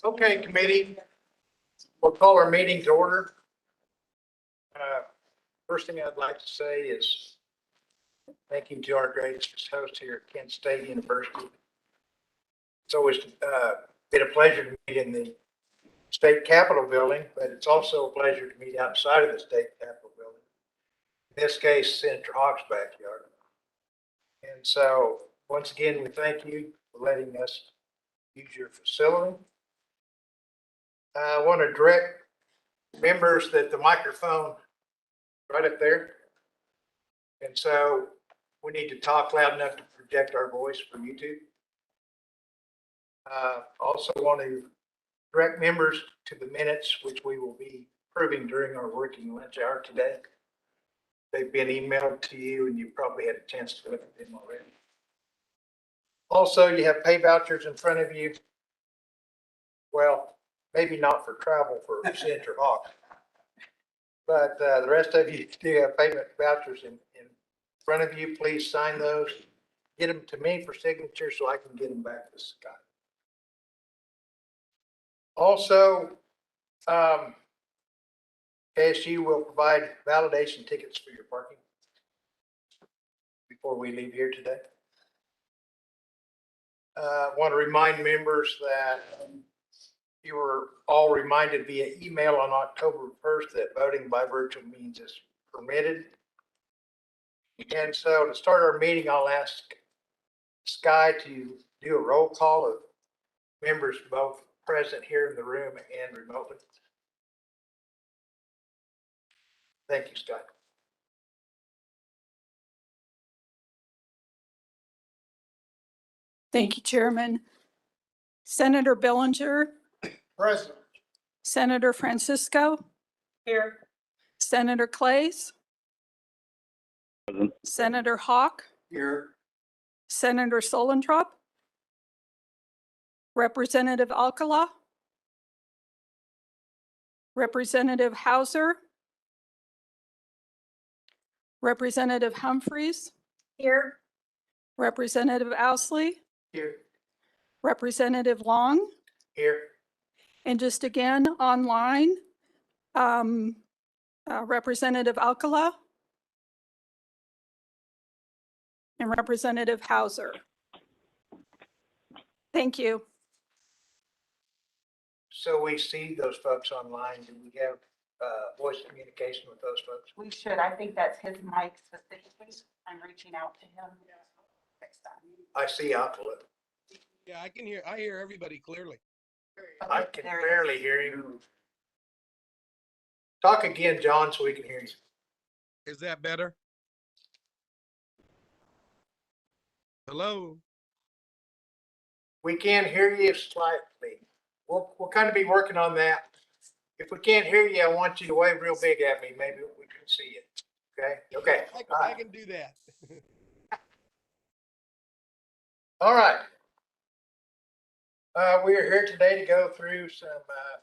Okay, committee, we'll call our meeting to order. First thing I'd like to say is thank you to our gracious host here at Kent State University. It's always been a pleasure to meet in the state capitol building, but it's also a pleasure to meet outside of the state capitol building. In this case, Senator Hawk's backyard. And so once again, we thank you for letting us use your facility. I want to direct members that the microphone right up there. And so we need to talk loud enough to project our voice for YouTube. Also want to direct members to the minutes, which we will be approving during our working lunch hour today. They've been emailed to you and you probably had a chance to look at them already. Also, you have pay vouchers in front of you. Well, maybe not for travel for Senator Hawk, but the rest of you do have payment vouchers in front of you. Please sign those. Get them to me for signature so I can get them back to Scott. Also, KSU will provide validation tickets for your parking before we leave here today. I want to remind members that you were all reminded via email on October 1st that voting by virtual means is permitted. And so to start our meeting, I'll ask Sky to do a roll call of members both present here in the room and remotely. Thank you, Sky. Thank you, Chairman. Senator Bellinger. Present. Senator Francisco. Here. Senator Clays. Present. Senator Hawk. Here. Senator Solentrop. Representative Alcala. Representative Hauser. Representative Humphreys. Here. Representative Ousley. Here. Representative Long. Here. And just again, online, Representative Alcala and Representative Hauser. Thank you. So we see those folks online. Do we have voice communication with those folks? We should. I think that's his mic specifically. I'm reaching out to him next time. I see Alcala. Yeah, I can hear. I hear everybody clearly. I can There he is. barely hear you. Talk again, John, so we can hear you. Is that better? Hello? We can hear you slightly. We'll kind of be working on that. If we can't hear you, I want you to wave real big at me. Maybe we can see it. Okay? Okay. I can do that. All right. We are here today to go through some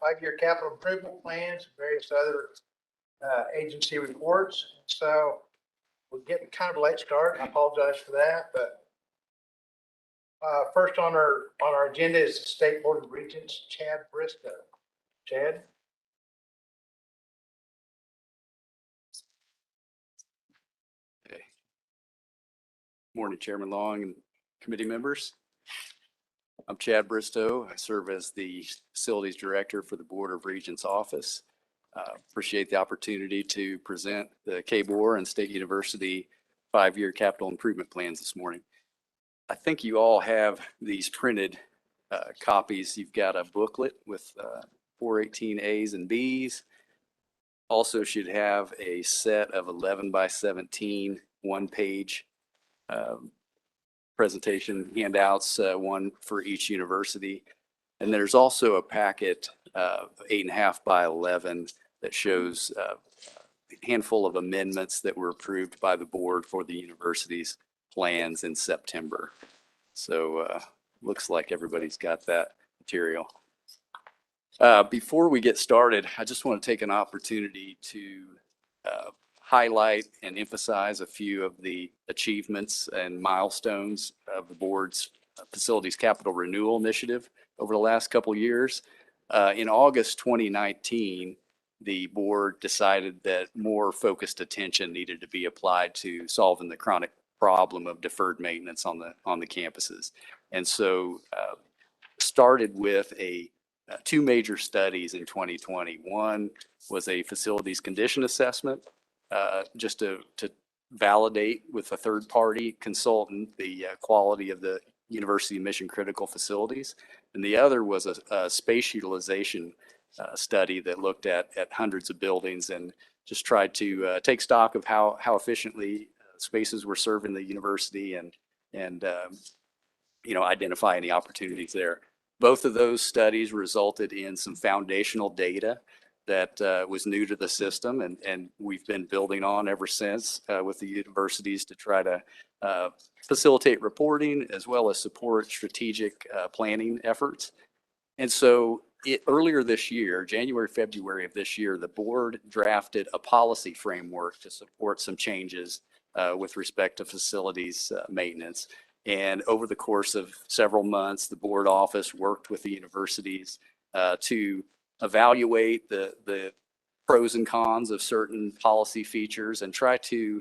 5-year capital improvement plans and various other agency reports. So we're getting kind of a late start. I apologize for that, but first on our agenda is the State Board of Regents, Chad Bristow. Chad? Hey. Morning, Chairman Long and committee members. I'm Chad Bristow. I serve as the Facilities Director for the Board of Regents office. Appreciate the opportunity to present the KBOR and State University 5-year capital improvement plans this morning. I think you all have these printed copies. You've got a booklet with 418 A's and B's. Also should have a set of 11 by 17 one-page presentation handouts, one for each university. And there's also a packet of 8.5 by 11 that shows a handful of amendments that were approved by the board for the university's plans in September. So looks like everybody's got that material. Before we get started, I just want to take an opportunity to highlight and emphasize a few of the achievements and milestones of the board's Facilities Capital Renewal Initiative over the last couple of years. In August 2019, the board decided that more focused attention needed to be applied to solving the chronic problem of deferred maintenance on the campuses. And so started with two major studies in 2020. One was a facilities condition assessment, just to validate with a third-party consultant the quality of the university mission critical facilities. And the other was a space utilization study that looked at hundreds of buildings and just tried to take stock of how efficiently spaces were serving the university and identify any opportunities there. Both of those studies resulted in some foundational data that was new to the system, and we've been building on ever since with the universities to try to facilitate reporting as well as support strategic planning efforts. And so earlier this year, January, February of this year, the board drafted a policy framework to support some changes with respect to facilities maintenance. And over the course of several months, the board office worked with the universities to evaluate the pros and cons of certain policy features and try to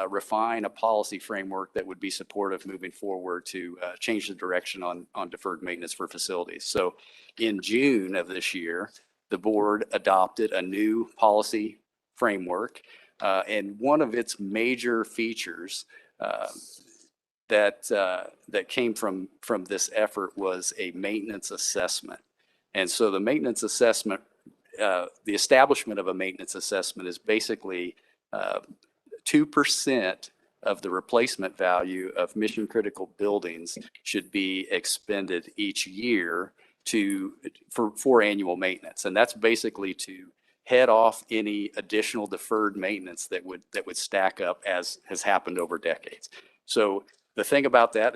refine a policy framework that would be supportive moving forward to change the direction on deferred maintenance for facilities. So in June of this year, the board adopted a new policy framework, and one of its major features that came from this effort was a maintenance assessment. And so the maintenance assessment, the establishment of a maintenance assessment is basically 2% of the replacement value of mission critical buildings should be expended each year for annual maintenance. And that's basically to head off any additional deferred maintenance that would stack up as has happened over decades. So the thing about that,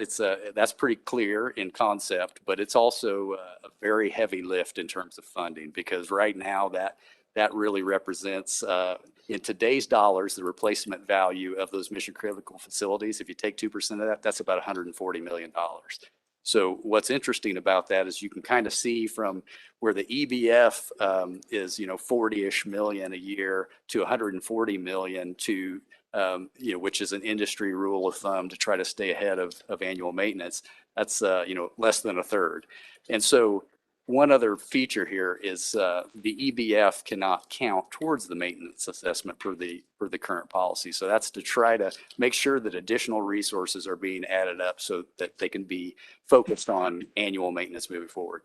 that's pretty clear in concept, but it's also a very heavy lift in terms of funding, because right now that really represents, in today's dollars, the replacement value of those mission critical facilities. If you take 2% of that, that's about $140 million. So what's interesting about that is you can kind of see from where the EBF is, 40-ish million a year to 140 million to which is an industry rule of thumb to try to stay ahead of annual maintenance. That's, less than a third. And so one other feature here is the EBF cannot count towards the maintenance assessment for the current policy. So that's to try to make sure that additional resources are being added up so that they can be focused on annual maintenance moving forward.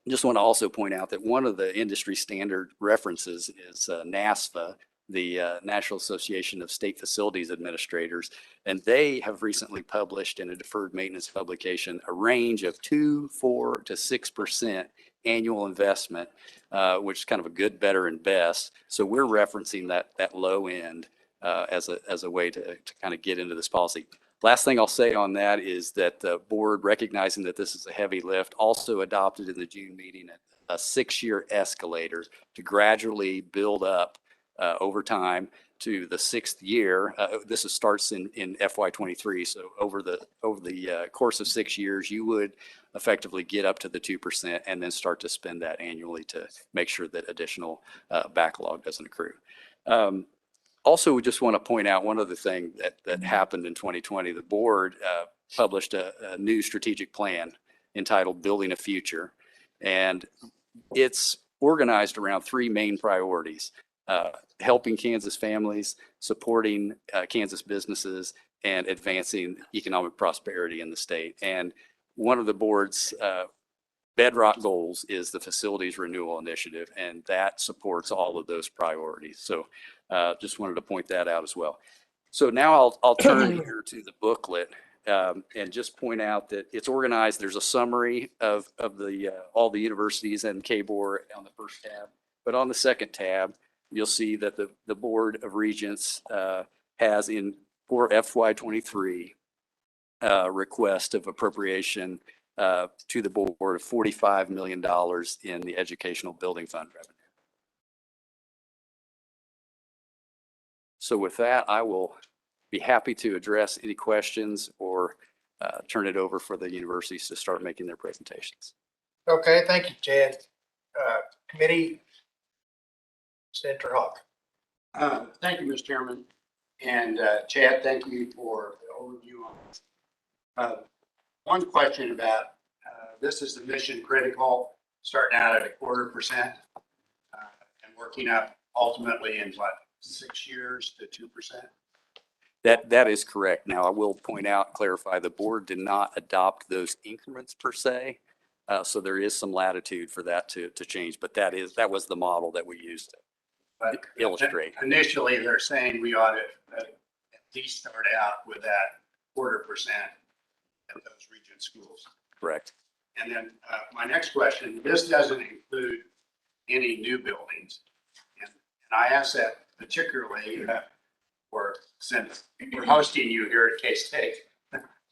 Just want to also point out that one of the industry standard references is NASFA, the National Association of State Facilities Administrators, and they have recently published in a deferred maintenance publication a range of 2%, 4% to 6% annual investment, which is kind of a good, better, and best. So we're referencing that low end as a way to kind of get into this policy. Last thing I'll say on that is that the board, recognizing that this is a heavy lift, also adopted in the June meeting a 6-year escalator to gradually build up over time to the 6th year. This starts in FY23. So over the course of 6 years, you would effectively get up to the 2% and then start to spend that annually to make sure that additional backlog doesn't accrue. Also, we just want to point out one other thing that happened in 2020. The board published a new strategic plan entitled Building a Future, and it's organized around 3 main priorities: helping Kansas families, supporting Kansas businesses, and advancing economic prosperity in the state. And one of the board's bedrock goals is the Facilities Renewal Initiative, and that supports all of those priorities. So just wanted to point that out as well. So now I'll turn here to the booklet and just point out that it's organized. There's a summary of all the universities and KBOR on the first tab, but on the second tab, you'll see that the Board of Regents has for FY23 request of appropriation to the board of $45 million in the educational building fund revenue. So with that, I will be happy to address any questions or turn it over for the universities to start making their presentations. Okay, thank you, Chad. Committee, Senator Hawk. Thank you, Mr. Chairman. And Chad, thank you for the overview on this. One question about, this is the mission critical, starting out at 0.25% and working up ultimately in what, 6 years to 2%? That is correct. Now, I will point out, clarify, the board did not adopt those increments per se. So there is some latitude for that to change, but that was the model that we used to But illustrate. initially, they're saying we ought to at least start out with that 0.25% at those region schools. Correct. And then my next question, this doesn't include any new buildings. And I ask that particularly since we're hosting you here at K-State,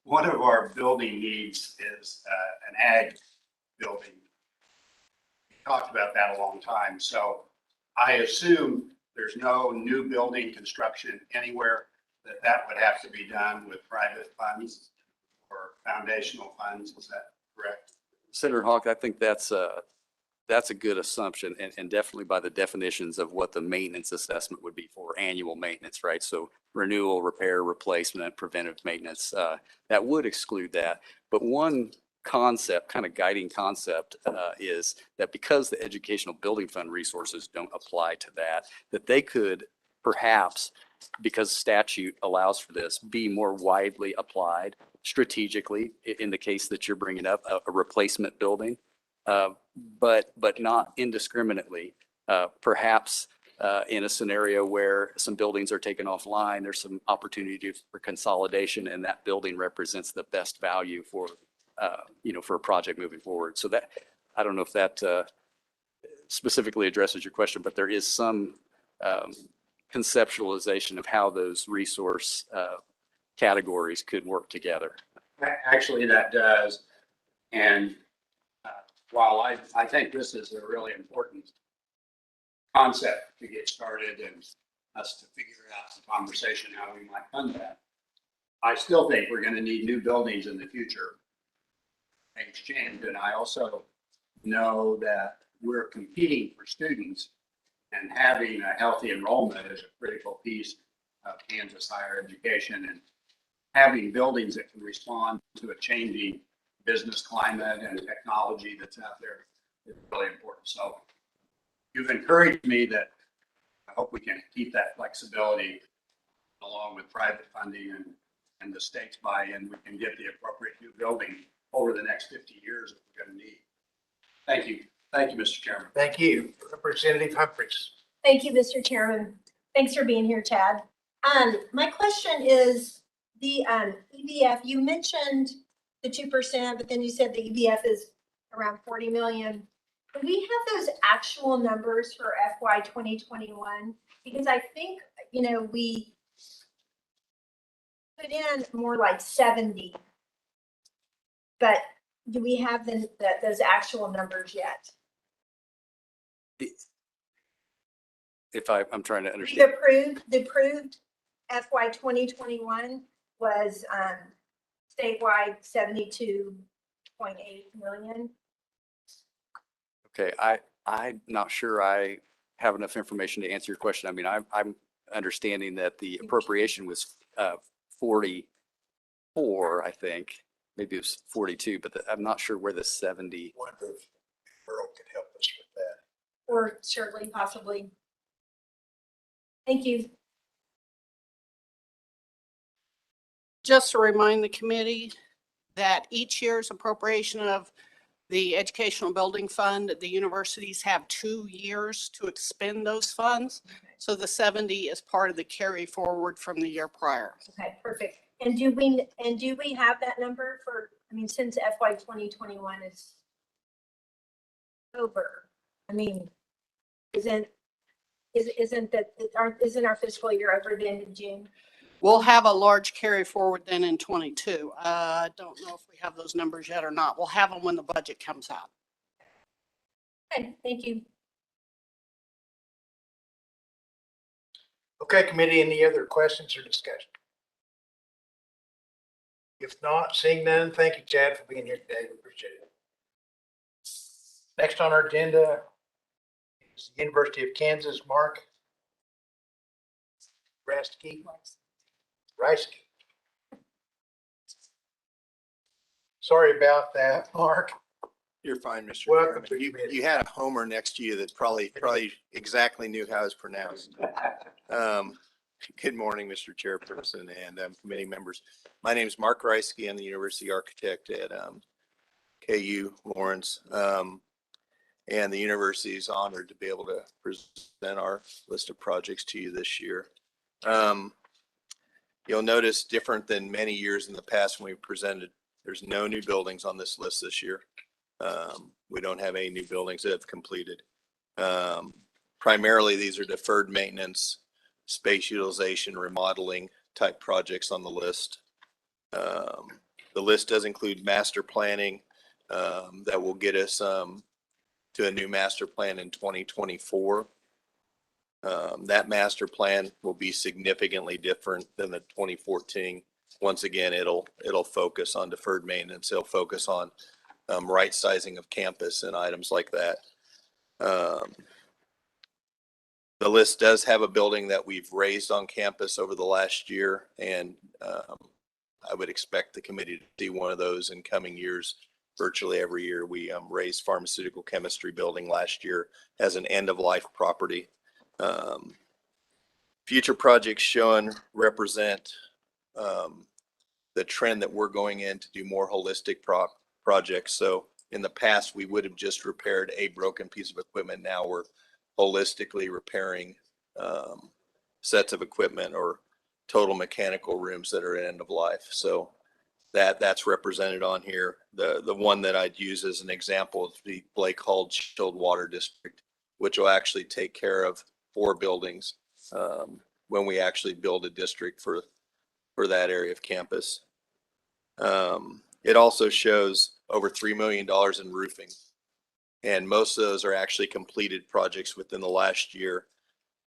one of our building needs is an ag building. We talked about that a long time. So I assume there's no new building construction anywhere, that would have to be done with private funds or foundational funds. Is that correct? Senator Hawk, I think that's a good assumption, and definitely by the definitions of what the maintenance assessment would be for annual maintenance, right? So renewal, repair, replacement, preventive maintenance, that would exclude that. But one concept, kind of guiding concept, is that because the educational building fund resources don't apply to that they could perhaps, because statute allows for this, be more widely applied strategically in the case that you're bringing up, a replacement building. But not indiscriminately. Perhaps in a scenario where some buildings are taken offline, there's some opportunity for consolidation, and that building represents the best value for, for a project moving forward. So that, I don't know if that specifically addresses your question, but there is some conceptualization of how those resource categories could work together. Actually, that does. And while I think this is a really important concept to get started and us to figure out in conversation how we might fund that, I still think we're going to need new buildings in the future. Things change. And I also know that we're competing for students, and having a healthy enrollment is a critical piece of Kansas higher education, and having buildings that can respond to a changing business climate and technology that's out there is really important. So you've encouraged me that I hope we can keep that flexibility along with private funding and the state's buy-in. We can get the appropriate new building over the next 50 years that we're going to need. Thank you. Thank you, Mr. Chairman. Thank you. Representative Humphries. Thank you, Mr. Chairman. Thanks for being here, Chad. My question is the EBF, you mentioned the 2%, but then you said the EBF is around 40 million. Do we have those actual numbers for FY 2021? Because I think, we put in more like 70, but do we have those actual numbers yet? If I'm trying to understand. The approved FY 2021 was statewide 72.8 million. Okay, I'm not sure I have enough information to answer your question. I mean, I'm understanding that the appropriation was 44, I think. Maybe it was 42, but I'm not sure where the 70. Wonder if Earl could help us with that. Or Shirley, possibly. Thank you. Just to remind the committee that each year's appropriation of the Educational Building Fund, the universities have 2 years to expend those funds. So the 70 is part of the carry forward from the year prior. Okay, perfect. And do we have that number for, since FY 2021 is over? Isn't our fiscal year over the end of June? We'll have a large carry forward then in 22. I don't know if we have those numbers yet or not. We'll have them when the budget comes out. Okay, thank you. Okay, committee, any other questions or discussion? If not, seeing none, thank you, Chad, for being here today. We appreciate it. Next on our agenda is the University of Kansas, Mark Rastke. Sorry about that, Mark. You're fine, Mr. Welcome Chairman. to the committee. You had a Homer next to you that probably exactly knew how it's pronounced. Good morning, Mr. Chairperson and committee members. My name is Mark Reisky. I'm the University Architect at KU Lawrence. And the university is honored to be able to present our list of projects to you this year. You'll notice different than many years in the past when we presented, there's no new buildings on this list this year. We don't have any new buildings that have completed. Primarily, these are deferred maintenance, space utilization, remodeling type projects on the list. The list does include master planning that will get us to a new master plan in 2024. That master plan will be significantly different than the 2014. Once again, it'll focus on deferred maintenance. It'll focus on right sizing of campus and items like that. The list does have a building that we've raised on campus over the last year, and I would expect the committee to see one of those in coming years. Virtually every year, we raised pharmaceutical chemistry building last year as an end-of-life property. Future projects shown represent the trend that we're going in to do more holistic projects. So in the past, we would have just repaired a broken piece of equipment. Now we're holistically repairing sets of equipment or total mechanical rooms that are at end of life. So that's represented on here. The one that I'd use as an example is the Blake Hall Chilled Water District, which will actually take care of 4 buildings when we actually build a district for that area of campus. It also shows over $3 million in roofing, and most of those are actually completed projects within the last year.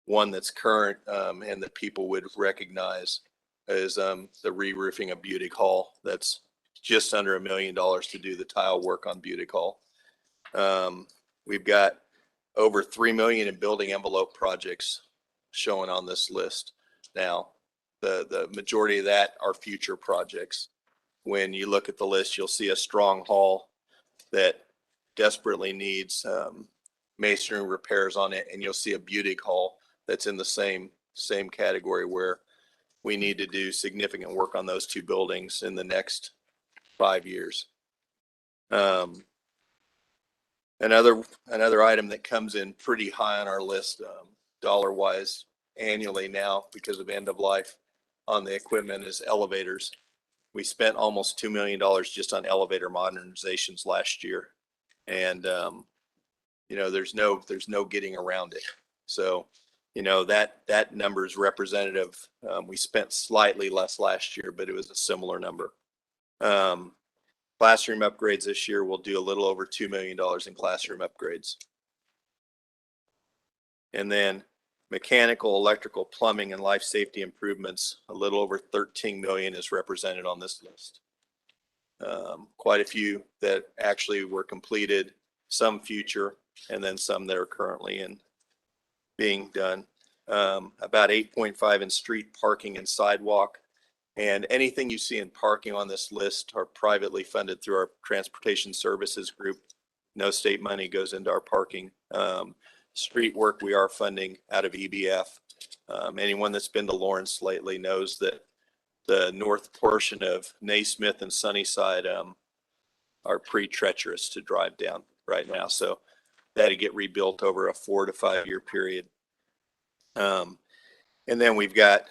One that's current and that people would recognize is the re-roofing of Budig Hall. That's just under $1 million to do the tile work on Budig Hall. We've got over $3 million in building envelope projects showing on this list. Now, the majority of that are future projects. When you look at the list, you'll see a Strong Hall that desperately needs masonry repairs on it, and you'll see a Budig Hall that's in the same category where we need to do significant work on those 2 buildings in the next 5 years. Another item that comes in pretty high on our list, dollar-wise annually now because of end of life on the equipment, is elevators. We spent almost $2 million just on elevator modernizations last year. And, there's no getting around it. So, that number is representative. We spent slightly less last year, but it was a similar number. Classroom upgrades this year, we'll do a little over $2 million in classroom upgrades. And then mechanical, electrical, plumbing, and life safety improvements, a little over 13 million is represented on this list. Quite a few that actually were completed, some future, and then some that are currently being done. About 8.5 in street parking and sidewalk. And anything you see in parking on this list are privately funded through our transportation services group. No state money goes into our parking. Street work we are funding out of EBF. Anyone that's been to Lawrence lately knows that the north portion of Naismith and Sunnyside are pretty treacherous to drive down right now. So that'd get rebuilt over a 4 to 5 year period. And then we've got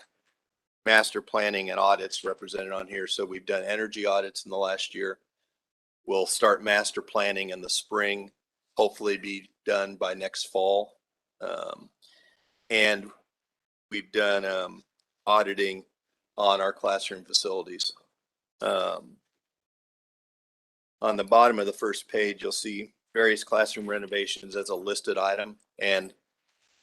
master planning and audits represented on here. So we've done energy audits in the last year. We'll start master planning in the spring, hopefully be done by next fall. And we've done auditing on our classroom facilities. On the bottom of the first page, you'll see various classroom renovations as a listed item. And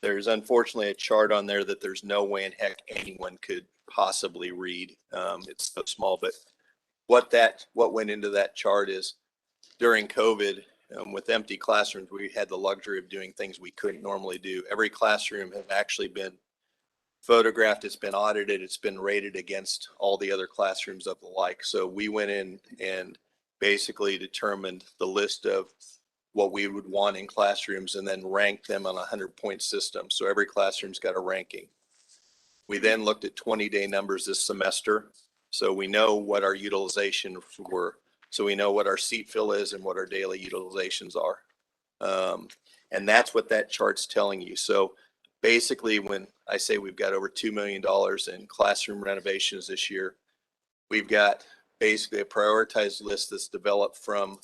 there's unfortunately a chart on there that there's no way in heck anyone could possibly read. It's so small, but what went into that chart is during COVID, with empty classrooms, we had the luxury of doing things we couldn't normally do. Every classroom has actually been photographed, it's been audited, it's been rated against all the other classrooms of the like. So we went in and basically determined the list of what we would want in classrooms and then ranked them on a 100-point system. So every classroom's got a ranking. We then looked at 20-day numbers this semester. So we know what our utilization were. So we know what our seat fill is and what our daily utilizations are. And that's what that chart's telling you. So basically, when I say we've got over $2 million in classroom renovations this year, we've got basically a prioritized list that's developed from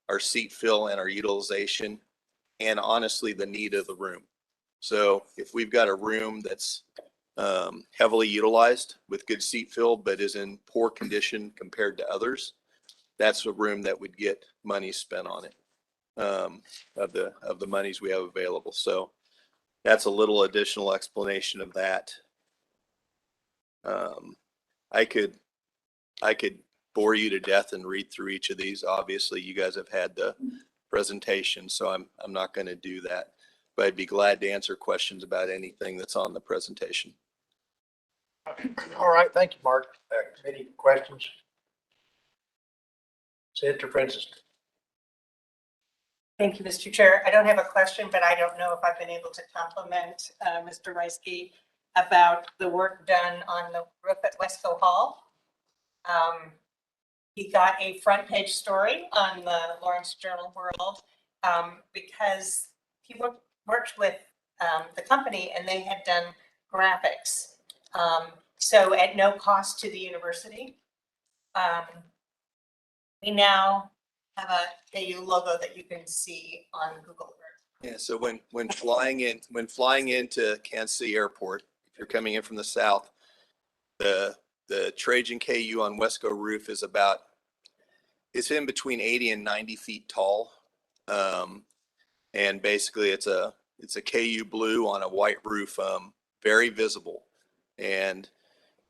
our seat fill and our utilization, and honestly, the need of the room. So if we've got a room that's heavily utilized with good seat fill, but is in poor condition compared to others, that's a room that would get money spent on it, of the monies we have available. So that's a little additional explanation of that. I could bore you to death and read through each of these. Obviously, you guys have had the presentation, so I'm not going to do that. But I'd be glad to answer questions about anything that's on the presentation. All right, thank you, Mark. Any questions? Senator Francis. Thank you, Mr. Chair. I don't have a question, but I don't know if I've been able to compliment Mr. Reisky about the work done on the roof at Wesco Hall. He got a front page story on the Lawrence Journal World because he worked with the company and they had done graphics. So at no cost to the university. We now have a KU logo that you can see on Google Earth. Yeah, so when flying into Kansas City Airport, if you're coming in from the south, the Trajan KU on Wesco roof is it's in between 80 and 90 feet tall. And basically it's a KU blue on a white roof, very visible. And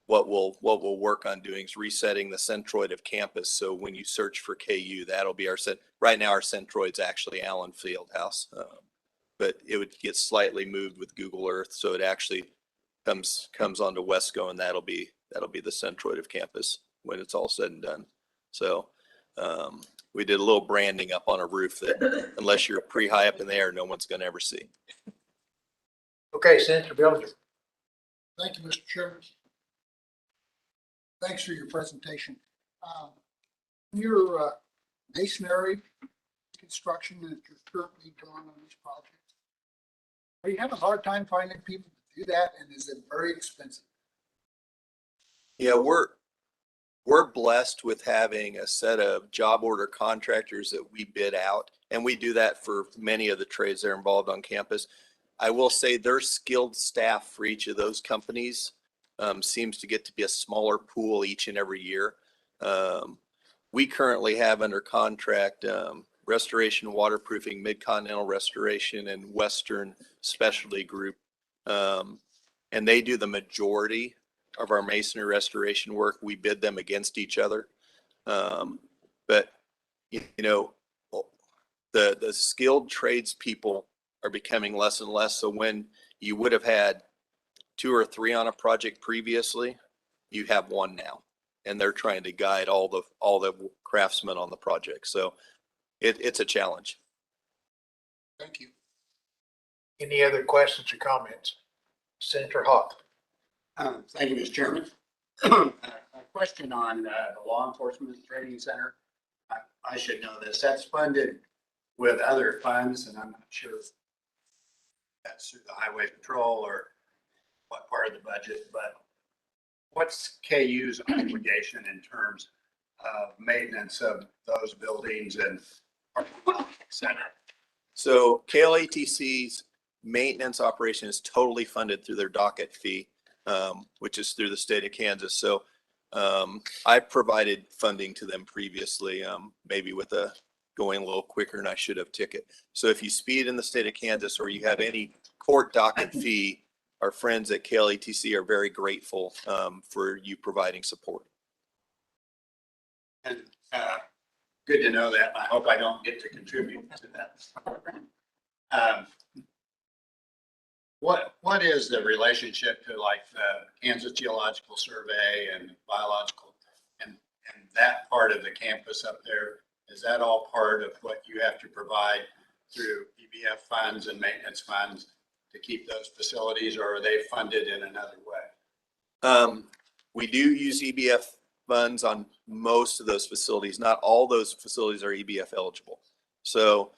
what we'll work on doing is resetting the centroid of campus. So when you search for KU, that'll be right now our centroid's actually Allen Fieldhouse. But it would get slightly moved with Google Earth. So it actually comes onto Wesco, and that'll be the centroid of campus when it's all said and done. So we did a little branding up on a roof that unless you're pretty high up in the air, no one's going to ever see. Okay, Senator Bellinger. Thank you, Mr. Chairman. Thanks for your presentation. Your masonry construction that you're currently doing on these projects, are you having a hard time finding people to do that, and is it very expensive? Yeah, we're blessed with having a set of job order contractors that we bid out, and we do that for many of the trades that are involved on campus. I will say their skilled staff for each of those companies seems to get to be a smaller pool each and every year. We currently have under contract Restoration Waterproofing, Mid-Continental Restoration, and Western Specialty Group. And they do the majority of our masonry restoration work. We bid them against each other. But, you know, the skilled tradespeople are becoming less and less. So when you would have had 2 or 3 on a project previously, you have 1 now, and they're trying to guide all the craftsmen on the project. So it's a challenge. Thank you. Any other questions or comments? Senator Hawk. Thank you, Mr. Chairman. A question on the Law Enforcement Training Center. I should know this. That's funded with other funds, and I'm not sure if that's through the Highway Patrol or what part of the budget, but what's KU's obligation in terms of maintenance of those buildings and center? So KLATC's maintenance operation is totally funded through their docket fee, which is through the state of Kansas. So I provided funding to them previously, maybe with going a little quicker than I should have ticket. So if you speed in the state of Kansas or you have any court docket fee, our friends at KLATC are very grateful for you providing support. And good to know that. I hope I don't get to contribute to that. Um, What is the relationship to like the Kansas Geological Survey and biological and that part of the campus up there? Is that all part of what you have to provide through EBF funds and maintenance funds to keep those facilities, or are they funded in another way? We do use EBF funds on most of those facilities. Not all those facilities are EBF eligible. So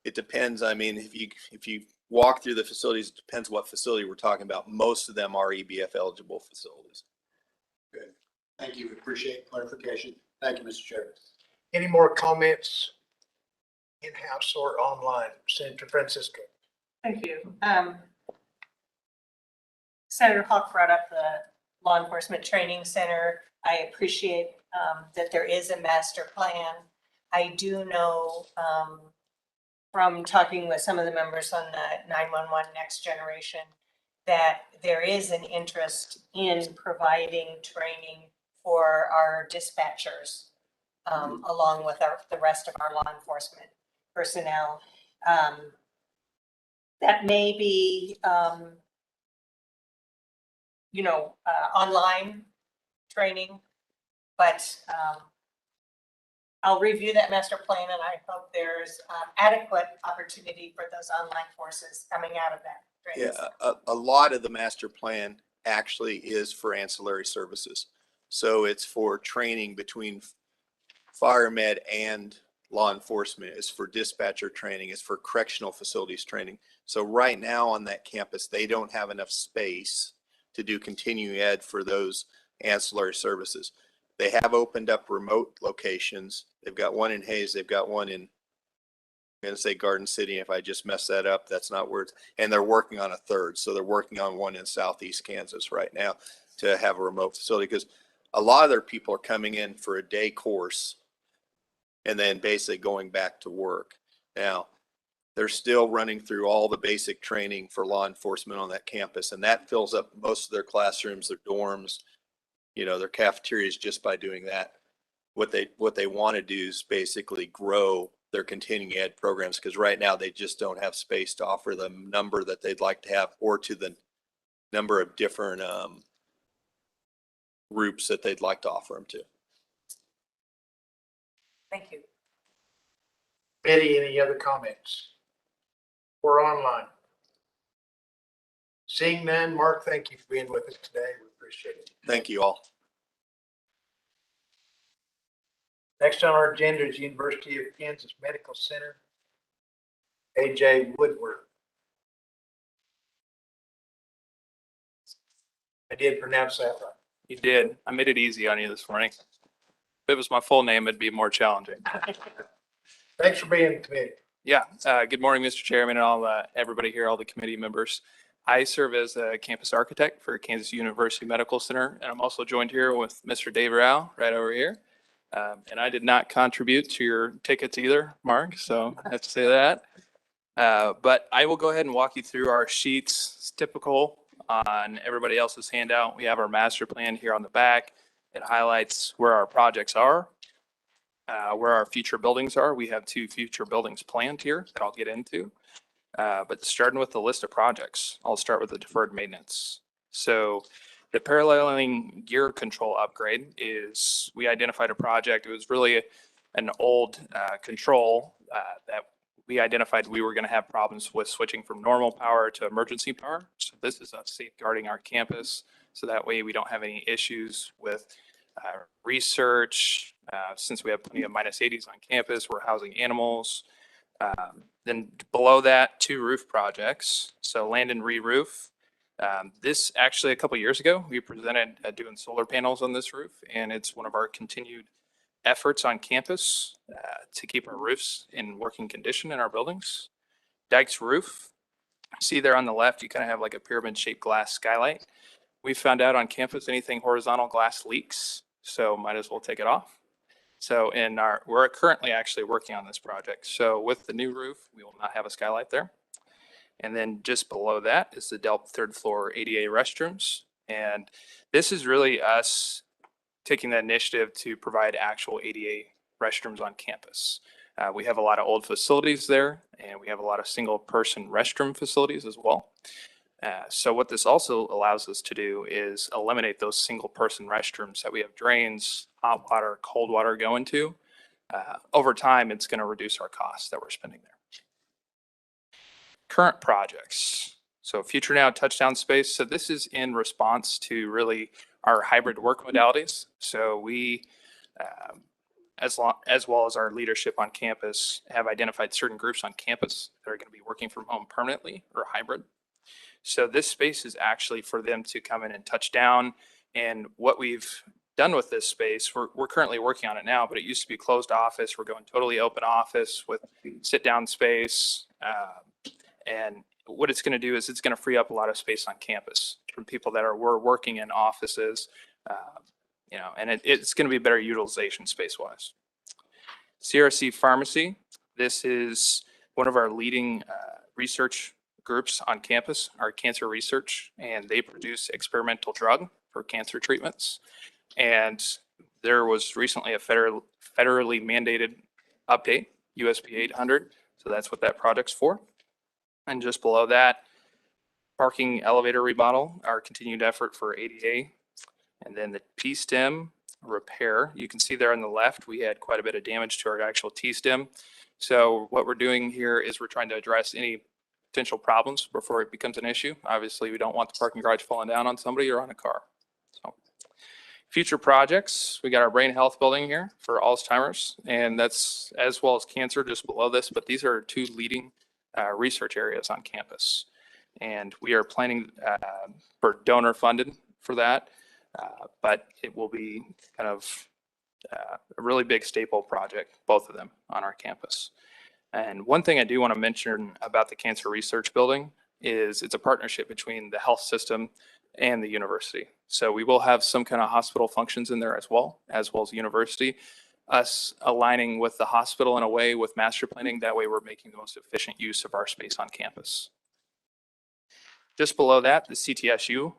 it depends. I mean, if you walk through the facilities, it depends what facility we're talking about. Most of them are EBF eligible facilities. Good. Thank you. Appreciate clarification. Thank you, Mr. Chairman. Any more comments in-house or online? Senator Francisco. Thank you. Senator Hawk brought up the Law Enforcement Training Center. I appreciate that there is a master plan. I do know from talking with some of the members on the 911 Next Generation that there is an interest in providing training for our dispatchers along with the rest of our law enforcement personnel. That may be, online training, but I'll review that master plan and I hope there's adequate opportunity for those online courses coming out of that training. Yeah, a lot of the master plan actually is for ancillary services. So it's for training between fire med and law enforcement. It's for dispatcher training. It's for correctional facilities training. So right now on that campus, they don't have enough space to do continuing ed for those ancillary services. They have opened up remote locations. They've got one in Hayes. They've got one in, I'm going to say Garden City. If I just mess that up, that's not where it's, and they're working on a third. So they're working on one in Southeast Kansas right now to have a remote facility, because a lot of their people are coming in for a day course and then basically going back to work. Now, they're still running through all the basic training for law enforcement on that campus, and that fills up most of their classrooms, their dorms, their cafeterias just by doing that. What they want to do is basically grow their continuing ed programs, because right now they just don't have space to offer the number that they'd like to have, or to the number of different groups that they'd like to offer them to. Thank you. Betty, any other comments? Or online? Seeing none, Mark, thank you for being with us today. We appreciate it. Thank you all. Next on our agenda is University of Kansas Medical Center, AJ Woodward. I did pronounce that right. You did. I made it easy on you this morning. If it was my full name, it'd be more challenging. Thanks for being committed. Yeah. Good morning, Mr. Chairman, and all everybody here, all the committee members. I serve as a campus architect for Kansas University Medical Center, and I'm also joined here with Mr. Dave Rao right over here. And I did not contribute to your tickets either, Mark, so I have to say that. But I will go ahead and walk you through our sheets. It's typical on everybody else's handout. We have our master plan here on the back. It highlights where our projects are, where our future buildings are. We have 2 future buildings planned here that I'll get into. But starting with the list of projects, I'll start with the deferred maintenance. So the paralleling gear control upgrade is, we identified a project. It was really an old control that we identified we were going to have problems with switching from normal power to emergency power. So this is us safeguarding our campus. So that way we don't have any issues with research. Since we have plenty of -80s on campus, we're housing animals. Then below that, 2 roof projects. So land and re-roof. This actually a couple of years ago, we presented doing solar panels on this roof, and it's one of our continued efforts on campus to keep our roofs in working condition in our buildings. Dykes roof. See there on the left, you kind of have like a pyramid shaped glass skylight. We found out on campus anything horizontal glass leaks, so might as well take it off. So we're currently actually working on this project. So with the new roof, we will not have a skylight there. And then just below that is the Delp 3rd floor ADA restrooms. And this is really us taking the initiative to provide actual ADA restrooms on campus. We have a lot of old facilities there, and we have a lot of single-person restroom facilities as well. So what this also allows us to do is eliminate those single-person restrooms that we have drains, hot water, cold water go into. Over time, it's going to reduce our costs that we're spending there. Current projects. So Future Now Touchdown Space. So this is in response to really our hybrid work modalities. So we, as well as our leadership on campus, have identified certain groups on campus that are going to be working from home permanently or hybrid. So this space is actually for them to come in and touch down. And what we've done with this space, we're currently working on it now, but it used to be closed office. We're going totally open office with sit down space. And what it's going to do is it's going to free up a lot of space on campus from people that were working in offices, and it's going to be better utilization space wise. CRC Pharmacy. This is one of our leading research groups on campus, our cancer research, and they produce experimental drug for cancer treatments. And there was recently a federally mandated update, USP 800. So that's what that project's for. And just below that, parking elevator remodel, our continued effort for ADA. And then the T-stem repair. You can see there on the left, we had quite a bit of damage to our actual T-stem. So what we're doing here is we're trying to address any potential problems before it becomes an issue. Obviously, we don't want the parking garage falling down on somebody or on a car. So future projects, we got our brain health building here for Alzheimer's, and that's as well as cancer just below this, but these are two leading research areas on campus. And we are planning for donor funded for that, but it will be kind of a really big staple project, both of them on our campus. And one thing I do want to mention about the Cancer Research Building is it's a partnership between the health system and the university. So we will have some kind of hospital functions in there as well as the university. Us aligning with the hospital in a way with master planning, that way we're making the most efficient use of our space on campus. Just below that, the CTSU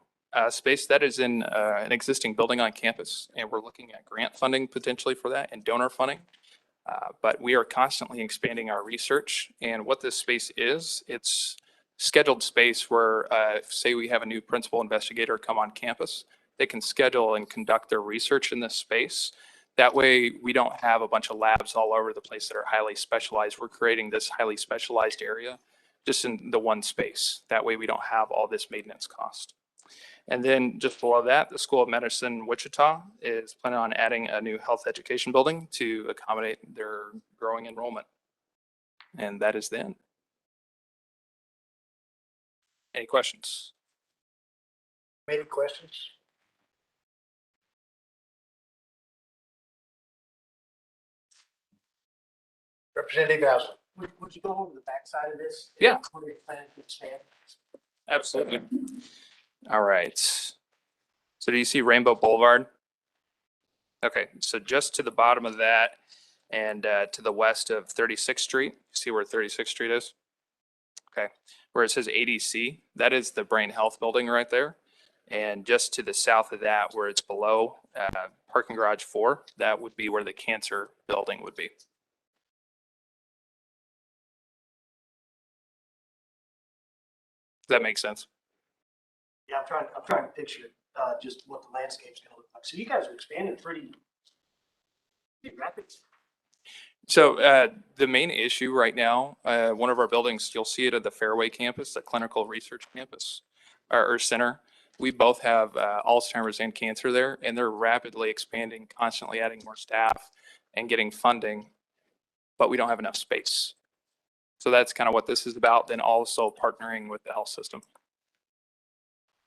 space, that is in an existing building on campus, and we're looking at grant funding potentially for that and donor funding. But we are constantly expanding our research, and what this space is, it's scheduled space where, say we have a new principal investigator come on campus, they can schedule and conduct their research in this space. That way we don't have a bunch of labs all over the place that are highly specialized. We're creating this highly specialized area just in the one space. That way we don't have all this maintenance cost. And then just below that, the School of Medicine Wichita is planning on adding a new health education building to accommodate their growing enrollment. And that is the end. Any questions? Any questions? Representative Haslett. Would you go over the backside of this? Yeah. Where you plan to expand? Absolutely. All right. So do you see Rainbow Boulevard? Okay, so just to the bottom of that and to the west of 36th Street, see where 36th Street is? Okay, where it says ADC, that is the Brain Health Building right there. And just to the south of that, where it's below parking garage 4, that would be where the cancer building would be. Does that make sense? Yeah, I'm trying to picture just what the landscape's gonna look like. So you guys are expanding pretty rapidly. So the main issue right now, one of our buildings, you'll see it at the Fairway campus, the clinical research campus or center. We both have Alzheimer's and cancer there, and they're rapidly expanding, constantly adding more staff and getting funding, but we don't have enough space. So that's kind of what this is about. Then also partnering with the health system.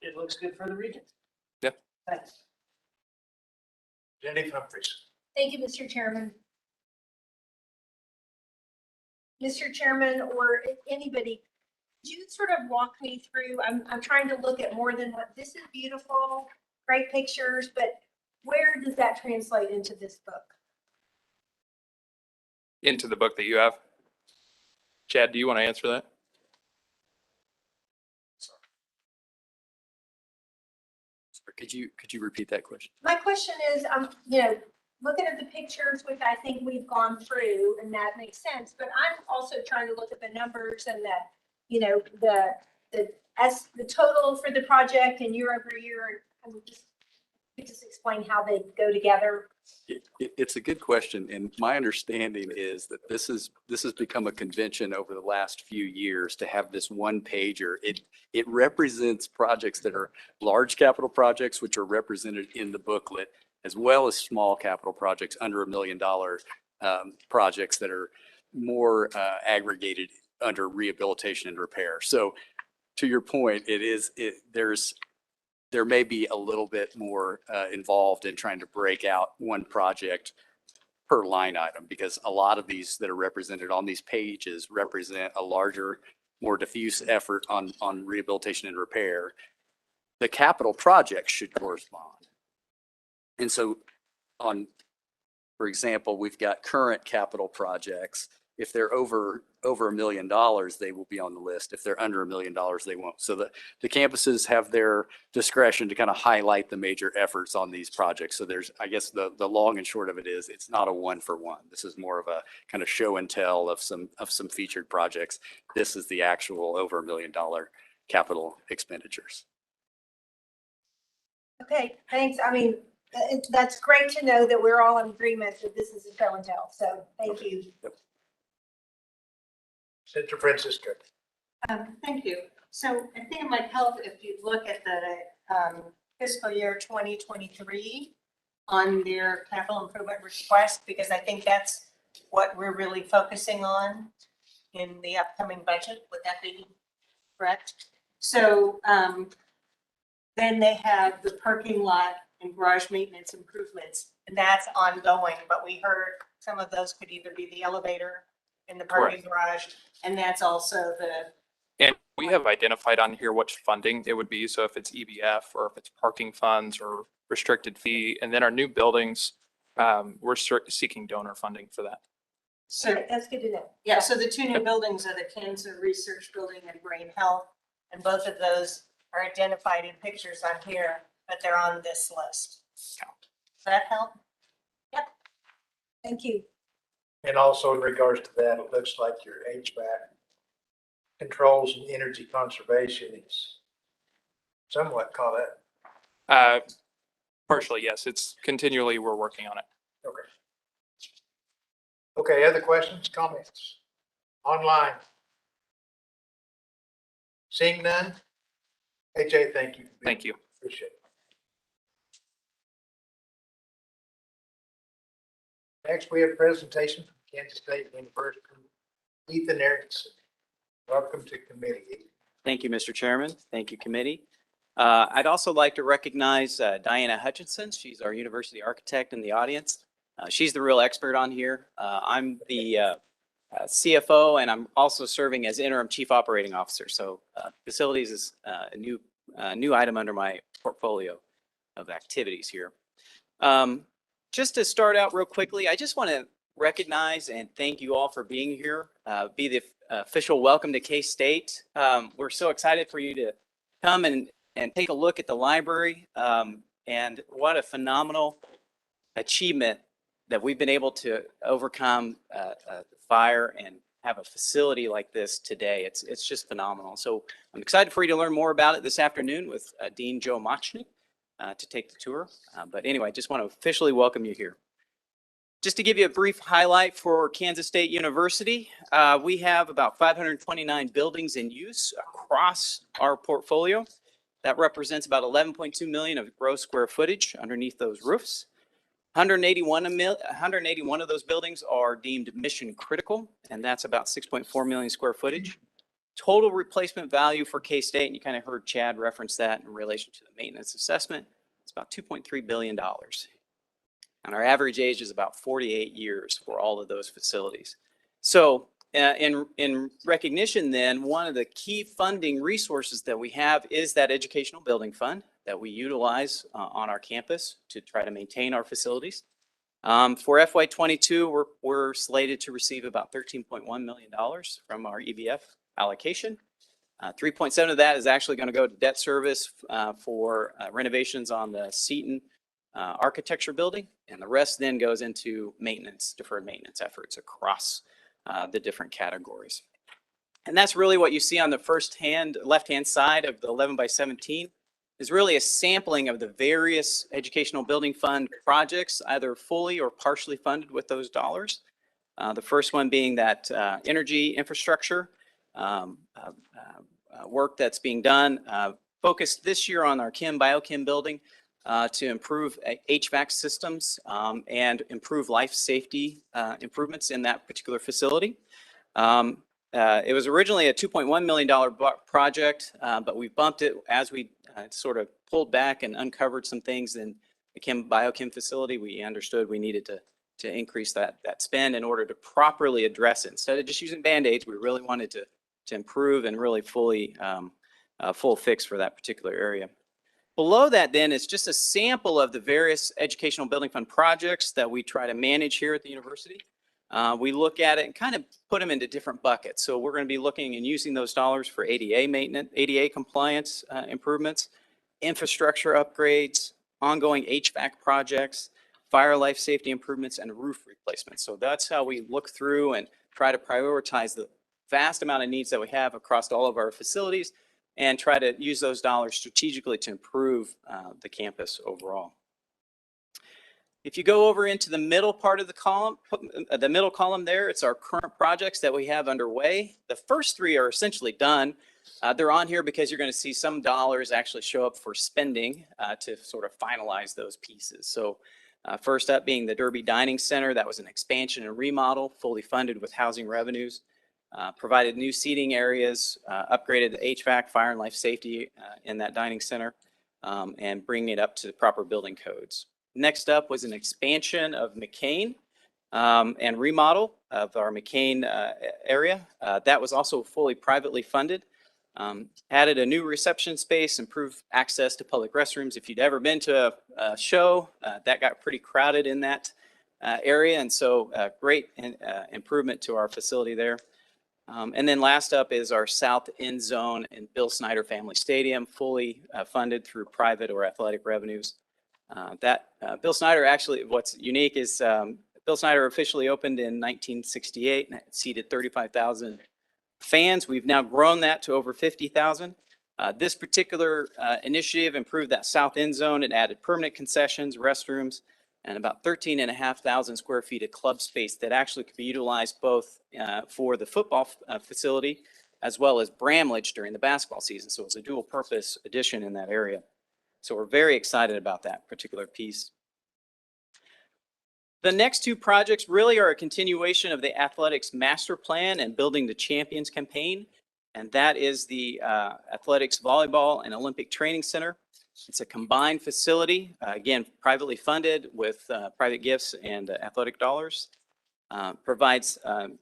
It looks good for the region. Yeah. Thanks. Representative Humphries. Thank you, Mr. Chairman. Mr. Chairman, or anybody, could you sort of walk me through, I'm trying to look at more than what, this is beautiful, great pictures, but where does that translate into this book? Into the book that you have. Chad, do you want to answer that? Could you repeat that question? My question is, looking at the pictures, which I think we've gone through, and that makes sense, but I'm also trying to look at the numbers and the total for the project and year over year, and just explain how they go together. It's a good question, and my understanding is that this has become a convention over the last few years to have this one pager. It represents projects that are large capital projects, which are represented in the booklet, as well as small capital projects under $1 million projects that are more aggregated under rehabilitation and repair. So to your point, there may be a little bit more involved in trying to break out one project per line item, because a lot of these that are represented on these pages represent a larger, more diffuse effort on rehabilitation and repair. The capital projects should correspond. And so for example, we've got current capital projects. If they're over $1 million, they will be on the list. If they're under $1 million, they won't. So the campuses have their discretion to kind of highlight the major efforts on these projects. So I guess the long and short of it is, it's not a one for one. This is more of a kind of show and tell of some featured projects. This is the actual over $1 million capital expenditures. Okay, thanks. I mean, that's great to know that we're all in agreement that this is a show and tell. So thank you. Yep. Senator Francisco. Thank you. So I think it might help if you look at the fiscal year 2023 on their capital improvement request, because I think that's what we're really focusing on in the upcoming budget. Would that be correct? So then they have the parking lot and garage maintenance improvements, and that's ongoing, but we heard some of those could either be the elevator in the parking garage, and that's also And we have identified on here which funding it would be. So if it's EBF or if it's parking funds or restricted fee, and then our new buildings, we're seeking donor funding for that. So That's good to know. yeah, so the two new buildings are the Cancer Research Building and Brain Health, and both of those are identified in pictures on here, but they're on this list. Does that help? Yep. Thank you. And also in regards to that, it looks like your HVAC controls and energy conservation is somewhat caught up. Partially, yes. It's continually, we're working on it. Okay. Okay, other questions, comments? Online? Seeing none? AJ, thank you. Thank you. Appreciate it. Next, we have a presentation from Kansas State University. Ethan Erickson, welcome to committee. Thank you, Mr. Chairman. Thank you, committee. I'd also like to recognize Diana Hutchinson. She's our university architect in the audience. She's the real expert on here. I'm the CFO, and I'm also serving as interim chief operating officer. So facilities is a new item under my portfolio of activities here. Just to start out real quickly, I just want to recognize and thank you all for being here. Be the official welcome to K-State. We're so excited for you to come and take a look at the library. And what a phenomenal achievement that we've been able to overcome fire and have a facility like this today. It's just phenomenal. So I'm excited for you to learn more about it this afternoon with Dean Joe Mochnik to take the tour. But anyway, I just want to officially welcome you here. Just to give you a brief highlight for Kansas State University, we have about 529 buildings in use across our portfolio. That represents about 11.2 million of gross square footage underneath those roofs. 181 of those buildings are deemed mission critical, and that's about 6.4 million square footage. Total replacement value for K-State, and you kind of heard Chad reference that in relation to the maintenance assessment, it's about $2.3 billion. And our average age is about 48 years for all of those facilities. So in recognition then, one of the key funding resources that we have is that educational building fund that we utilize on our campus to try to maintain our facilities. For FY22, we're slated to receive about $13.1 million from our EBF allocation. 3.7 of that is actually going to go to debt service for renovations on the Seton architecture building, and the rest then goes into maintenance, deferred maintenance efforts across the different categories. And that's really what you see on the left-hand side of the 11 by 17 is really a sampling of the various educational building fund projects, either fully or partially funded with those dollars. The first one being that energy infrastructure work that's being done, focused this year on our biochem building to improve HVAC systems and improve life safety improvements in that particular facility. It was originally a $2.1 million project, but we bumped it as we sort of pulled back and uncovered some things in the biochem facility. We understood we needed to increase that spend in order to properly address it. Instead of just using Band-Aids, we really wanted to improve and really fully full fix for that particular area. Below that then is just a sample of the various educational building fund projects that we try to manage here at the university. We look at it and kind of put them into different buckets. So we're going to be looking and using those dollars for ADA maintenance, ADA compliance improvements, infrastructure upgrades, ongoing HVAC projects, fire life safety improvements, and roof replacements. So that's how we look through and try to prioritize the vast amount of needs that we have across all of our facilities and try to use those dollars strategically to improve the campus overall. If you go over into the middle part of the column, the middle column there, it's our current projects that we have underway. The first three are essentially done. They're on here because you're going to see some dollars actually show up for spending to sort of finalize those pieces. So first up being the Derby Dining Center, that was an expansion and remodel, fully funded with housing revenues. Provided new seating areas, upgraded the HVAC, fire and life safety in that dining center, and bringing it up to the proper building codes. Next up was an expansion of McCain and remodel of our McCain area. That was also fully privately funded. Added a new reception space, improved access to public restrooms. If you'd ever been to a show, that got pretty crowded in that area, and so great improvement to our facility there. And then last up is our south end zone in Bill Snyder Family Stadium, fully funded through private or athletic revenues. Bill Snyder, actually, what's unique is Bill Snyder officially opened in 1968 and seated 35,000 fans. We've now grown that to over 50,000. This particular initiative improved that south end zone. It added permanent concessions, restrooms, and about 13,500 square feet of club space that actually could be utilized both for the football facility as well as Bramlage during the basketball season. So it's a dual purpose addition in that area. So we're very excited about that particular piece. The next two projects really are a continuation of the athletics master plan and building the champions campaign. And that is the athletics volleyball and Olympic training center. It's a combined facility, again, privately funded with private gifts and athletic dollars. Provides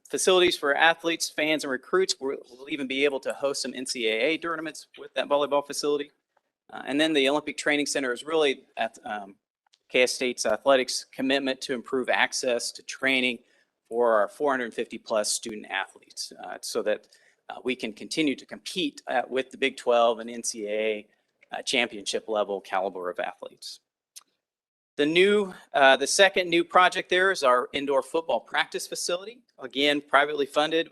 facilities for athletes, fans, and recruits. We'll even be able to host some NCAA tournaments with that volleyball facility. And then the Olympic Training Center is really at KS State's athletics commitment to improve access to training for our 450 plus student athletes so that we can continue to compete with the Big 12 and NCAA championship level caliber of athletes. The second new project there is our indoor football practice facility. Again, privately funded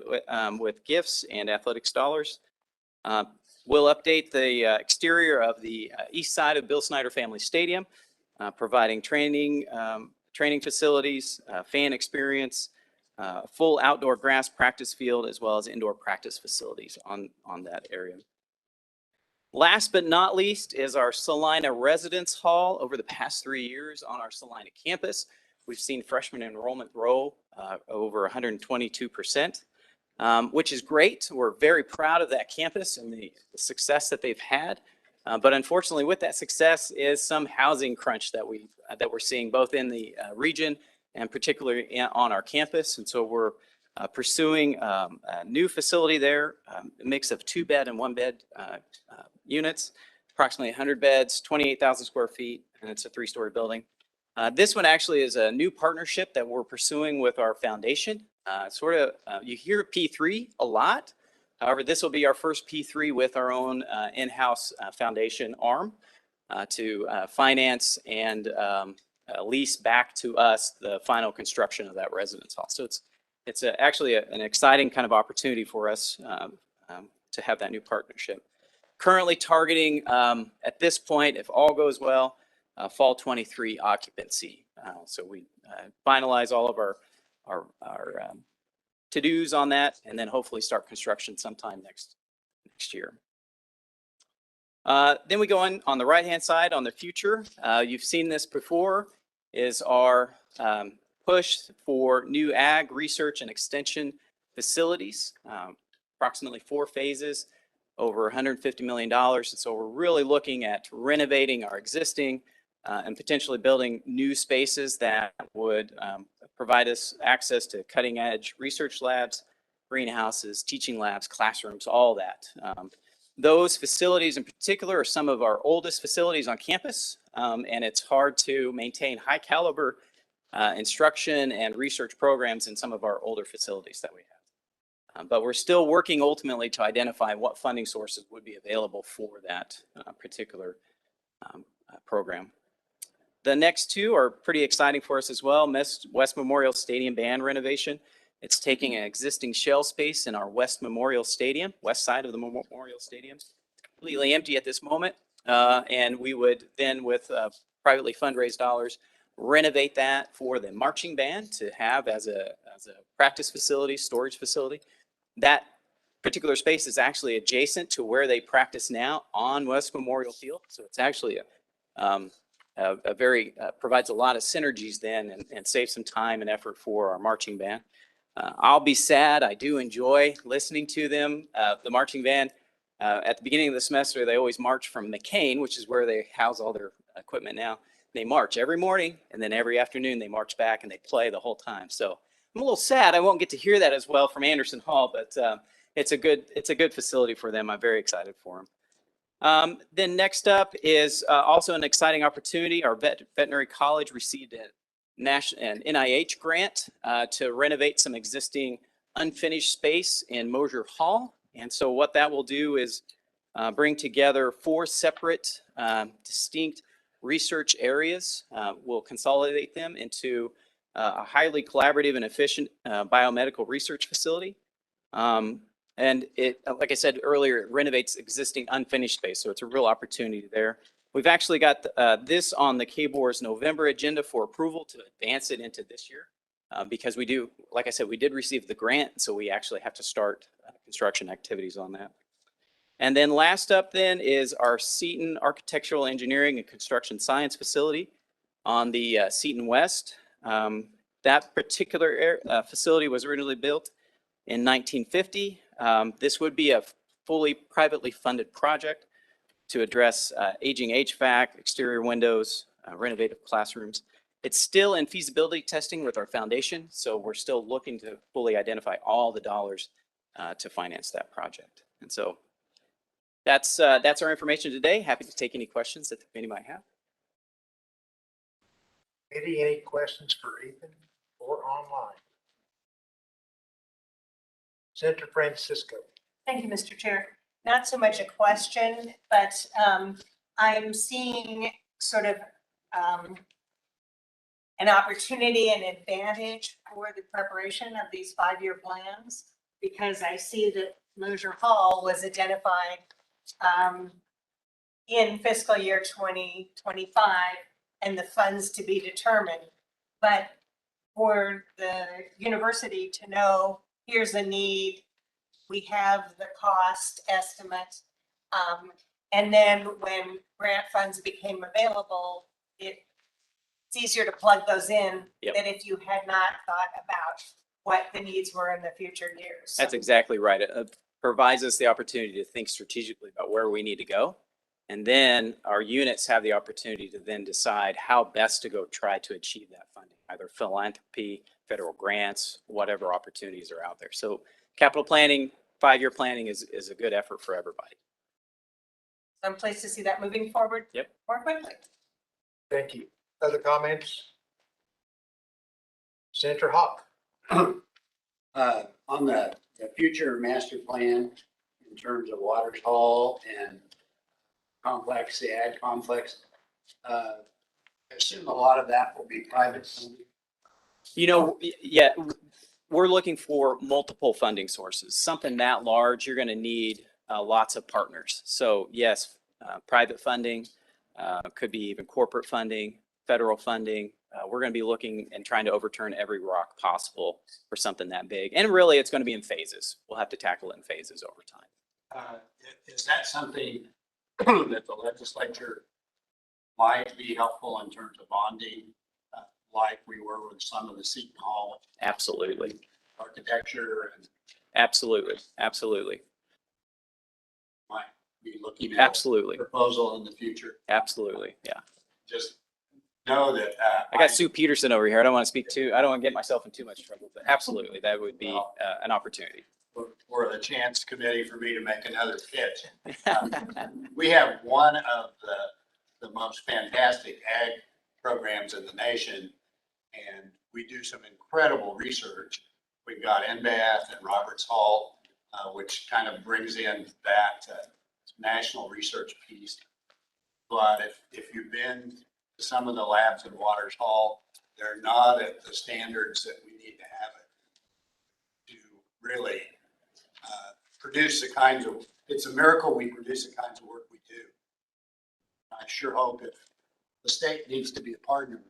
with gifts and athletics dollars. We'll update the exterior of the east side of Bill Snyder Family Stadium, providing training facilities, fan experience, full outdoor grass practice field, as well as indoor practice facilities on that area. Last but not least is our Salina Residence Hall. Over the past 3 years on our Salina campus, we've seen freshman enrollment grow over 122%. Which is great. We're very proud of that campus and the success that they've had. But unfortunately, with that success is some housing crunch that we're seeing both in the region and particularly on our campus. And so we're pursuing a new facility there, a mix of 2-bed and 1-bed units, approximately 100 beds, 28,000 square feet, and it's a 3-story building. This one actually is a new partnership that we're pursuing with our foundation. You hear P3 a lot, However, this will be our first P3 with our own in-house foundation arm to finance and lease back to us the final construction of that residence hall. So it's actually an exciting kind of opportunity for us to have that new partnership. Currently targeting at this point, if all goes well, fall 23 occupancy. So we finalize all of our to-dos on that, and then hopefully start construction sometime next year. Then we go on the right-hand side on the future. You've seen this before, is our push for new ag research and extension facilities, approximately 4 phases, over $150 million. And so we're really looking at renovating our existing and potentially building new spaces that would provide us access to cutting edge research labs, greenhouses, teaching labs, classrooms, all that. Those facilities in particular are some of our oldest facilities on campus, and it's hard to maintain high caliber instruction and research programs in some of our older facilities that we have. But we're still working ultimately to identify what funding sources would be available for that particular program. The next two are pretty exciting for us as well. West Memorial Stadium band renovation. It's taking an existing shell space in our West Memorial Stadium, west side of the Memorial Stadium. It's completely empty at this moment. And we would then, with privately fundraised dollars, renovate that for the marching band to have as a practice facility, storage facility. That particular space is actually adjacent to where they practice now on West Memorial Field. So it's actually a very, provides a lot of synergies then and saves some time and effort for our marching band. I'll be sad. I do enjoy listening to them. The marching band, at the beginning of the semester, they always march from McCain, which is where they house all their equipment now. They march every morning, and then every afternoon they march back and they play the whole time. So I'm a little sad I won't get to hear that as well from Anderson Hall, but it's a good facility for them. I'm very excited for them. Then next up is also an exciting opportunity. Our veterinary college received an NIH grant to renovate some existing unfinished space in Mosier Hall. And so what that will do is bring together 4 separate distinct research areas. We'll consolidate them into a highly collaborative and efficient biomedical research facility. And it, like I said earlier, it renovates existing unfinished space. So it's a real opportunity there. We've actually got this on the KBOR's November agenda for approval to advance it into this year. Because we do, like I said, we did receive the grant. So we actually have to start construction activities on that. And then last up then is our Seton Architectural Engineering and Construction Science Facility on the Seton West. That particular facility was originally built in 1950. This would be a fully privately funded project to address aging HVAC, exterior windows, renovative classrooms. It's still in feasibility testing with our foundation, so we're still looking to fully identify all the dollars to finance that project. And so that's our information today. Happy to take any questions that the committee might have. Any questions for Ethan or online? Senator Francisco. Thank you, Mr. Chair. Not so much a question, but I'm seeing sort of an opportunity and advantage for the preparation of these 5-year plans, because I see that Mosier Hall was identified in fiscal year 2025 and the funds to be determined. But for the university to know, here's a need, we have the cost estimate. And then when grant funds became available, it's easier to plug those in than if you had not thought about what the needs were in the future years. That's exactly right. It provides us the opportunity to think strategically about where we need to go. And then our units have the opportunity to then decide how best to go try to achieve that funding, either philanthropy, federal grants, whatever opportunities are out there. So capital planning, 5-year planning is a good effort for everybody. I'm pleased to see that moving forward more quickly. Thank you. Other comments? Senator Hawk. On the future master plan, in terms of Waters Hall and complex, the ag complex. I assume a lot of that will be private funding. You know, yeah, we're looking for multiple funding sources. Something that large, you're going to need lots of partners. So yes, private funding, could be even corporate funding, federal funding. We're going to be looking and trying to overturn every rock possible for something that big. And really, it's going to be in phases. We'll have to tackle it in phases over time. Is that something that the legislature might be helpful in terms of bonding, like we were with some of the Seton Hall Absolutely. architecture, and Absolutely. Absolutely. might be looking at Absolutely. a proposal in the future? Absolutely. Yeah. Just know that. I got Sue Peterson over here. I don't want to speak too, I don't want to get myself in too much trouble, but absolutely, that would be an opportunity. For the chance committee for me to make another pitch. We have one of the most fantastic ag programs in the nation, and we do some incredible research. We've got NBATH and Roberts Hall, which kind of brings in that national research piece. But if you've been to some of the labs in Waters Hall, they're not at the standards that we need to have it to really produce the kinds of, it's a miracle we produce the kinds of work we do. I sure hope if the state needs to be a partner,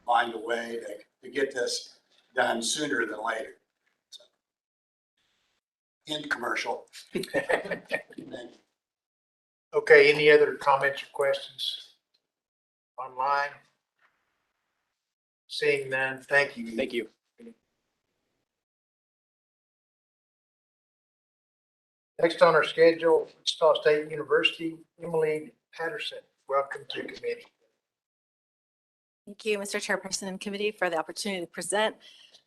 find a way to get this done sooner than later. So, end commercial. Okay, any other comments or questions online? Seeing none, thank you. Thank you. Next on our schedule, Wichita State University, Emily Patterson. Welcome to committee. Thank you, Mr. Chairperson and committee, for the opportunity to present.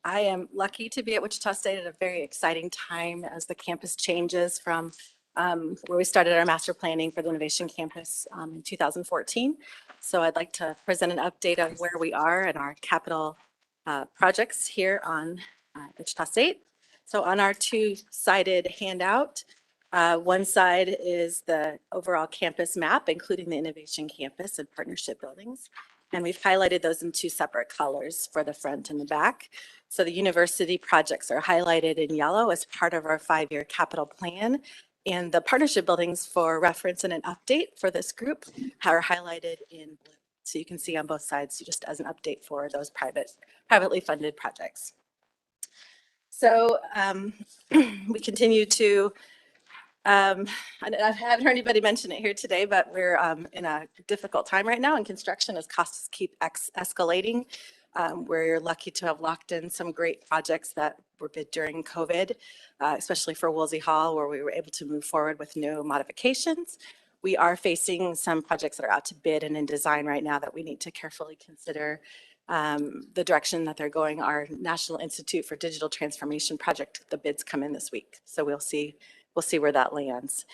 I am lucky to be at Wichita State at a very exciting time as the campus changes from where we started our master planning for the Innovation Campus in 2014. So I'd like to present an update on where we are in our capital projects here on Wichita State. So on our two-sided handout, one side is the overall campus map, including the Innovation Campus and partnership buildings. And we've highlighted those in two separate colors for the front and the back. So the university projects are highlighted in yellow as part of our 5-year capital plan. And the partnership buildings, for reference and an update for this group, are highlighted in blue. So you can see on both sides, just as an update for those privately funded projects. So we continue to, I haven't heard anybody mention it here today, but we're in a difficult time right now in construction as costs keep escalating. We're lucky to have locked in some great projects that were bid during COVID, especially for Woolsey Hall, where we were able to move forward with no modifications. We are facing some projects that are out to bid and in design right now that we need to carefully consider the direction that they're going. Our National Institute for Digital Transformation project, the bids come in this week. So we'll see where that lands.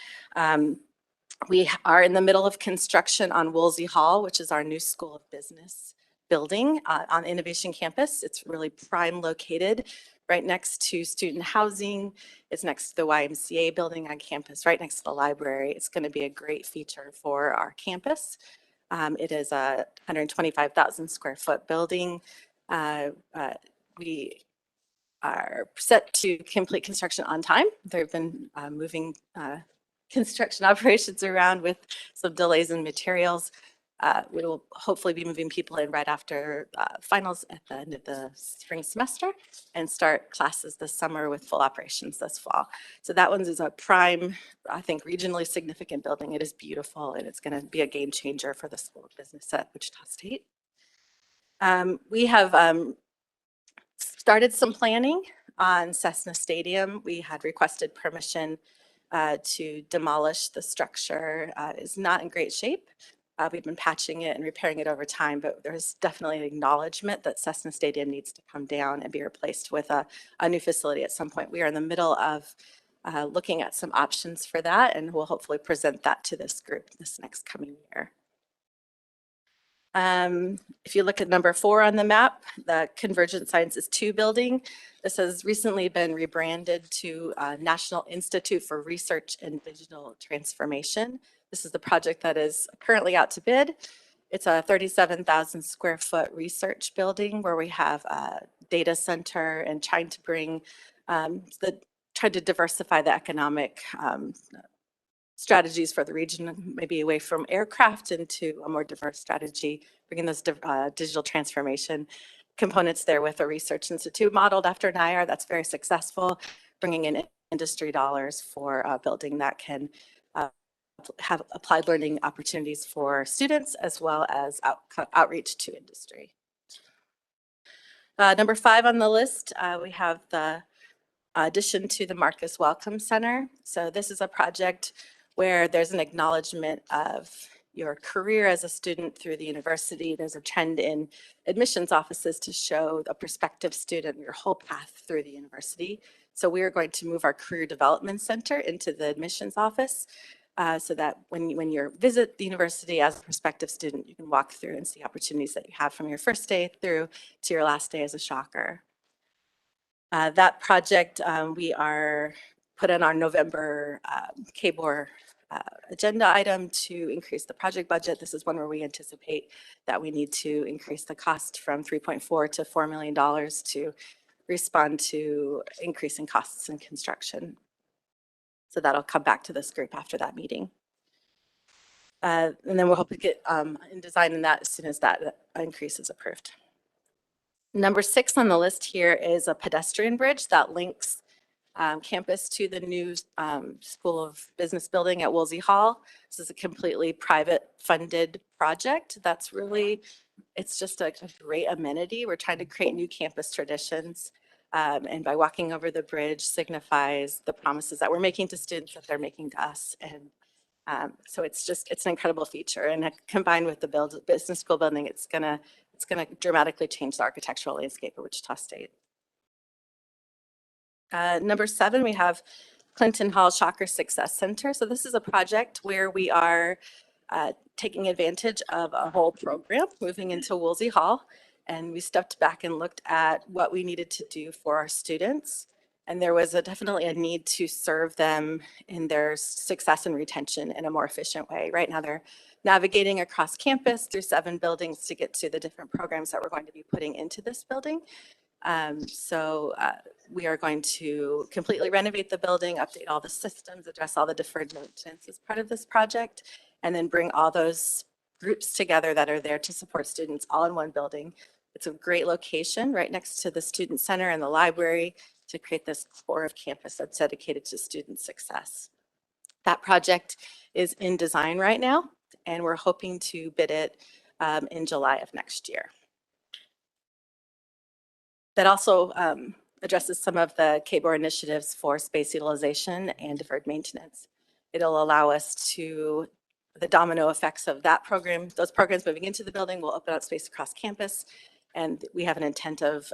We are in the middle of construction on Woolsey Hall, which is our new School of Business building on Innovation Campus. It's really prime located right next to student housing. It's next to the YMCA building on campus, right next to the library. It's going to be a great feature for our campus. It is a 125,000 square foot building. We are set to complete construction on time. There have been moving construction operations around with some delays in materials. We will hopefully be moving people in right after finals at the end of the spring semester and start classes this summer with full operations this fall. So that one is a prime, I think, regionally significant building. It is beautiful and it's going to be a game changer for the School of Business at Wichita State. We have started some planning on Cessna Stadium. We had requested permission to demolish the structure. It's not in great shape. We've been patching it and repairing it over time, but there's definitely an acknowledgement that Cessna Stadium needs to come down and be replaced with a new facility at some point. We are in the middle of looking at some options for that, and we'll hopefully present that to this group this next coming year. If you look at number 4 on the map, the Convergent Sciences 2 building, this has recently been rebranded to National Institute for Research and Digital Transformation. This is the project that is currently out to bid. It's a 37,000 square foot research building where we have a data center and trying to bring trying to diversify the economic strategies for the region, maybe away from aircraft into a more diverse strategy, bringing those digital transformation components there with a research institute modeled after NIR that's very successful, bringing in industry dollars for a building that can have applied learning opportunities for students as well as outreach to industry. Number 5 on the list, we have the addition to the Marcus Welcome Center. So this is a project where there's an acknowledgement of your career as a student through the university. There's a trend in admissions offices to show a prospective student your whole path through the university. So we are going to move our career development center into the admissions office so that when you visit the university as a prospective student, you can walk through and see opportunities that you have from your first day through to your last day as a shocker. That project we are put on our November KBOR agenda item to increase the project budget. This is one where we anticipate that we need to increase the cost from $3.4 to $4 million to respond to increasing costs in construction. So that'll come back to this group after that meeting. And then we'll hope to get in design in that as soon as that increase is approved. Number 6 on the list here is a pedestrian bridge that links campus to the new School of Business building at Woolsey Hall. This is a completely private funded project. That's really, it's just a great amenity. We're trying to create new campus traditions. And by walking over the bridge signifies the promises that we're making to students that they're making to us. And so it's an incredible feature. And combined with the business school building, it's gonna dramatically change the architectural landscape of Wichita State. Number 7, we have Clinton Hall Shocker Success Center. So this is a project where we are taking advantage of a whole program, moving into Woolsey Hall. And we stepped back and looked at what we needed to do for our students. And there was definitely a need to serve them in their success and retention in a more efficient way. Right now they're navigating across campus through 7 buildings to get to the different programs that we're going to be putting into this building. We are going to completely renovate the building, update all the systems, address all the deferred maintenance as part of this project, and then bring all those groups together that are there to support students all in one building. It's a great location right next to the student center and the library to create this core of campus that's dedicated to student success. That project is in design right now, and we're hoping to bid it in July of next year. That also addresses some of the KBOR initiatives for space utilization and deferred maintenance. It'll allow us to, the domino effects of that program, those programs moving into the building will open up space across campus. And we have an intent of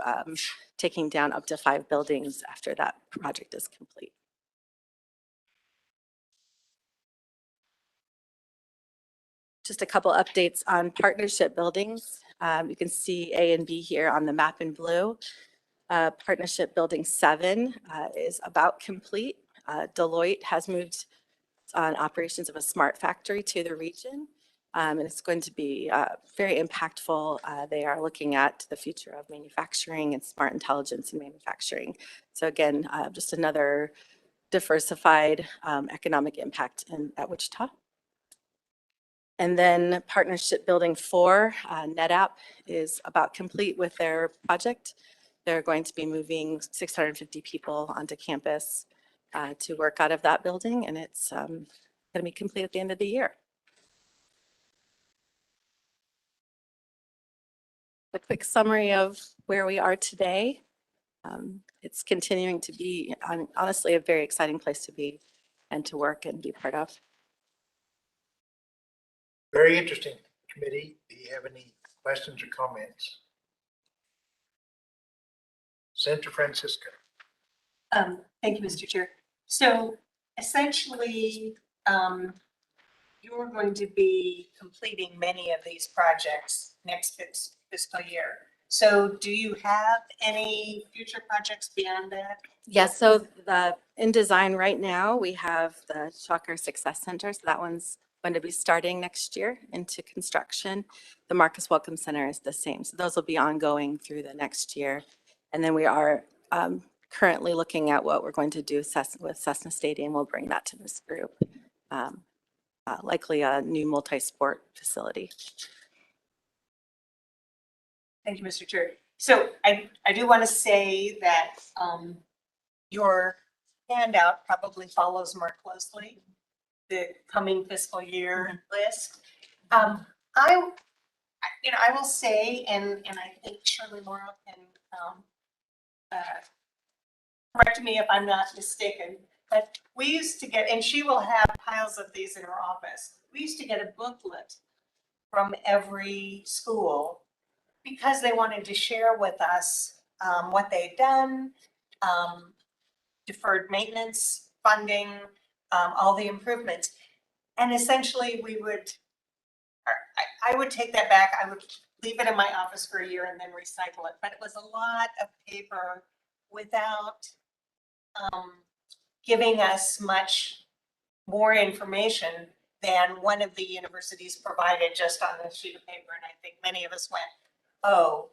taking down up to 5 buildings after that project is complete. Just a couple updates on partnership buildings. You can see A and B here on the map in blue. Partnership Building 7 is about complete. Deloitte has moved on operations of a smart factory to the region, and it's going to be very impactful. They are looking at the future of manufacturing and smart intelligence in manufacturing. So again, just another diversified economic impact at Wichita. And then Partnership Building 4, NetApp is about complete with their project. They're going to be moving 650 people onto campus to work out of that building, and it's going to be complete at the end of the year. A quick summary of where we are today. It's continuing to be, honestly, a very exciting place to be and to work and be part of. Very interesting, committee. Do you have any questions or comments? Senator Francisco. Thank you, Mr. Chair. So essentially, you're going to be completing many of these projects next fiscal year. So do you have any future projects beyond that? Yes, so in design right now, we have the Shocker Success Center. So that one's going to be starting next year into construction. The Marcus Welcome Center is the same. So those will be ongoing through the next year. And then we are currently looking at what we're going to do with Cessna Stadium. We'll bring that to this group. Likely a new multi-sport facility. Thank you, Mr. Chair. So I do want to say that your handout probably follows more closely the coming fiscal year list. I will say, and I think Shirley Morrow can correct me if I'm not mistaken, but we used to get, and she will have piles of these in her office. We used to get a booklet from every school because they wanted to share with us what they'd done, deferred maintenance, funding, all the improvements. And essentially I would take that back. I would leave it in my office for a year and then recycle it. But it was a lot of paper without giving us much more information than one of the universities provided just on a sheet of paper. And I think many of us went, oh,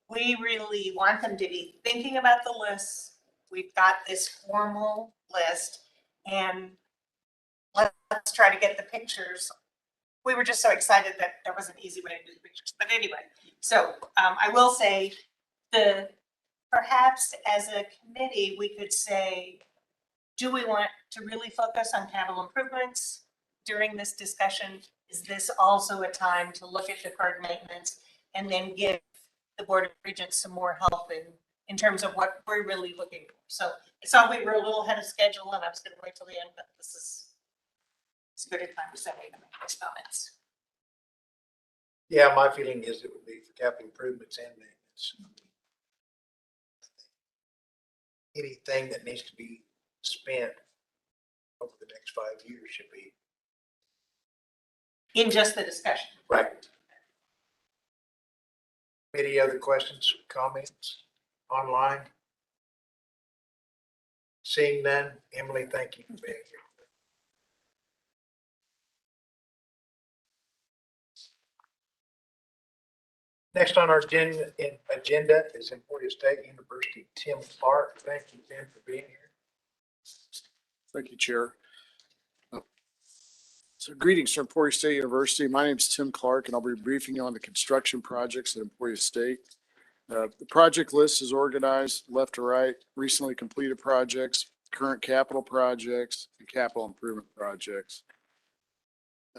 we really want them to be thinking about the lists. We've got this formal list and let's try to get the pictures. We were just so excited that there was an easy way to do the pictures. But anyway, so I will say perhaps as a committee, we could say, do we want to really focus on capital improvements during this discussion? Is this also a time to look at deferred maintenance and then give the Board of Regents some more help in terms of what we're really looking for? So I saw we were a little ahead of schedule and I was going to wait till the end, but this is as good a time as any to make these comments. Yeah, my feeling is it would be for capital improvements and maintenance. Anything that needs to be spent over the next 5 years should be. In just the discussion. Right. Any other questions, comments online? Seeing none, Emily, thank you for being here. Next on our agenda is Emporia State University, Tim Clark. Thank you, Tim, for being here. Thank you, Chair. So greetings from Emporia State University. My name is Tim Clark, and I'll be briefing you on the construction projects at Emporia State. The project list is organized left to right, recently completed projects, current capital projects, and capital improvement projects.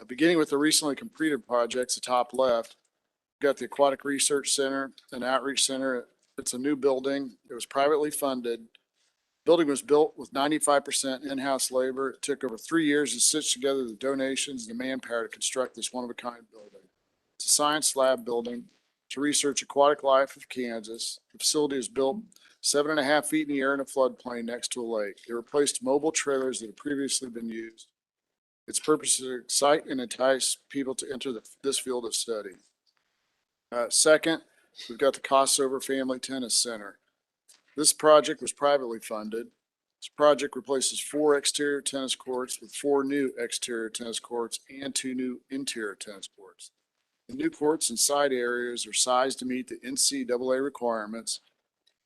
Beginning with the recently completed projects, the top left, we've got the Aquatic Research Center and Outreach Center. It's a new building. It was privately funded. Building was built with 95% in-house labor. It took over 3 years to stitch together the donations and the manpower to construct this one-of-a-kind building. It's a science lab building to research aquatic life of Kansas. The facility was built 7.5 feet in the air in a floodplain next to a lake. It replaced mobile trailers that had previously been used. Its purpose is to excite and entice people to enter this field of study. Second, we've got the Kossover Family Tennis Center. This project was privately funded. This project replaces 4 exterior tennis courts with 4 new exterior tennis courts and 2 new interior tennis courts. The new courts and side areas are sized to meet the NCAA requirements.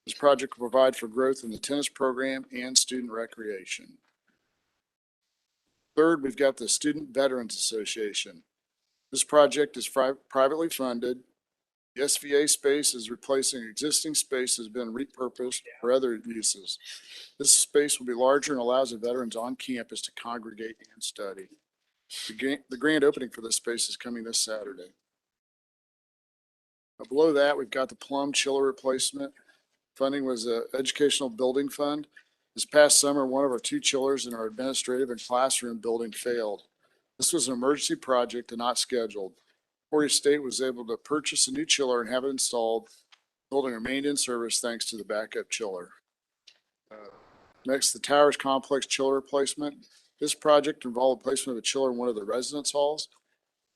This project will provide for growth in the tennis program and student recreation. Third, we've got the Student Veterans Association. This project is privately funded. The SVA space is replacing existing space that has been repurposed for other uses. This space will be larger and allows the veterans on campus to congregate and study. The grand opening for this space is coming this Saturday. Below that, we've got the Plum chiller replacement. Funding was an educational building fund. This past summer, one of our 2 chillers in our administrative and classroom building failed. This was an emergency project and not scheduled. Emporia State was able to purchase a new chiller and have it installed. The building remained in service thanks to the backup chiller. Next, the Towers Complex chiller replacement. This project involved placement of a chiller in one of the residence halls.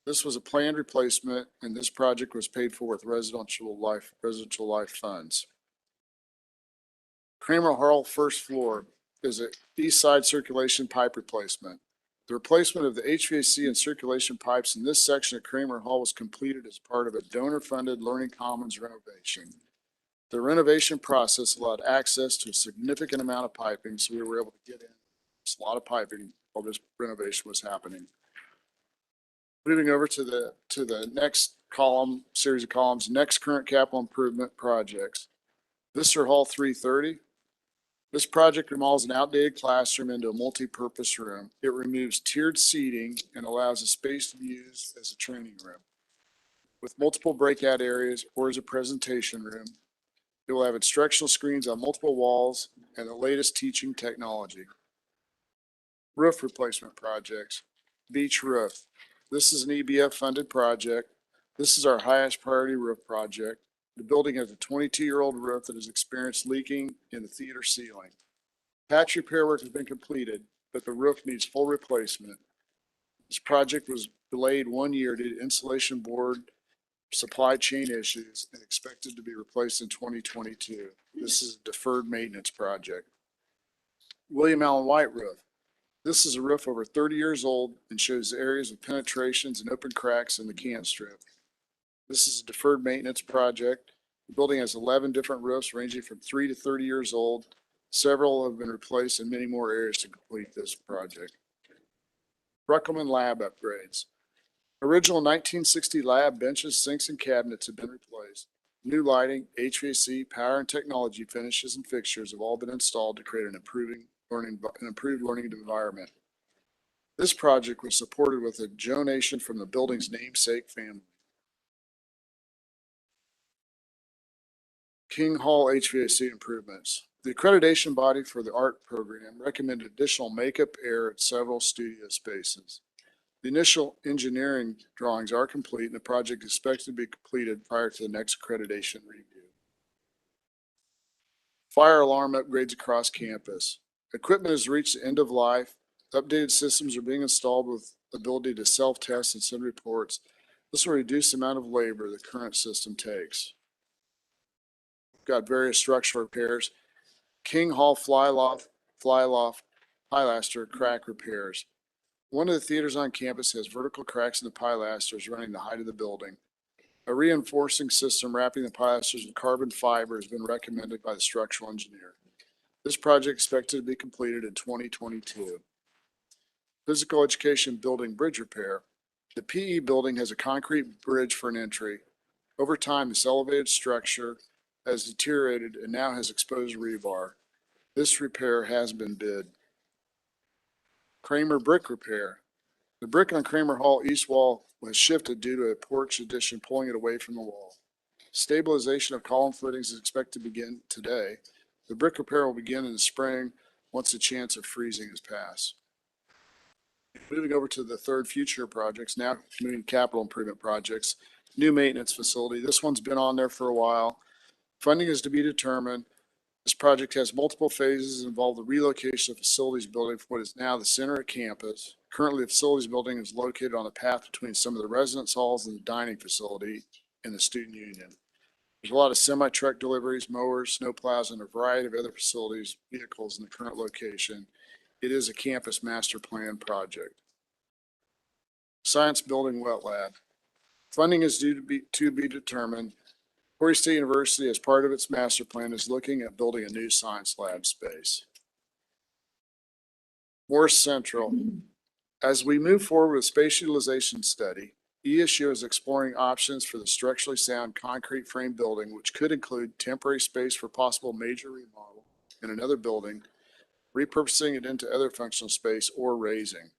This was a planned replacement, and this project was paid for with residential life funds. Kramer Hall first floor is a east side circulation pipe replacement. The replacement of the HVAC and circulation pipes in this section of Kramer Hall was completed as part of a donor-funded Learning Commons renovation. The renovation process allowed access to a significant amount of piping, so we were able to get in. It's a lot of piping while this renovation was happening. Moving over to the next column, series of columns, next current capital improvement projects. Visser Hall 330. This project remodels an outdated classroom into a multi-purpose room. It removes tiered seating and allows the space to be used as a training room. With multiple breakout areas or as a presentation room, it will have instructional screens on multiple walls and the latest teaching technology. Roof replacement projects. Beach roof. This is an EBF funded project. This is our highest priority roof project. The building has a 22-year-old roof that has experienced leaking in the theater ceiling. Patch repair work has been completed, but the roof needs full replacement. This project was delayed 1 year due to insulation board supply chain issues and expected to be replaced in 2022. This is a deferred maintenance project. William Allen White roof. This is a roof over 30 years old and shows areas of penetrations and open cracks in the can strip. This is a deferred maintenance project. The building has 11 different roofs ranging from 3 to 30 years old. Several have been replaced and many more areas to complete this project. Bruckelman lab upgrades. Original 1960 lab benches, sinks, and cabinets have been replaced. New lighting, HVAC, power, and technology finishes and fixtures have all been installed to create an improved learning environment. This project was supported with a donation from the building's namesake family. King Hall HVAC improvements. The accreditation body for the art program recommended additional makeup air at several studio spaces. The initial engineering drawings are complete and the project is expected to be completed prior to the next accreditation review. Fire alarm upgrades across campus. Equipment has reached the end of life. Updated systems are being installed with the ability to self-test and send reports. This will reduce the amount of labor the current system takes. Got various structural repairs. King Hall flyloft, pilaster crack repairs. One of the theaters on campus has vertical cracks in the pilasters running the height of the building. A reinforcing system wrapping the pilasters in carbon fiber has been recommended by the structural engineer. This project is expected to be completed in 2022. Physical education building bridge repair. The PE building has a concrete bridge for an entry. Over time, this elevated structure has deteriorated and now has exposed rebar. This repair has been bid. Kramer brick repair. The brick on Kramer Hall east wall was shifted due to a porch addition pulling it away from the wall. Stabilization of column footings is expected to begin today. The brick repair will begin in the spring once the chance of freezing is passed. Moving over to the third future projects, now moving capital improvement projects. New maintenance facility. This one's been on there for a while. Funding is to be determined. This project has multiple phases and involve the relocation of facilities building from what is now the center of campus. Currently, the facilities building is located on the path between some of the residence halls and the dining facility in the student union. There's a lot of semi-truck deliveries, mowers, snow plows, and a variety of other facilities, vehicles in the current location. It is a campus master plan project. Science building wet lab. Funding is due to be determined. Hawaii State University, as part of its master plan, is looking at building a new science lab space. Morris Central. As we move forward with space utilization study, ESU is exploring options for the structurally sound concrete frame building, which could include temporary space for possible major remodel in another building, repurposing it into other functional space, or raising.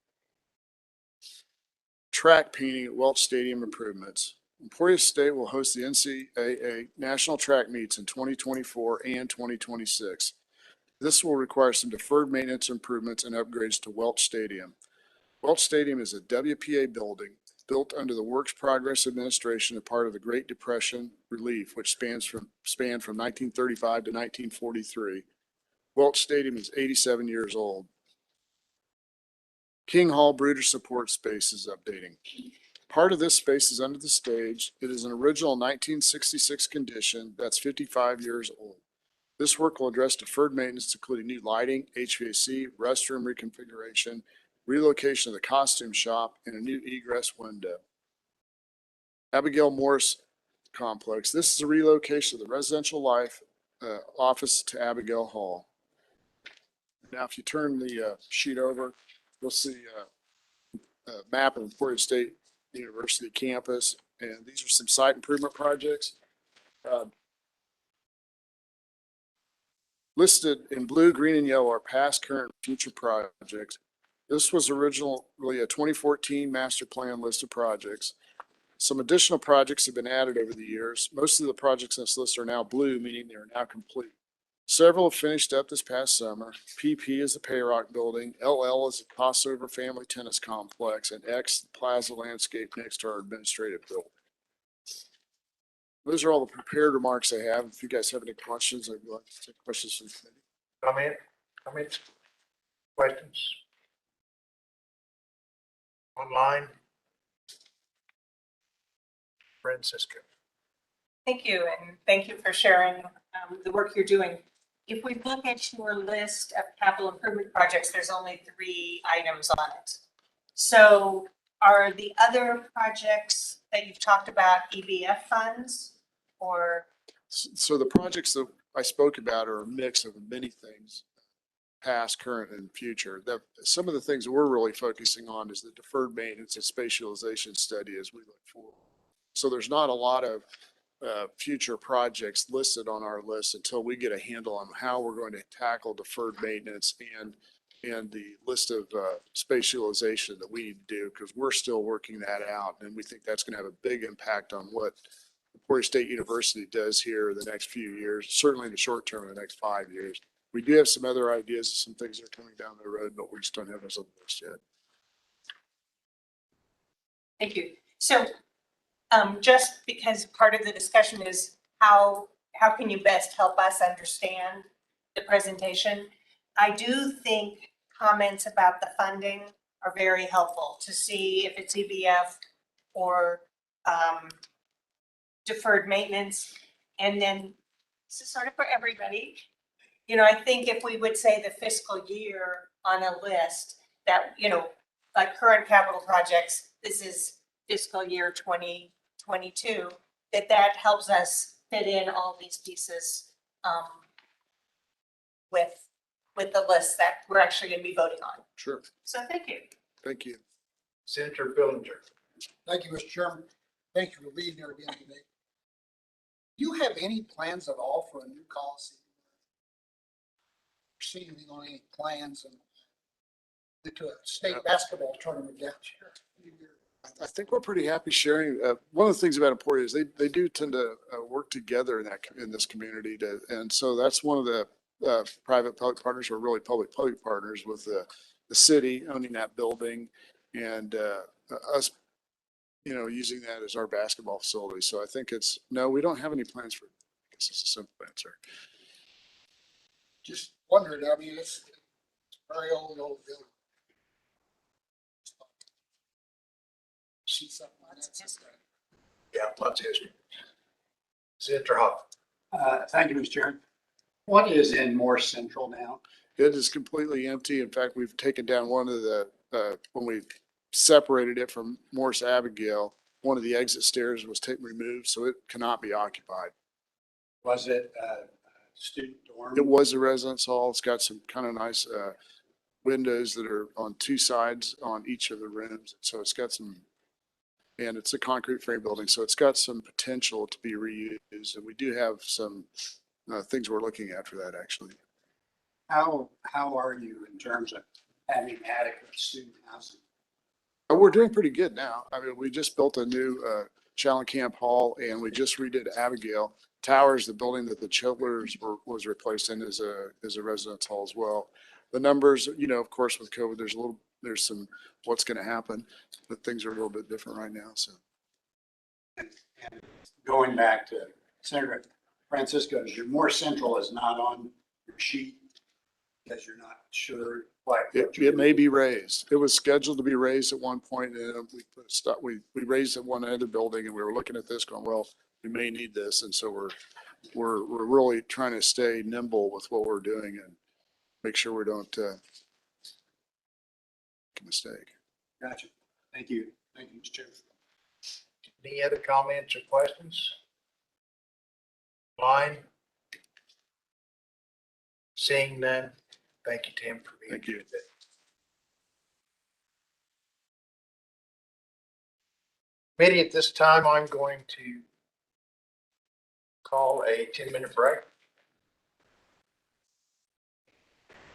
Track painting at Welch Stadium improvements. Emporia State will host the NCAA National Track Meets in 2024 and 2026. This will require some deferred maintenance improvements and upgrades to Welch Stadium. Welch Stadium is a WPA building built under the Works Progress Administration, a part of the Great Depression relief, which spanned from 1935 to 1943. Welch Stadium is 87 years old. King Hall Breeder Support Space is updating. Part of this space is under the stage. It is an original 1966 condition that's 55 years old. This work will address deferred maintenance, including new lighting, HVAC, restroom reconfiguration, relocation of the costume shop, and a new egress window. Abigail Morris Complex. This is a relocation of the residential life office to Abigail Hall. Now, if you turn the sheet over, you'll see a map of Emporia State University campus, and these are some site improvement projects. Listed in blue, green, and yellow are past, current, and future projects. This was originally a 2014 master plan list of projects. Some additional projects have been added over the years. Most of the projects in this list are now blue, meaning they are now complete. Several have finished up this past summer. PP is the Payrock building, LL is the Crossover Family Tennis Complex, and X, the Plaza Landscape next to our administrative building. Those are all the prepared remarks I have. If you guys have any questions, I'd like to take questions from the committee. Comments, questions? Online? Francisco. Thank you, and thank you for sharing the work you're doing. If we look at your list of capital improvement projects, there's only 3 items on it. So are the other projects that you've talked about EBF funds or? So the projects that I spoke about are a mix of many things, past, current, and future. Some of the things that we're really focusing on is the deferred maintenance and spatialization study as we look forward. So there's not a lot of future projects listed on our list until we get a handle on how we're going to tackle deferred maintenance and the list of spatialization that we need to do, because we're still working that out. And we think that's going to have a big impact on what Emporia State University does here the next few years, certainly in the short term, in the next 5 years. We do have some other ideas, some things that are coming down the road, but we just don't have those on the list yet. Thank you. So just because part of the discussion is how can you best help us understand the presentation? I do think comments about the funding are very helpful to see if it's EBF or deferred maintenance. And then this is sort of for everybody. You know, I think if we would say the fiscal year on a list that, you know, like current capital projects, this is fiscal year 2022, that helps us fit in all these pieces with the list that we're actually going to be voting on. Sure. So thank you. Thank you. Senator Billinger. Thank you, Mr. Chairman. Thank you for being here again today. Do you have any plans at all for a new Coliseum? See anything on any plans and to a state basketball tournament down here? I think we're pretty happy sharing. One of the things about Emporia is they do tend to work together in this community, and so that's one of the private-public partners, or really public-public partners, with the city owning that building and us, you know, using that as our basketball facility. So I think no, we don't have any plans for it. I guess it's a simple answer. Just wondered, I mean, it's very old building. See something like that. Yeah, lots of history. Senator Hoff. Thank you, Mr. Chairman. What is in Morse Central now? It is completely empty. In fact, we've taken down one of the, when we separated it from Morse Abigail, one of the exit stairs was removed, so it cannot be occupied. Was it student dorm? It was a residence hall. It's got some kind of nice windows that are on 2 sides on each of the rooms. So it's got some, and it's a concrete frame building, so it's got some potential to be reused. And we do have some things we're looking at for that, actually. How are you in terms of having adequate student housing? We're doing pretty good now. I mean, we just built a new Camp Hall, and we just redid Abigail Towers, the building that the Childers was replaced in, is a residence hall as well. The numbers, you know, of course, with COVID, there's some what's going to happen, but things are a little bit different right now. So, and going back to Senator Francisco, your More Central is not on your sheet. because you're not sure quite. It may be raised. It was scheduled to be raised at one point and then we put a stop, we raised at one end of the building and we were looking at this going, well, we may need this. And so we're really trying to stay nimble with what we're doing and make sure we don't, make a mistake. Gotcha. Thank you. Thank you, Mr. Chairman. Any other comments or questions? Line? Seeing none. Thank you, Tim, for being Thank you. here today. Committee, at this time, I'm going to call a 10-minute break.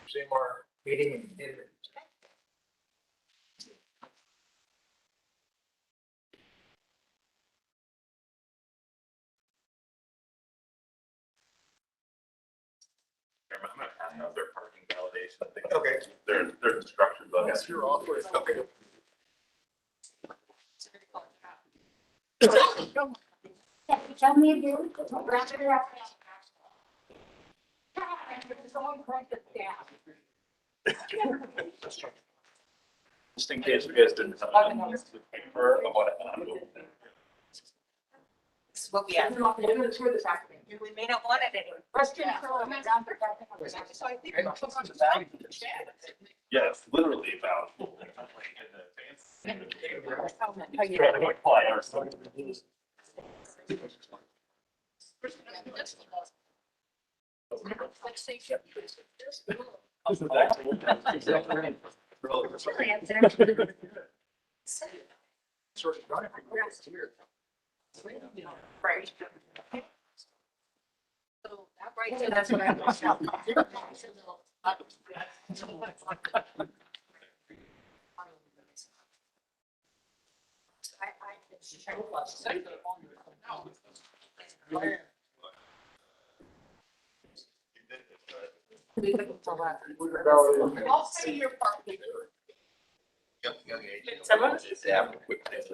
Resume our meeting in 10 minutes. Their parking validation. Okay. Their construction. Yes, you're off. Okay. Tell me again. Just in case you guys didn't have a paper of what This is what we have. We may not want it anymore. yes, literally about. Right. So that's what I'll say your part. Someone?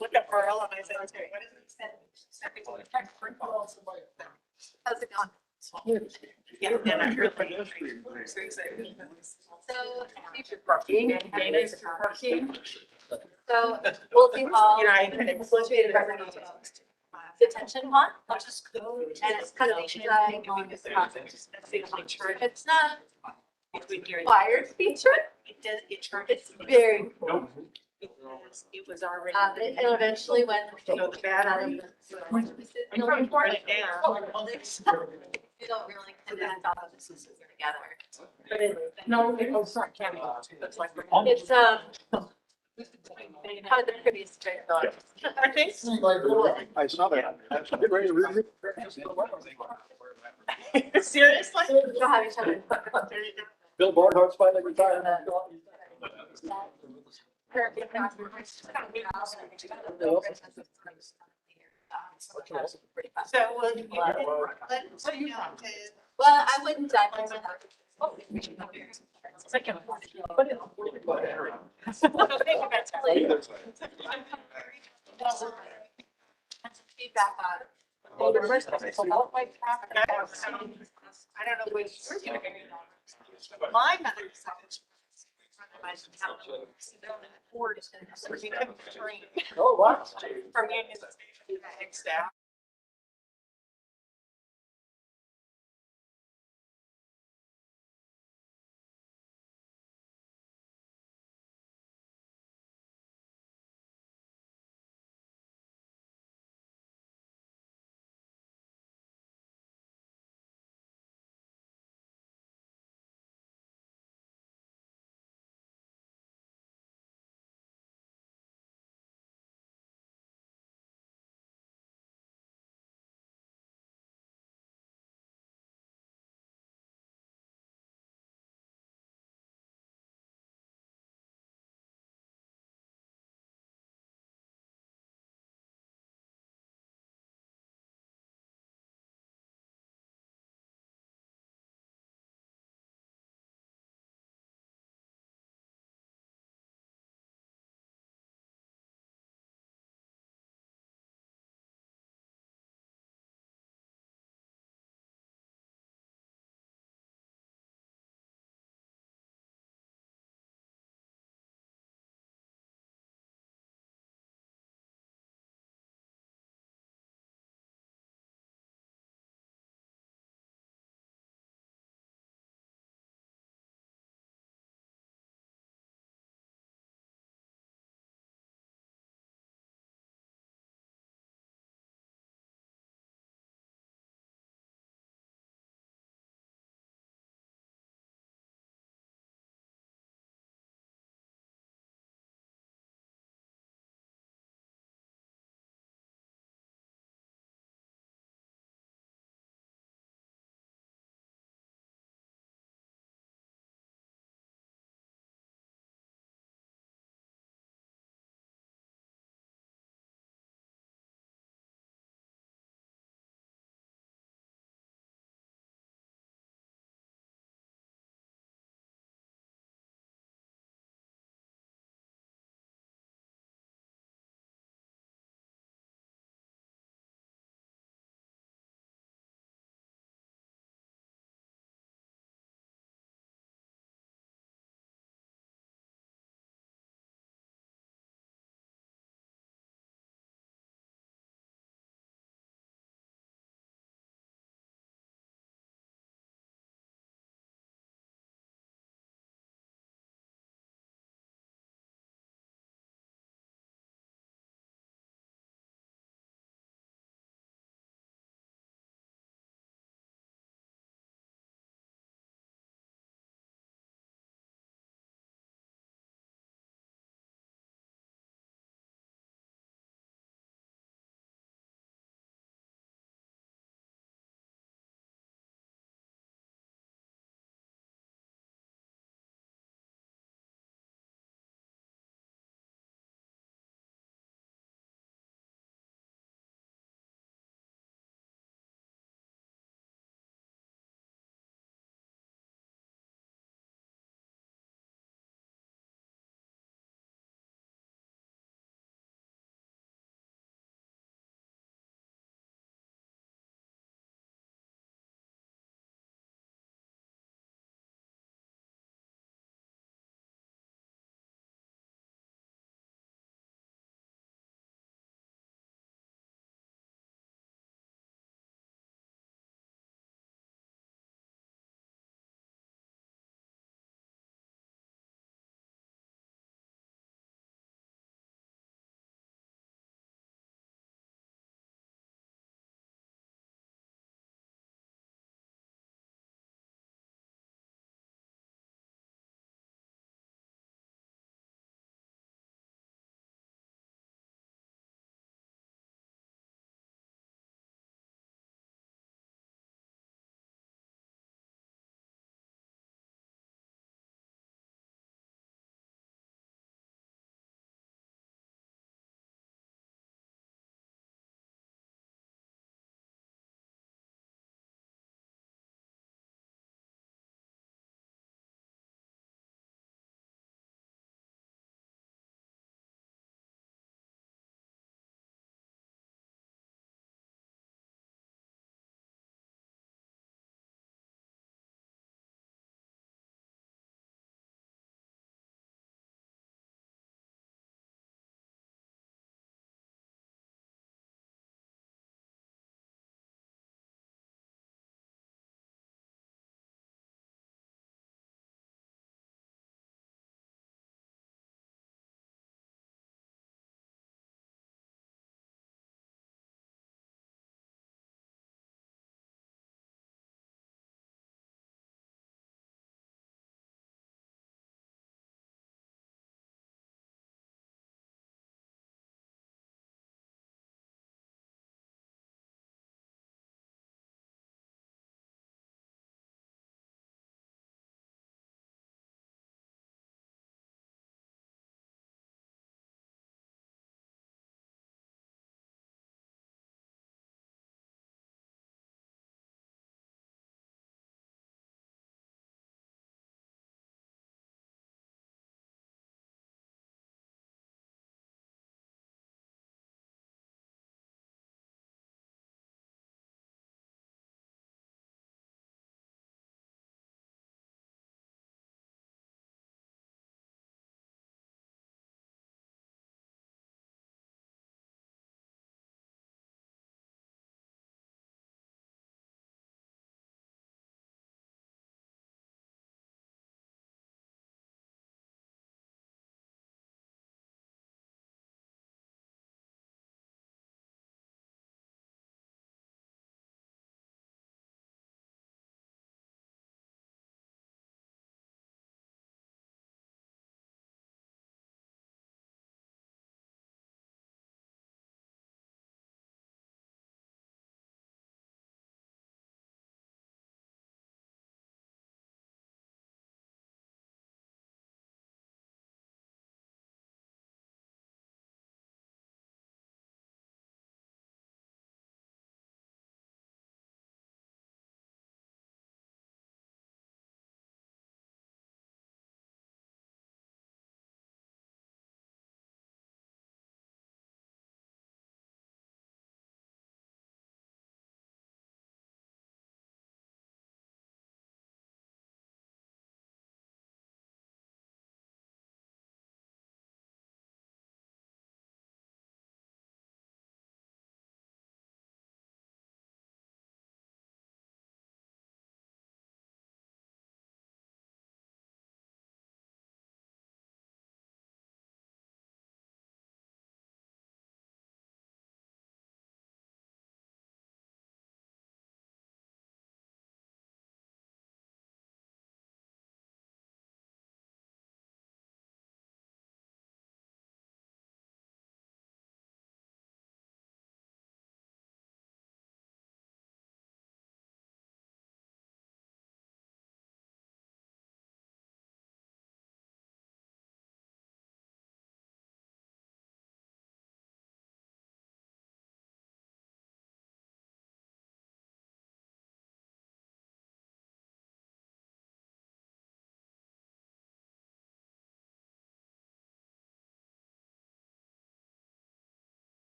Look up Earl and I said, okay, what is it? How's it going? Yeah, and I heard like. So, future parking, data is for parking. So we'll do all. You know, I kind of Associated detention pond, which is cool, and it's kind of like on this project. It's not required feature. It does, it turned. It's very cool. It was already. And eventually when. So bad on You I'm trying to write it down. don't really connect all of this together. But it, no, it's not counting. It's like. It's, kind of the prettiest trick. I think. I saw that. Get ready to read it. Seriously? You'll have each other. There you go. Bill Barnhart's finally retired. So, well, you so you know, Well, I wouldn't dive into that. second. Put it on. Feedback on. I don't know which. My mother decided. Oh, wow. From Union Station, staff.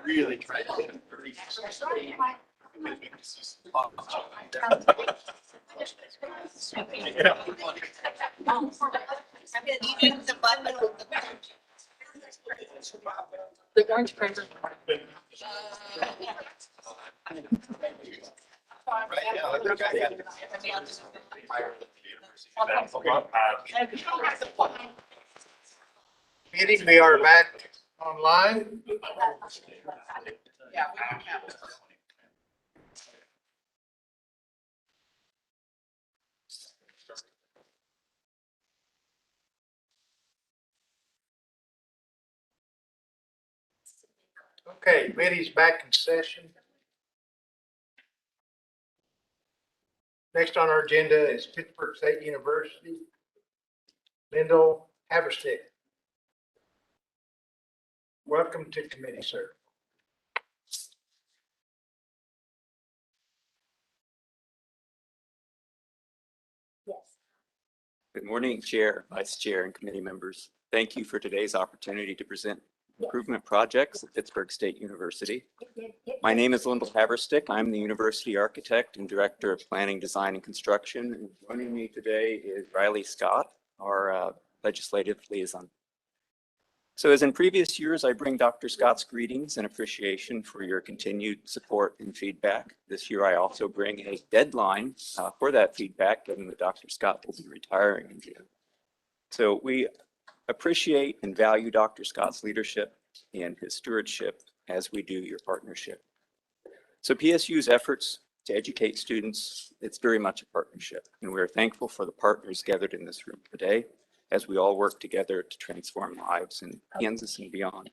really tried to hit 30. The orange printer. Meeting, we are back online. Okay, committee's back in session. Next on our agenda is Pittsburgh State University. Lyndall Haverstick. Welcome to committee, sir. Good morning, Chair, Vice Chair, and committee members. Thank you for today's opportunity to present improvement projects at Pittsburgh State University. My name is Lyndall Haverstick. I'm the University Architect and Director of Planning, Design, and Construction. And joining me today is Riley Scott, our Legislative Liaison. So as in previous years, I bring Dr. Scott's greetings and appreciation for your continued support and feedback. This year, I also bring a deadline for that feedback, given that Dr. Scott will be retiring in June. So we appreciate and value Dr. Scott's leadership and his stewardship as we do your partnership. So PSU's efforts to educate students, it's very much a partnership, and we're thankful for the partners gathered in this room today as we all work together to transform lives in Kansas and beyond.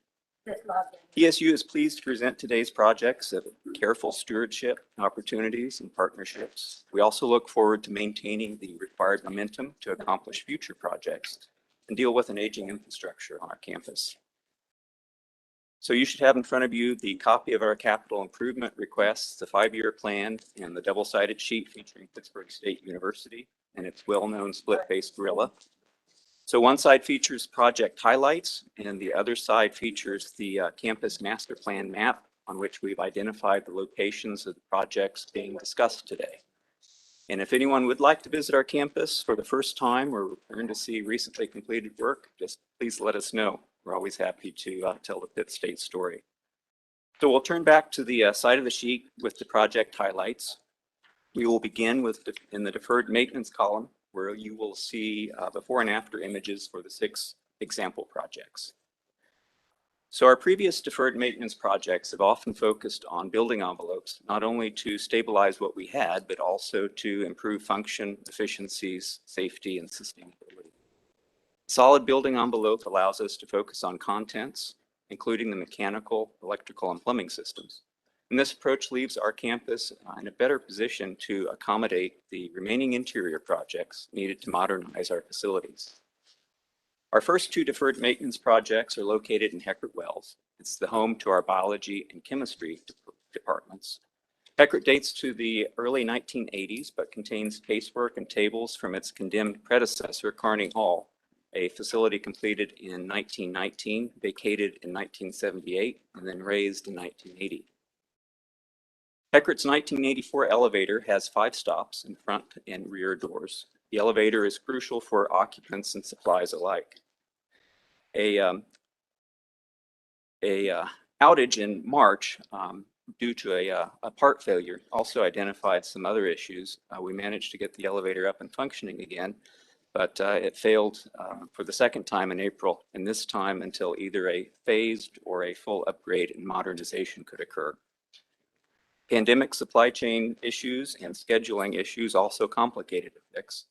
PSU is pleased to present today's projects of careful stewardship, opportunities, and partnerships. We also look forward to maintaining the required momentum to accomplish future projects and deal with an aging infrastructure on our campus. So you should have in front of you the copy of our capital improvement requests, the 5-year plan, and the double-sided sheet featuring Pittsburgh State University and its well-known split-face gorilla. So one side features project highlights, and the other side features the campus master plan map on which we've identified the locations of the projects being discussed today. And if anyone would like to visit our campus for the first time or return to see recently completed work, just please let us know. We're always happy to tell the Pitt State story. So we'll turn back to the side of the sheet with the project highlights. We will begin with in the deferred maintenance column, where you will see before and after images for the 6 example projects. So our previous deferred maintenance projects have often focused on building envelopes, not only to stabilize what we had, but also to improve function, efficiencies, safety, and sustainability. Solid building envelope allows us to focus on contents, including the mechanical, electrical, and plumbing systems. And this approach leaves our campus in a better position to accommodate the remaining interior projects needed to modernize our facilities. Our first 2 deferred maintenance projects are located in Heckert Wells. It's the home to our biology and chemistry departments. Heckert dates to the early 1980s, but contains casework and tables from its condemned predecessor, Carney Hall, a facility completed in 1919, vacated in 1978, and then raised in 1980. Heckert's 1984 elevator has 5 stops in front and rear doors. The elevator is crucial for occupants and supplies alike. A outage in March due to a part failure also identified some other issues. We managed to get the elevator up and functioning again, but it failed for the second time in April, and this time until either a phased or a full upgrade and modernization could occur. Pandemic supply chain issues and scheduling issues also complicated the fix.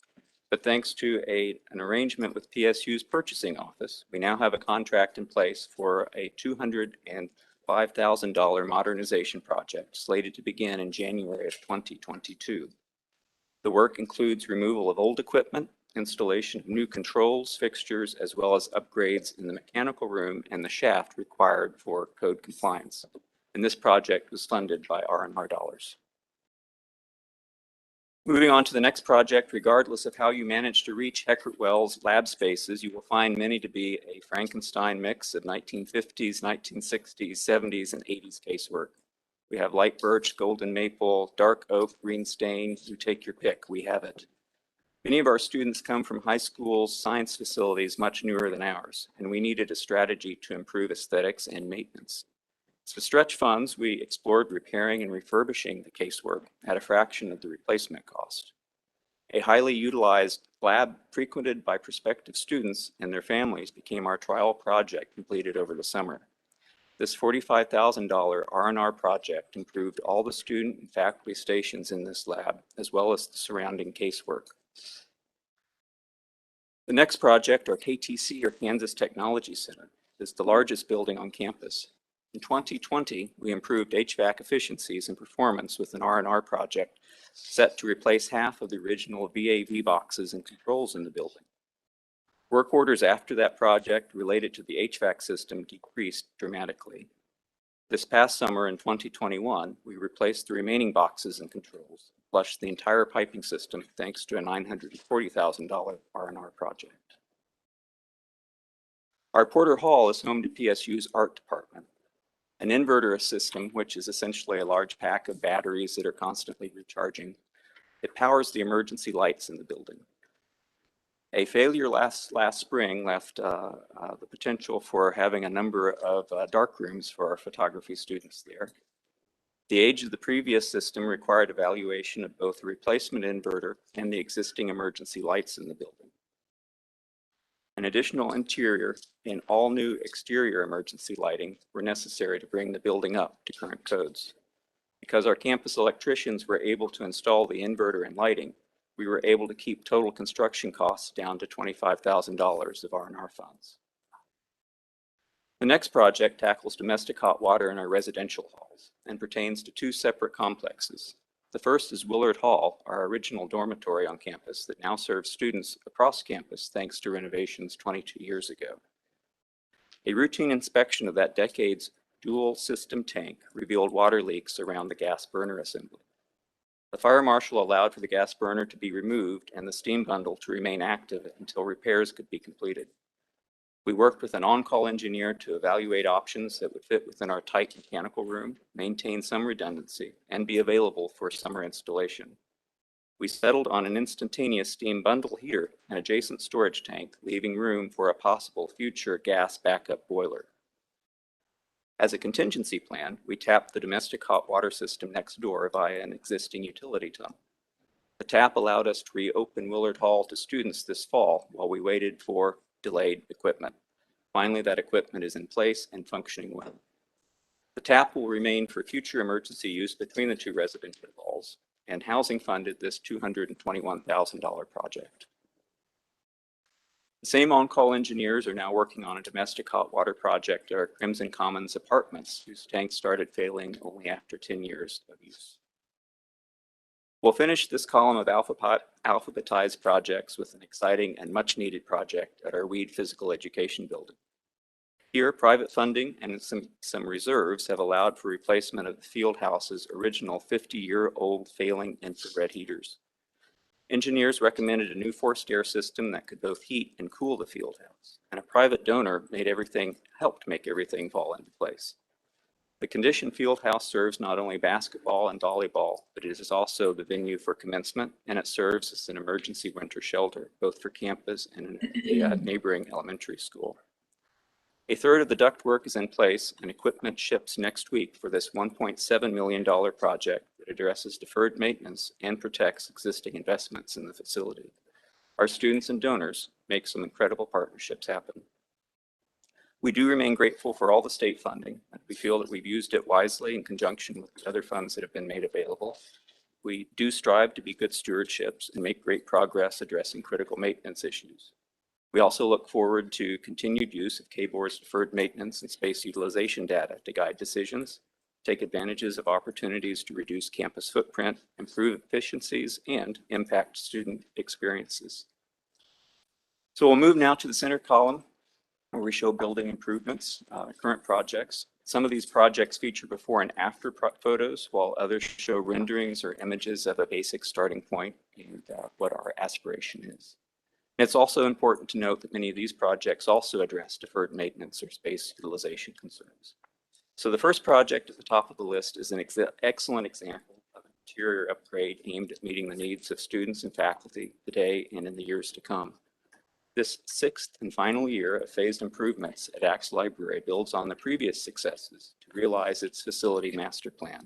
But thanks to an arrangement with PSU's purchasing office, we now have a contract in place for a $205,000 modernization project slated to begin in January of 2022. The work includes removal of old equipment, installation of new controls, fixtures, as well as upgrades in the mechanical room and the shaft required for code compliance. And this project was funded by R&R dollars. Moving on to the next project, regardless of how you manage to reach Heckert Wells lab spaces, you will find many to be a Frankenstein mix of 1950s, 1960s, 70s, and 80s casework. We have light birch, golden maple, dark oak, green stain. You take your pick, we have it. Many of our students come from high schools, science facilities much newer than ours, and we needed a strategy to improve aesthetics and maintenance. To stretch funds, we explored repairing and refurbishing the casework at a fraction of the replacement cost. A highly utilized lab frequented by prospective students and their families became our trial project completed over the summer. This $45,000 R&R project improved all the student and faculty stations in this lab, as well as the surrounding casework. The next project, our KTC, or Kansas Technology Center, is the largest building on campus. In 2020, we improved HVAC efficiencies and performance with an R&R project set to replace half of the original VAV boxes and controls in the building. Work orders after that project related to the HVAC system decreased dramatically. This past summer in 2021, we replaced the remaining boxes and controls, flushed the entire piping system thanks to a $940,000 R&R project. Our Porter Hall is home to PSU's art department. An inverter system, which is essentially a large pack of batteries that are constantly recharging. It powers the emergency lights in the building. A failure last spring left the potential for having a number of dark rooms for our photography students there. The age of the previous system required evaluation of both the replacement inverter and the existing emergency lights in the building. An additional interior and all new exterior emergency lighting were necessary to bring the building up to current codes. Because our campus electricians were able to install the inverter and lighting, we were able to keep total construction costs down to $25,000 of R&R funds. The next project tackles domestic hot water in our residential halls and pertains to two separate complexes. The first is Willard Hall, our original dormitory on campus that now serves students across campus thanks to renovations 22 years ago. A routine inspection of that decade's dual system tank revealed water leaks around the gas burner assembly. The fire marshal allowed for the gas burner to be removed and the steam bundle to remain active until repairs could be completed. We worked with an on-call engineer to evaluate options that would fit within our tight mechanical room, maintain some redundancy, and be available for summer installation. We settled on an instantaneous steam bundle heater and adjacent storage tank, leaving room for a possible future gas backup boiler. As a contingency plan, we tapped the domestic hot water system next door via an existing utility tunnel. The tap allowed us to reopen Willard Hall to students this fall while we waited for delayed equipment. Finally, that equipment is in place and functioning well. The tap will remain for future emergency use between the two residential halls, and housing funded this $221,000 project. The same on-call engineers are now working on a domestic hot water project at our Crimson Commons apartments, whose tanks started failing only after 10 years of use. We'll finish this column of alphabetized projects with an exciting and much needed project at our Weed Physical Education building. Here, private funding and some reserves have allowed for replacement of the field house's original 50-year-old failing infrared heaters. Engineers recommended a new forced air system that could both heat and cool the field house, and a private donor helped make everything fall into place. The conditioned field house serves not only basketball and volleyball, but it is also the venue for commencement, and it serves as an emergency winter shelter, both for campus and a neighboring elementary school. A third of the ductwork is in place, and equipment ships next week for this $1.7 million project that addresses deferred maintenance and protects existing investments in the facility. Our students and donors make some incredible partnerships happen. We do remain grateful for all the state funding, and we feel that we've used it wisely in conjunction with the other funds that have been made available. We do strive to be good stewardships and make great progress addressing critical maintenance issues. We also look forward to continued use of KBOR's deferred maintenance and space utilization data to guide decisions, take advantages of opportunities to reduce campus footprint, improve efficiencies, and impact student experiences. So we'll move now to the center column, where we show building improvements, current projects. Some of these projects feature before and after photos, while others show renderings or images of a basic starting point and what our aspiration is. And it's also important to note that many of these projects also address deferred maintenance or space utilization concerns. So the first project at the top of the list is an excellent example of an interior upgrade aimed at meeting the needs of students and faculty today and in the years to come. This sixth and final year of phased improvements at Axe Library builds on the previous successes to realize its facility master plan.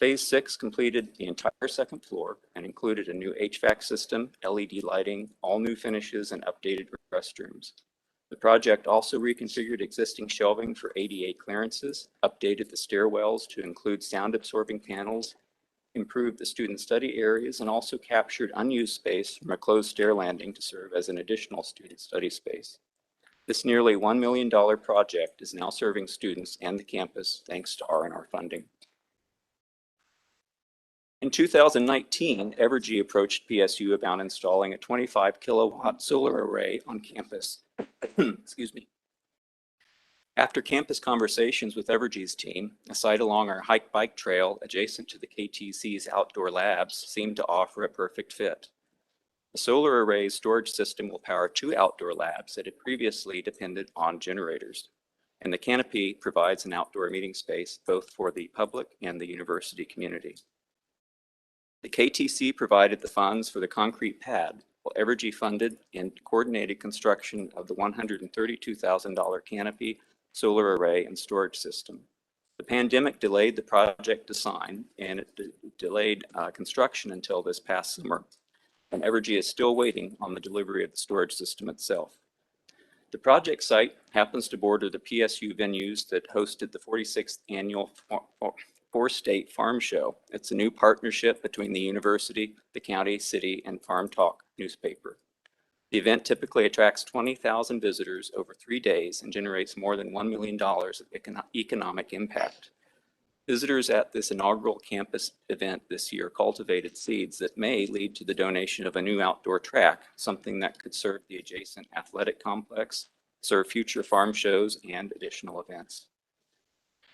Phase 6 completed the entire second floor and included a new HVAC system, LED lighting, all new finishes, and updated restrooms. The project also reconfigured existing shelving for ADA clearances, updated the stairwells to include sound-absorbing panels, improved the student study areas, and also captured unused space from a closed stair landing to serve as an additional student study space. This nearly $1 million project is now serving students and the campus thanks to R&R funding. In 2019, Evergy approached PSU about installing a 25 kilowatt solar array on campus. Excuse me. After campus conversations with Evergy's team, a site along our hike bike trail adjacent to the KTC's outdoor labs seemed to offer a perfect fit. The solar array's storage system will power 2 outdoor labs that had previously depended on generators, and the canopy provides an outdoor meeting space both for the public and the university community. The KTC provided the funds for the concrete pad, while Evergy funded and coordinated construction of the $132,000 canopy, solar array, and storage system. The pandemic delayed the project design, and it delayed construction until this past summer, and Evergy is still waiting on the delivery of the storage system itself. The project site happens to border the PSU venues that hosted the 46th annual Four-State Farm Show. It's a new partnership between the university, the county, city, and Farm Talk newspaper. The event typically attracts 20,000 visitors over 3 days and generates more than $1 million of economic impact. Visitors at this inaugural campus event this year cultivated seeds that may lead to the donation of a new outdoor track, something that could serve the adjacent athletic complex, serve future farm shows, and additional events.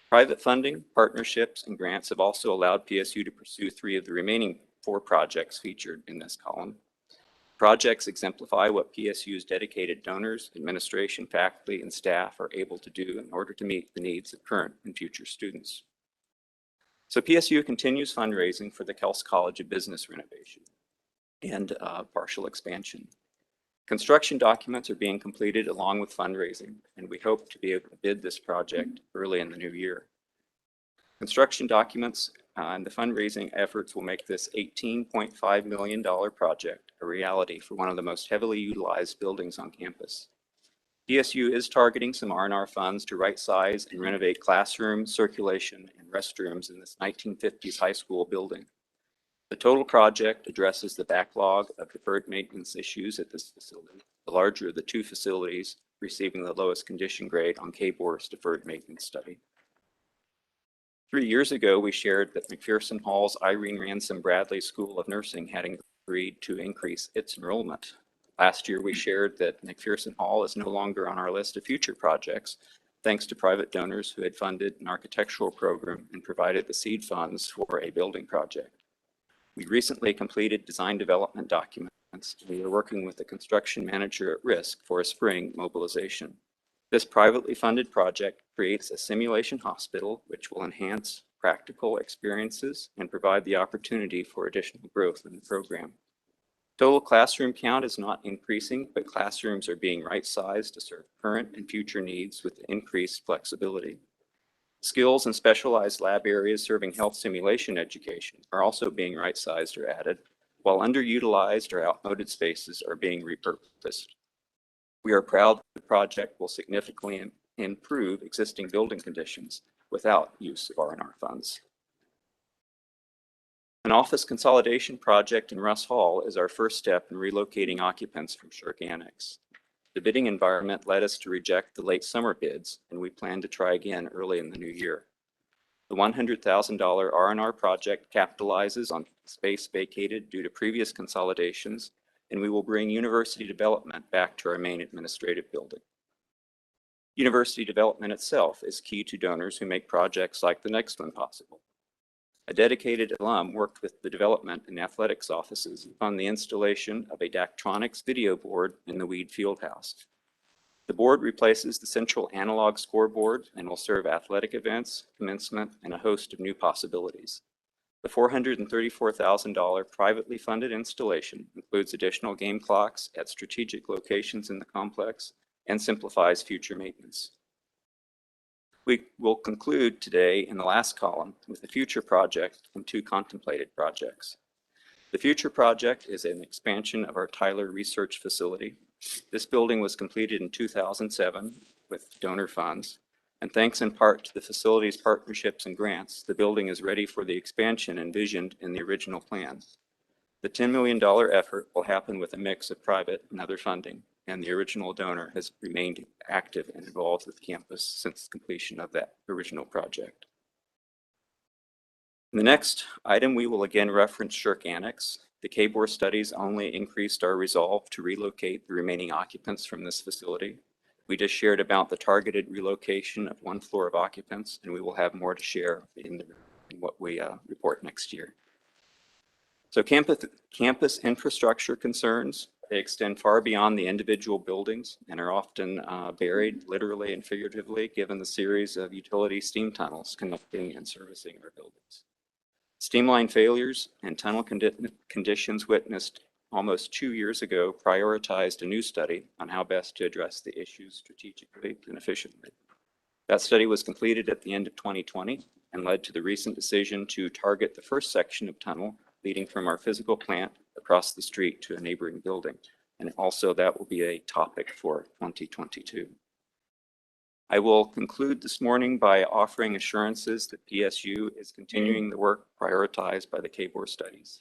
Private funding, partnerships, and grants have also allowed PSU to pursue 3 of the remaining 4 projects featured in this column. Projects exemplify what PSU's dedicated donors, administration, faculty, and staff are able to do in order to meet the needs of current and future students. So PSU continues fundraising for the Kels College of Business renovation and partial expansion. Construction documents are being completed along with fundraising, and we hope to be able to bid this project early in the new year. Construction documents and the fundraising efforts will make this $18.5 million project a reality for one of the most heavily utilized buildings on campus. PSU is targeting some R&R funds to right-size and renovate classrooms, circulation, and restrooms in this 1950s high school building. The total project addresses the backlog of deferred maintenance issues at this facility, the larger of the 2 facilities receiving the lowest condition grade on KBOR's deferred maintenance study. 3 years ago, we shared that McPherson Hall's Irene Ransom Bradley School of Nursing had agreed to increase its enrollment. Last year, we shared that McPherson Hall is no longer on our list of future projects, thanks to private donors who had funded an architectural program and provided the seed funds for a building project. We recently completed design development documents. We are working with the construction manager at risk for a spring mobilization. This privately funded project creates a simulation hospital which will enhance practical experiences and provide the opportunity for additional growth in the program. Total classroom count is not increasing, but classrooms are being right-sized to serve current and future needs with increased flexibility. Skills and specialized lab areas serving health simulation education are also being right-sized or added, while underutilized or outmoded spaces are being repurposed. We are proud that the project will significantly improve existing building conditions without use of R&R funds. An office consolidation project in Russ Hall is our first step in relocating occupants from Shirk Annex. The bidding environment led us to reject the late summer bids, and we plan to try again early in the new year. The $100,000 R&R project capitalizes on space vacated due to previous consolidations, and we will bring university development back to our main administrative building. University development itself is key to donors who make projects like the next one possible. A dedicated alum worked with the development and athletics offices on the installation of a Daktronics video board in the Weed Fieldhouse. The board replaces the central analog scoreboard and will serve athletic events, commencement, and a host of new possibilities. The $434,000 privately funded installation includes additional game clocks at strategic locations in the complex and simplifies future maintenance. We will conclude today in the last column with a future project and 2 contemplated projects. The future project is an expansion of our Tyler Research Facility. This building was completed in 2007 with donor funds, and thanks in part to the facility's partnerships and grants, the building is ready for the expansion envisioned in the original plan. The $10 million effort will happen with a mix of private and other funding, and the original donor has remained active and involved with campus since completion of that original project. In the next item, we will again reference Shirk Annex. The KBOR studies only increased our resolve to relocate the remaining occupants from this facility. We just shared about the targeted relocation of 1 floor of occupants, and we will have more to share in what we report next year. So campus infrastructure concerns, they extend far beyond the individual buildings and are often buried literally and figuratively given the series of utility steam tunnels connecting and servicing our buildings. Steamline failures and tunnel conditions witnessed almost 2 years ago prioritized a new study on how best to address the issues strategically and efficiently. That study was completed at the end of 2020 and led to the recent decision to target the first section of tunnel leading from our physical plant across the street to a neighboring building. And also that will be a topic for 2022. I will conclude this morning by offering assurances that PSU is continuing the work prioritized by the KBOR studies.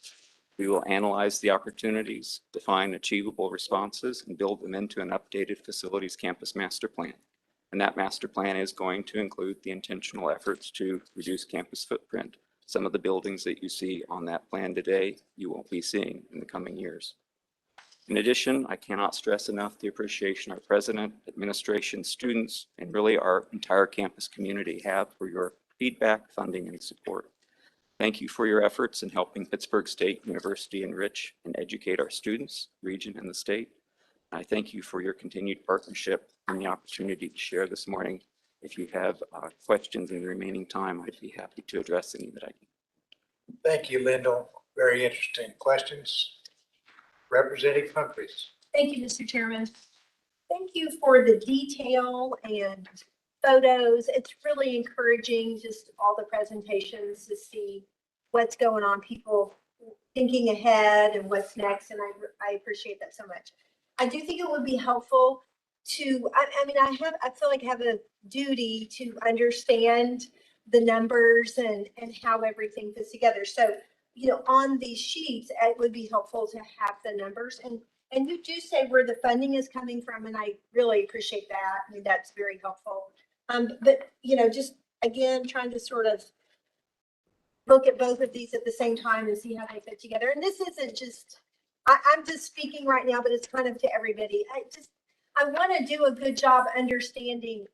We will analyze the opportunities, define achievable responses, and build them into an updated facilities campus master plan. And that master plan is going to include the intentional efforts to reduce campus footprint. Some of the buildings that you see on that plan today, you won't be seeing in the coming years. In addition, I cannot stress enough the appreciation our president, administration, students, and really our entire campus community have for your feedback, funding, and support. Thank you for your efforts in helping Pittsburg State University enrich and educate our students, region, and the state. I thank you for your continued partnership and the opportunity to share this morning. If you have questions in the remaining time, I'd be happy to address any that I can. Thank you, Lyndall. Very interesting questions. Representative Humphries. Thank you, Mr. Chairman. Thank you for the detail and photos. It's really encouraging, just all the presentations to see what's going on, people thinking ahead and what's next. And I appreciate that so much. I do think it would be helpful to, I feel like I have a duty to understand the numbers and how everything fits together. So, on these sheets, it would be helpful to have the numbers and you do say where the funding is coming from, and I really appreciate that. I mean, that's very helpful. But, just again, trying to sort of look at both of these at the same time and see how they fit together. And this isn't just, I'm just speaking right now, but it's kind of to everybody. I want to do a good job understanding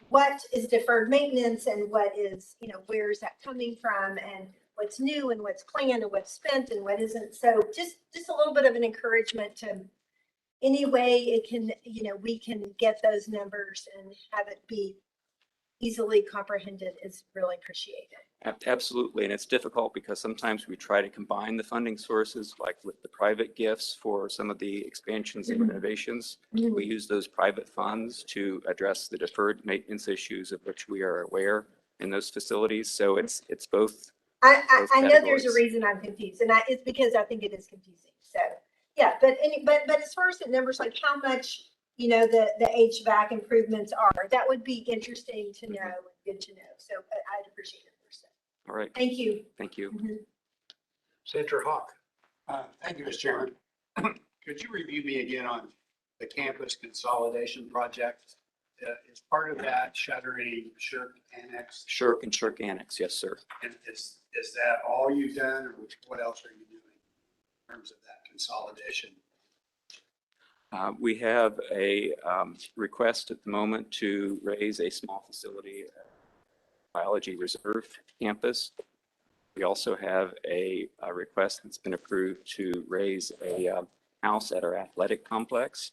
what is deferred maintenance and what is, where is that coming from, and what's new and what's planned and what's spent and what isn't. So just a little bit of an encouragement to any way it can, we can get those numbers and have it be easily comprehended is really appreciated. Absolutely, and it's difficult because sometimes we try to combine the funding sources, like with the private gifts for some of the expansions and renovations. We use those private funds to address the deferred maintenance issues of which we are aware in those facilities. So it's both. I know there's a reason I'm confused, and it's because I think it is confusing. So yeah, but as far as the numbers, like how much the HVAC improvements are, that would be interesting to know, good to know. So I'd appreciate it. All right. Thank you. Thank you. Senator Hawk. Thank you, Mr. Chairman. Could you review me again on the campus consolidation project? Is part of that shuttering Shirk Annex? Shirk and Shirk Annex, yes, sir. And is that all you've done, or what else are you doing in terms of that consolidation? We have a request at the moment to raise a small facility biology reserve campus. We also have a request that's been approved to raise a house at our athletic complex.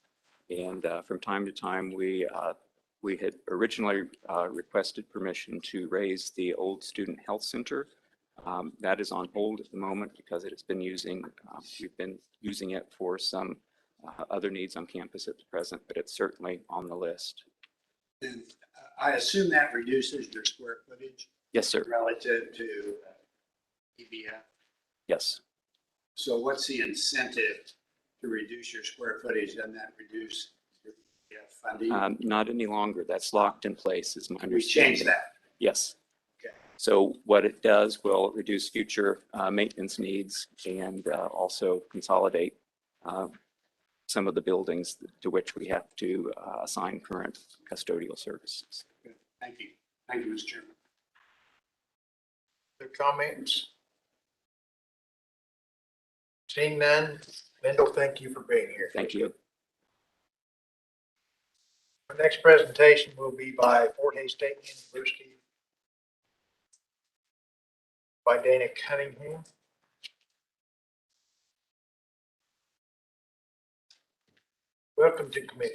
And from time to time, we had originally requested permission to raise the old student health center. That is on hold at the moment because it has been we've been using it for some other needs on campus at the present, but it's certainly on the list. And I assume that reduces your square footage Yes, sir. relative to EBF. Yes. So what's the incentive to reduce your square footage? Doesn't that reduce your EBF funding? Not any longer. That's locked in place is my We understanding. change that. Yes. Okay. So what it does will reduce future maintenance needs and also consolidate some of the buildings to which we have to assign current custodial services. Good. Thank you. Thank you, Mr. Chairman. Other comments? Seeing none, Mendel, thank you for being here. Thank you. Our next presentation will be by Fort Hays State University by Dana Cunningham. Welcome to committee.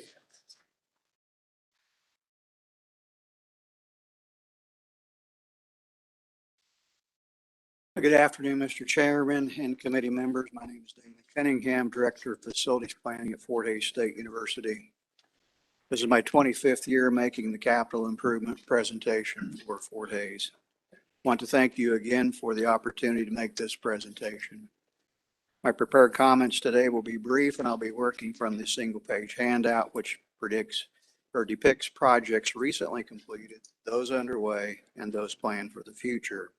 Good afternoon, Mr. Chairman and committee members. My name is Dana Cunningham, Director of Facilities Planning at Fort Hays State University. This is my 25th year making the capital improvement presentation for Fort Hays. I want to thank you again for the opportunity to make this presentation. My prepared comments today will be brief, and I'll be working from the single-page handout, which depicts projects recently completed, those underway, and those planned for the future.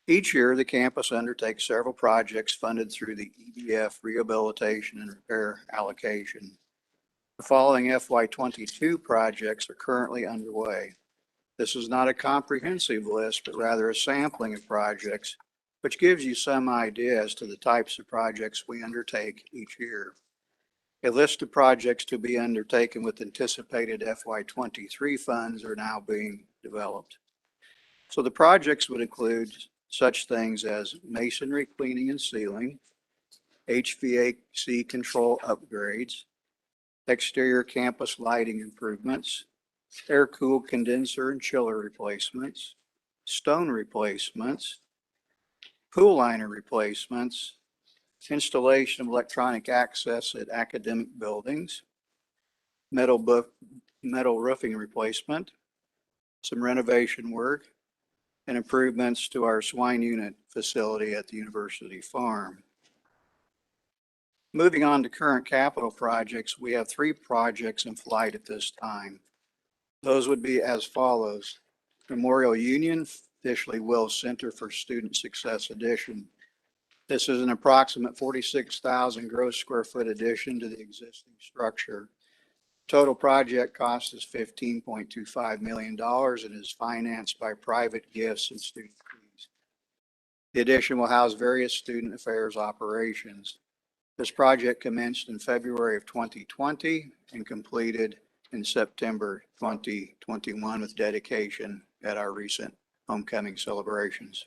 Each year, the campus undertakes several projects funded through the EBF rehabilitation and repair allocation. The following FY22 projects are currently underway. This is not a comprehensive list, but rather a sampling of projects, which gives you some idea as to the types of projects we undertake each year. A list of projects to be undertaken with anticipated FY23 funds are now being developed. So the projects would include such things as masonry cleaning and sealing, HVAC control upgrades, exterior campus lighting improvements, air-cooled condenser and chiller replacements, stone replacements, pool liner replacements, installation of electronic access at academic buildings, metal roofing replacement, some renovation work, and improvements to our swine unit facility at the University Farm. Moving on to current capital projects, we have 3 projects in flight at this time. Those would be as follows. Memorial Union, officially Wills Center for Student Success Addition. This is an approximate 46,000 gross square foot addition to the existing structure. Total project cost is $15.25 million and is financed by private gifts and student fees. The addition will house various student affairs operations. This project commenced in February of 2020 and completed in September 2021 with dedication at our recent homecoming celebrations.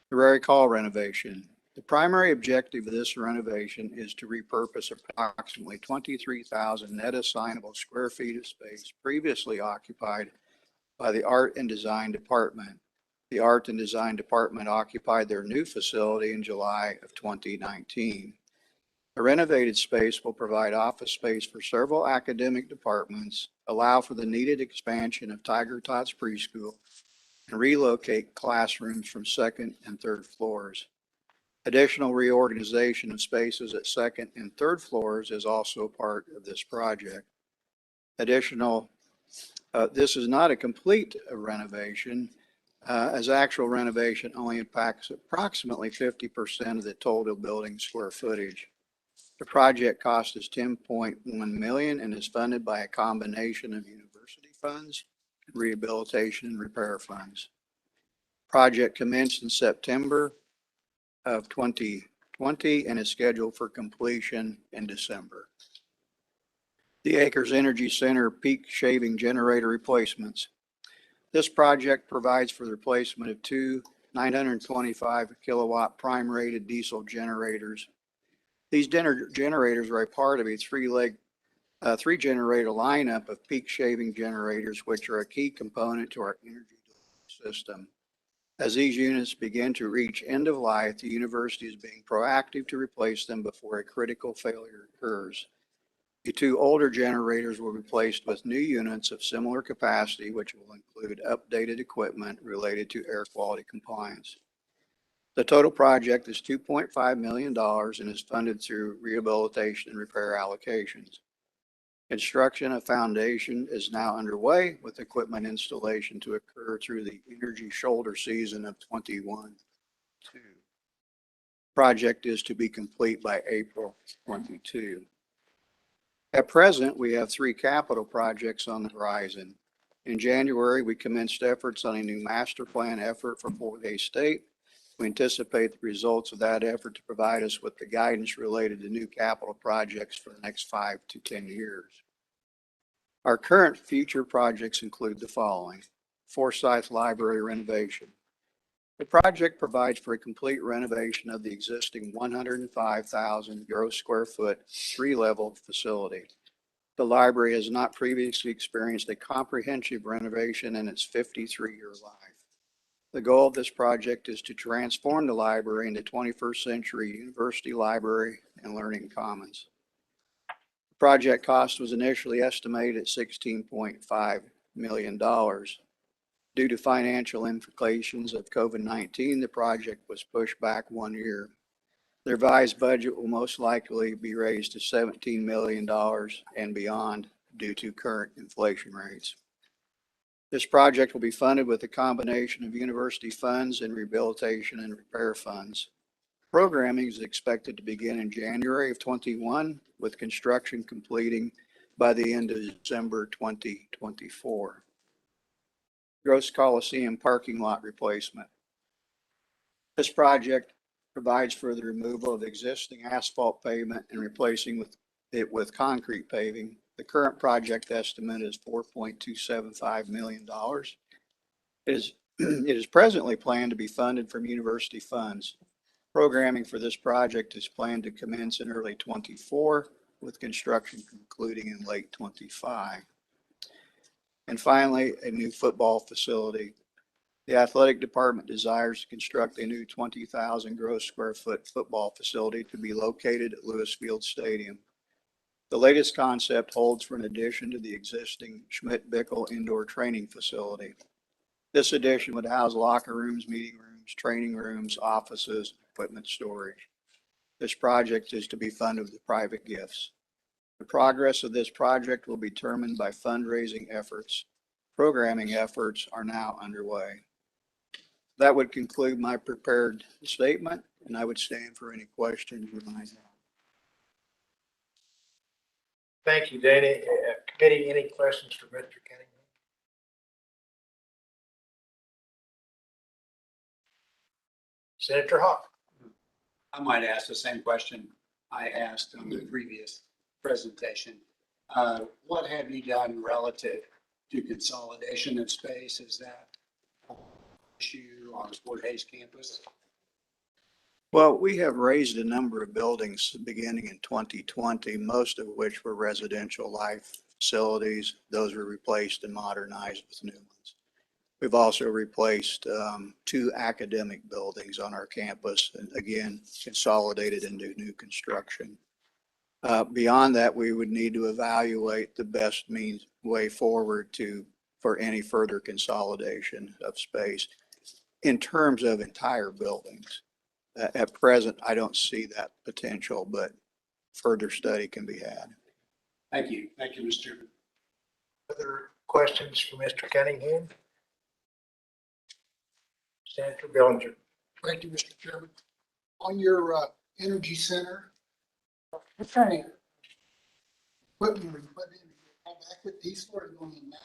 The Rary Hall renovation. The primary objective of this renovation is to repurpose approximately 23,000 net assignable square feet of space previously occupied by the Art and Design Department. The Art and Design Department occupied their new facility in July of 2019. The renovated space will provide office space for several academic departments, allow for the needed expansion of Tiger Tots preschool, and relocate classrooms from 2nd and 3rd floors. Additional reorganization of spaces at 2nd and 3rd floors is also part of this project. This is not a complete renovation, as actual renovation only impacts approximately 50% of the total building square footage. The project cost is $10.1 million and is funded by a combination of university funds, rehabilitation, and repair funds. Project commenced in September of 2021 2020 and is scheduled for completion in December. The Acres Energy Center peak shaving generator replacements. This project provides for the replacement of two 925 kilowatt prime rated diesel generators. These generators are a part of a three generator lineup of peak shaving generators, which are a key component to our energy delivery system. As these units begin to reach end of life, the university is being proactive to replace them before a critical failure occurs. The two older generators were replaced with new units of similar capacity, which will include updated equipment related to air quality compliance. The total project is $2.5 million and is funded through rehabilitation and repair allocations. Construction of foundation is now underway with equipment installation to occur through the energy shoulder season of 21-2. Project is to be complete by April 22. At present, we have three capital projects on the horizon. In January, we commenced efforts on a new master plan effort for Fort Hays State. We anticipate the results of that effort to provide us with the guidance related to new capital projects for the next 5 to 10 years. Our current future projects include the following: Forsyth Library renovation. The project provides for a complete renovation of the existing 105,000 gross square foot, 3-level facility. The library has not previously experienced a comprehensive renovation in its 53-year life. The goal of this project is to transform the library into 21st century university library and learning commons. The project cost was initially estimated at $16.5 million. Due to financial implications of COVID-19, the project was pushed back 1 year. The revised budget will most likely be raised to $17 million and beyond due to current inflation rates. This project will be funded with a combination of university funds and rehabilitation and repair funds. Programming is expected to begin in January of 21, with construction completing by the end of December 2024. Gross Coliseum parking lot replacement. This project provides for the removal of existing asphalt pavement and replacing it with concrete paving. The current project estimate is $4.275 million. It is presently planned to be funded from university funds. Programming for this project is planned to commence in early 24, with construction concluding in late 25. And finally, a new football facility. The athletic department desires to construct a new 20,000 gross square foot football facility to be located at Lewis Field Stadium. The latest concept holds for an addition to the existing Schmidt-Bickel indoor training facility. This addition would house locker rooms, meeting rooms, training rooms, offices, equipment storage. This project is to be funded with private gifts. The progress of this project will be determined by fundraising efforts. Programming efforts are now underway. That would conclude my prepared statement, and I would stand for any questions you might have. Thank you, Danny. Committee, any questions for Mr. Cunningham? Senator Hawk. I might ask the same question I asked on the previous presentation. What have you done relative to consolidation of space? Is that an issue on the Fort Hays campus? Well, we have raised a number of buildings beginning in 2020, most of which were residential life facilities. Those were replaced and modernized with new ones. We've also replaced 2 academic buildings on our campus, and again, consolidated into new construction. Beyond that, we would need to evaluate the best way forward for any further consolidation of space in terms of entire buildings. At present, I don't see that potential, but further study can be had. Thank you. Thank you, Mr. Chairman. Other questions for Mr. Cunningham? Senator Bellinger. Thank you, Mr. Chairman. On your energy center, what kind of equipment are you putting in? All back with diesel or going in that?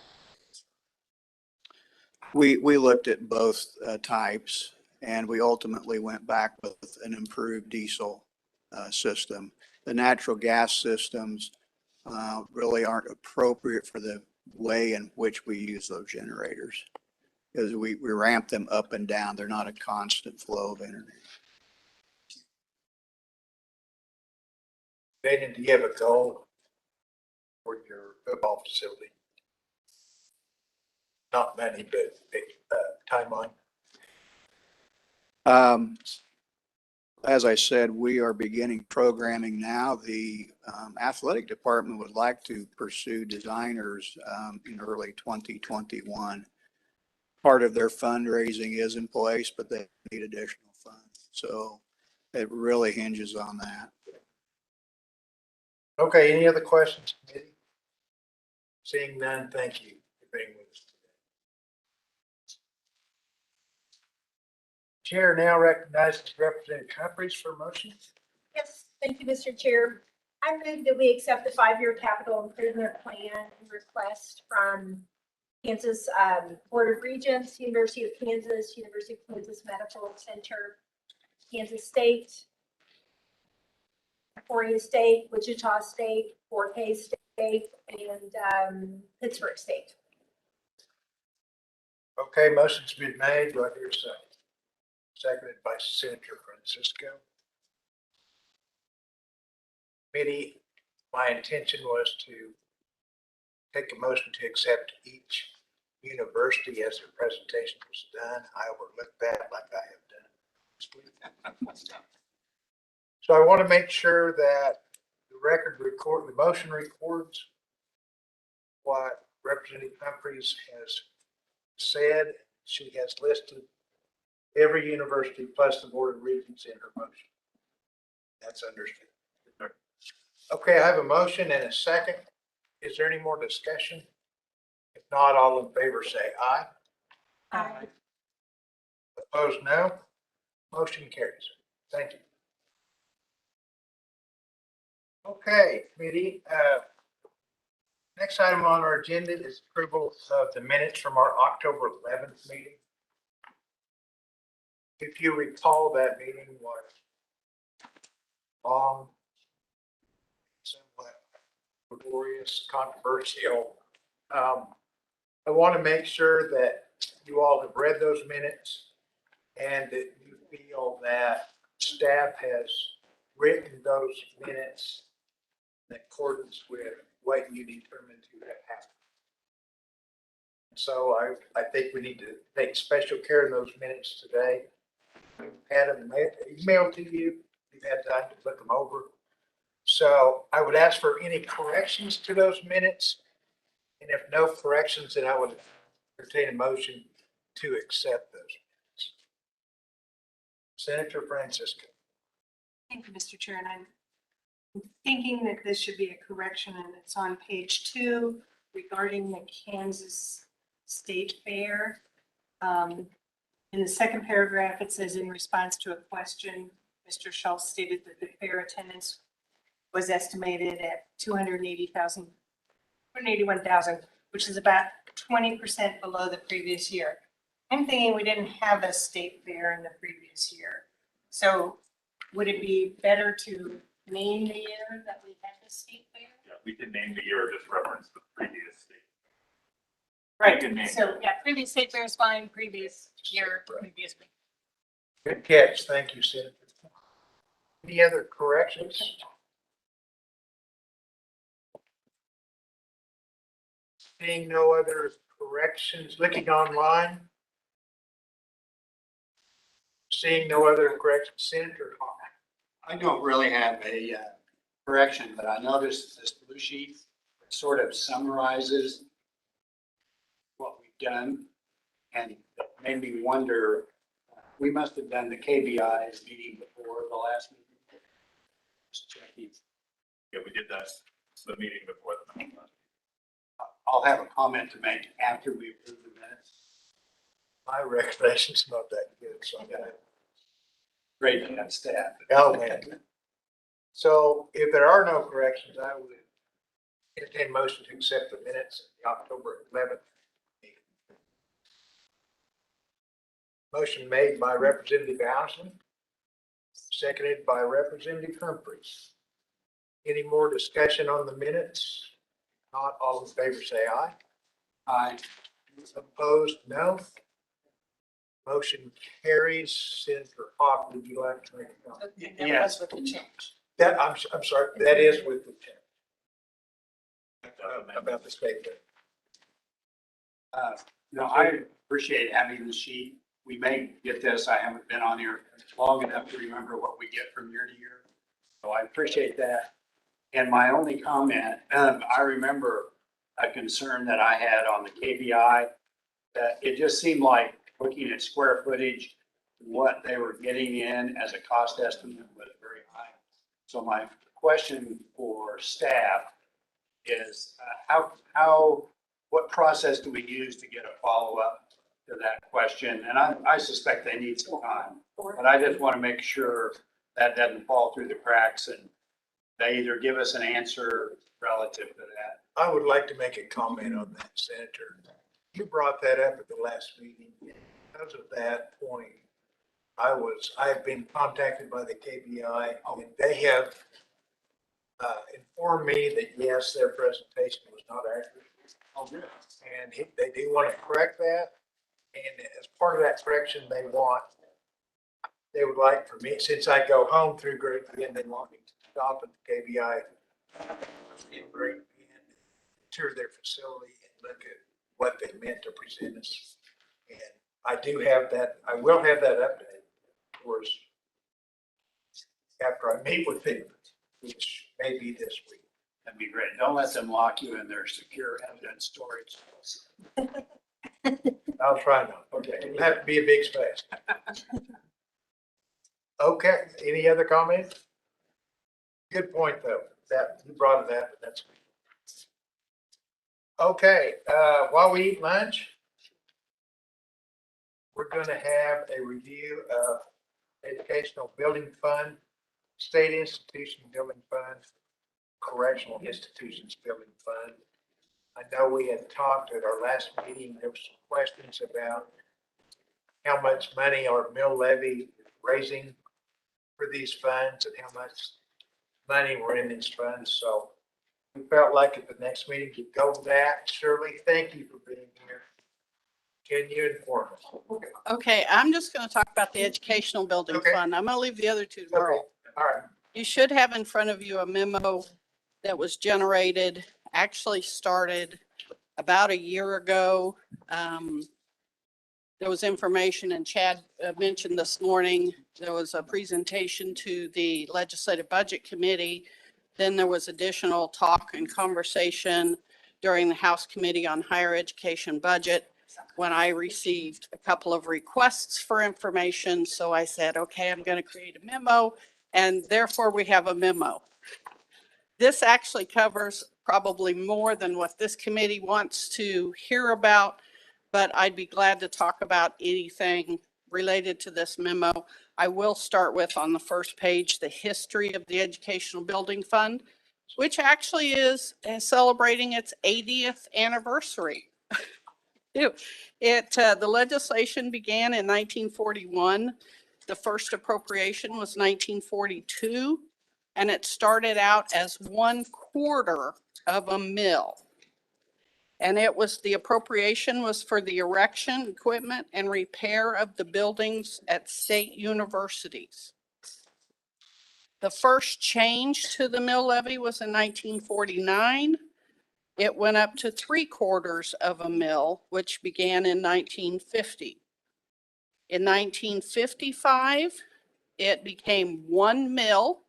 We looked at both types, and we ultimately went back with an improved diesel system. The natural gas systems really aren't appropriate for the way in which we use those generators. Because we ramp them up and down. They're not a constant flow of energy. Daniel, do you have a goal for your football facility? Not many, but timeline. As I said, we are beginning programming now. The athletic department would like to pursue designers in early 2021. Part of their fundraising is in place, but they need additional funds. So it really hinges on that. Okay, any other questions, committee? Seeing none, thank you for being with us today. Chair now recognizes Representative Humphries for motion. Yes, thank you, Mr. Chair. I move that we accept the 5-year capital improvement plan and request from Kansas Board of Regents, University of Kansas, University of Kansas Medical Center, Kansas State, Emporia State, Wichita State, 4K State, and Pittsburgh State. Okay, motion's been made. Do I hear a second? Seconded by Senator Francisco. Committee, my intention was to take a motion to accept each university as their presentation was done. I overlooked that like I have done. So I want to make sure that the motion records what Representative Humphries has said. She has listed every university plus the Board of Regents in her motion. That's understood. Okay, I have a motion and a second. Is there any more discussion? If not, all in favor say aye. Aye. Opposed, no. Motion carries. Thank you. Okay, committee. Next item on our agenda is approval of the minutes from our October 11th meeting. If you recall, that meeting was long, somewhat laborious, controversial. I want to make sure that you all have read those minutes and that you feel that staff has written those minutes in accordance with what you determined to have happened. So I think we need to take special care of those minutes today. We've had them emailed to you. You've had time to look them over. So I would ask for any corrections to those minutes. And if no corrections, then I would entertain a motion to accept those minutes. Senator Francisco. Thank you, Mr. Chair. And I'm thinking that this should be a correction, and it's on page 2 regarding the Kansas State Fair. In the second paragraph, it says, in response to a question, Mr. Schultz stated that the fair attendance was estimated at 281,000, which is about 20% below the previous year. I'm thinking we didn't have a state fair in the previous year. So would it be better to name the year that we had the state fair? Yeah, we can name the year, just reference the previous state. Right, Good name. so yeah, previous state fair is fine, previous year, previous week. Good catch. Thank you, Senator. Any other corrections? Seeing no other corrections, looking online. Seeing no other corrections, Senator Hawk. I don't really have a correction, but I noticed this blue sheet sort of summarizes what we've done, and it made me wonder, we must have done the KBI's meeting before the last meeting. Just checking. Yeah, we did that, the meeting before the meeting. I'll have a comment to make after we approve the minutes. My recollection's not that good, so I gotta. Great to have staff. Oh, man. So if there are no corrections, I would entertain motion to accept the minutes of the October 11th meeting. Motion made by Representative Allison, seconded by Representative Humphries. Any more discussion on the minutes? Not all in favor, say aye. Aye. Opposed, no. Motion carries. Senator Hawk, would you like to make a comment? Yes. With the change. That, I'm sorry, that is with the change. About the statement. No, I appreciate having the sheet. We may get this. I haven't been on here long enough to remember what we get from year to year. So I appreciate that. And my only comment, I remember a concern that I had on the KBI, that it just seemed like looking at square footage, what they were getting in as a cost estimate was very high. So my question for staff is what process do we use to get a follow-up to that question? And I suspect they need some time, but I just want to make sure that doesn't fall through the cracks and they either give us an answer relative to that. I would like to make a comment on that, Senator. You brought that up at the last meeting. Because of that point, I have been contacted by the KBI and they have informed me that yes, their presentation was not accurate. And they do want to correct that. And as part of that correction, they would like for me, since I go home through Great Bend, they want me to stop at the KBI in Great Bend, tour their facility and look at what they meant to present us. And I do have that, I will have that update, of course, after I meet with them, which may be this week. That'd be great. Don't let them lock you in their secure evidence storage. I'll try not. Okay, it'll have to be a big space. Okay, any other comments? Good point, though, that you brought it up, but that's. Okay, while we eat lunch, we're gonna have a review of Educational Building Fund, State Institution Building Fund, Correctional Institutions Building Fund. I know we had talked at our last meeting, there were some questions about how much money our mill levy is raising for these funds and how much money we're in these funds. So we felt like at the next meeting to go with that. Shirley, thank you for being here. Can you inform us? Okay, I'm just going to talk about the Educational Building Okay. Fund. I'm going to leave the other two tomorrow. Okay, all right. You should have in front of you a memo that was generated, actually started about a year ago. There was information, and Chad mentioned this morning, there was a presentation to the Legislative Budget Committee. Then there was additional talk and conversation during the House Committee on Higher Education Budget when I received a couple of requests for information. So I said, okay, I'm going to create a memo, and therefore we have a memo. This actually covers probably more than what this committee wants to hear about, but I'd be glad to talk about anything related to this memo. I will start with, on the first page, the history of the Educational Building Fund, which actually is celebrating its 80th anniversary. The legislation began in 1941. The first appropriation was 1942, and it started out as 1/4 of a mill. And the appropriation was for the erection, equipment, and repair of the buildings at state universities. The first change to the mill levy was in 1949. It went up to 3/4 of a mill, which began in 1950. In 1955, it became 1 mill.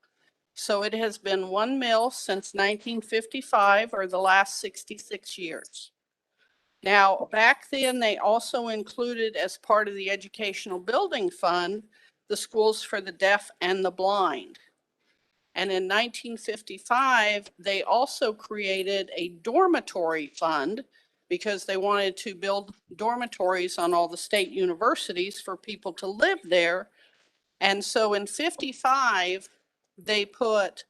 So it has been 1 mill since 1955, or the last 66 years. Now, back then, they also included, as part of the Educational Building Fund, the schools for the deaf and the blind. And in 1955, they also created a dormitory fund because they wanted to build dormitories on all the state universities for people to live there. And so in 55, they put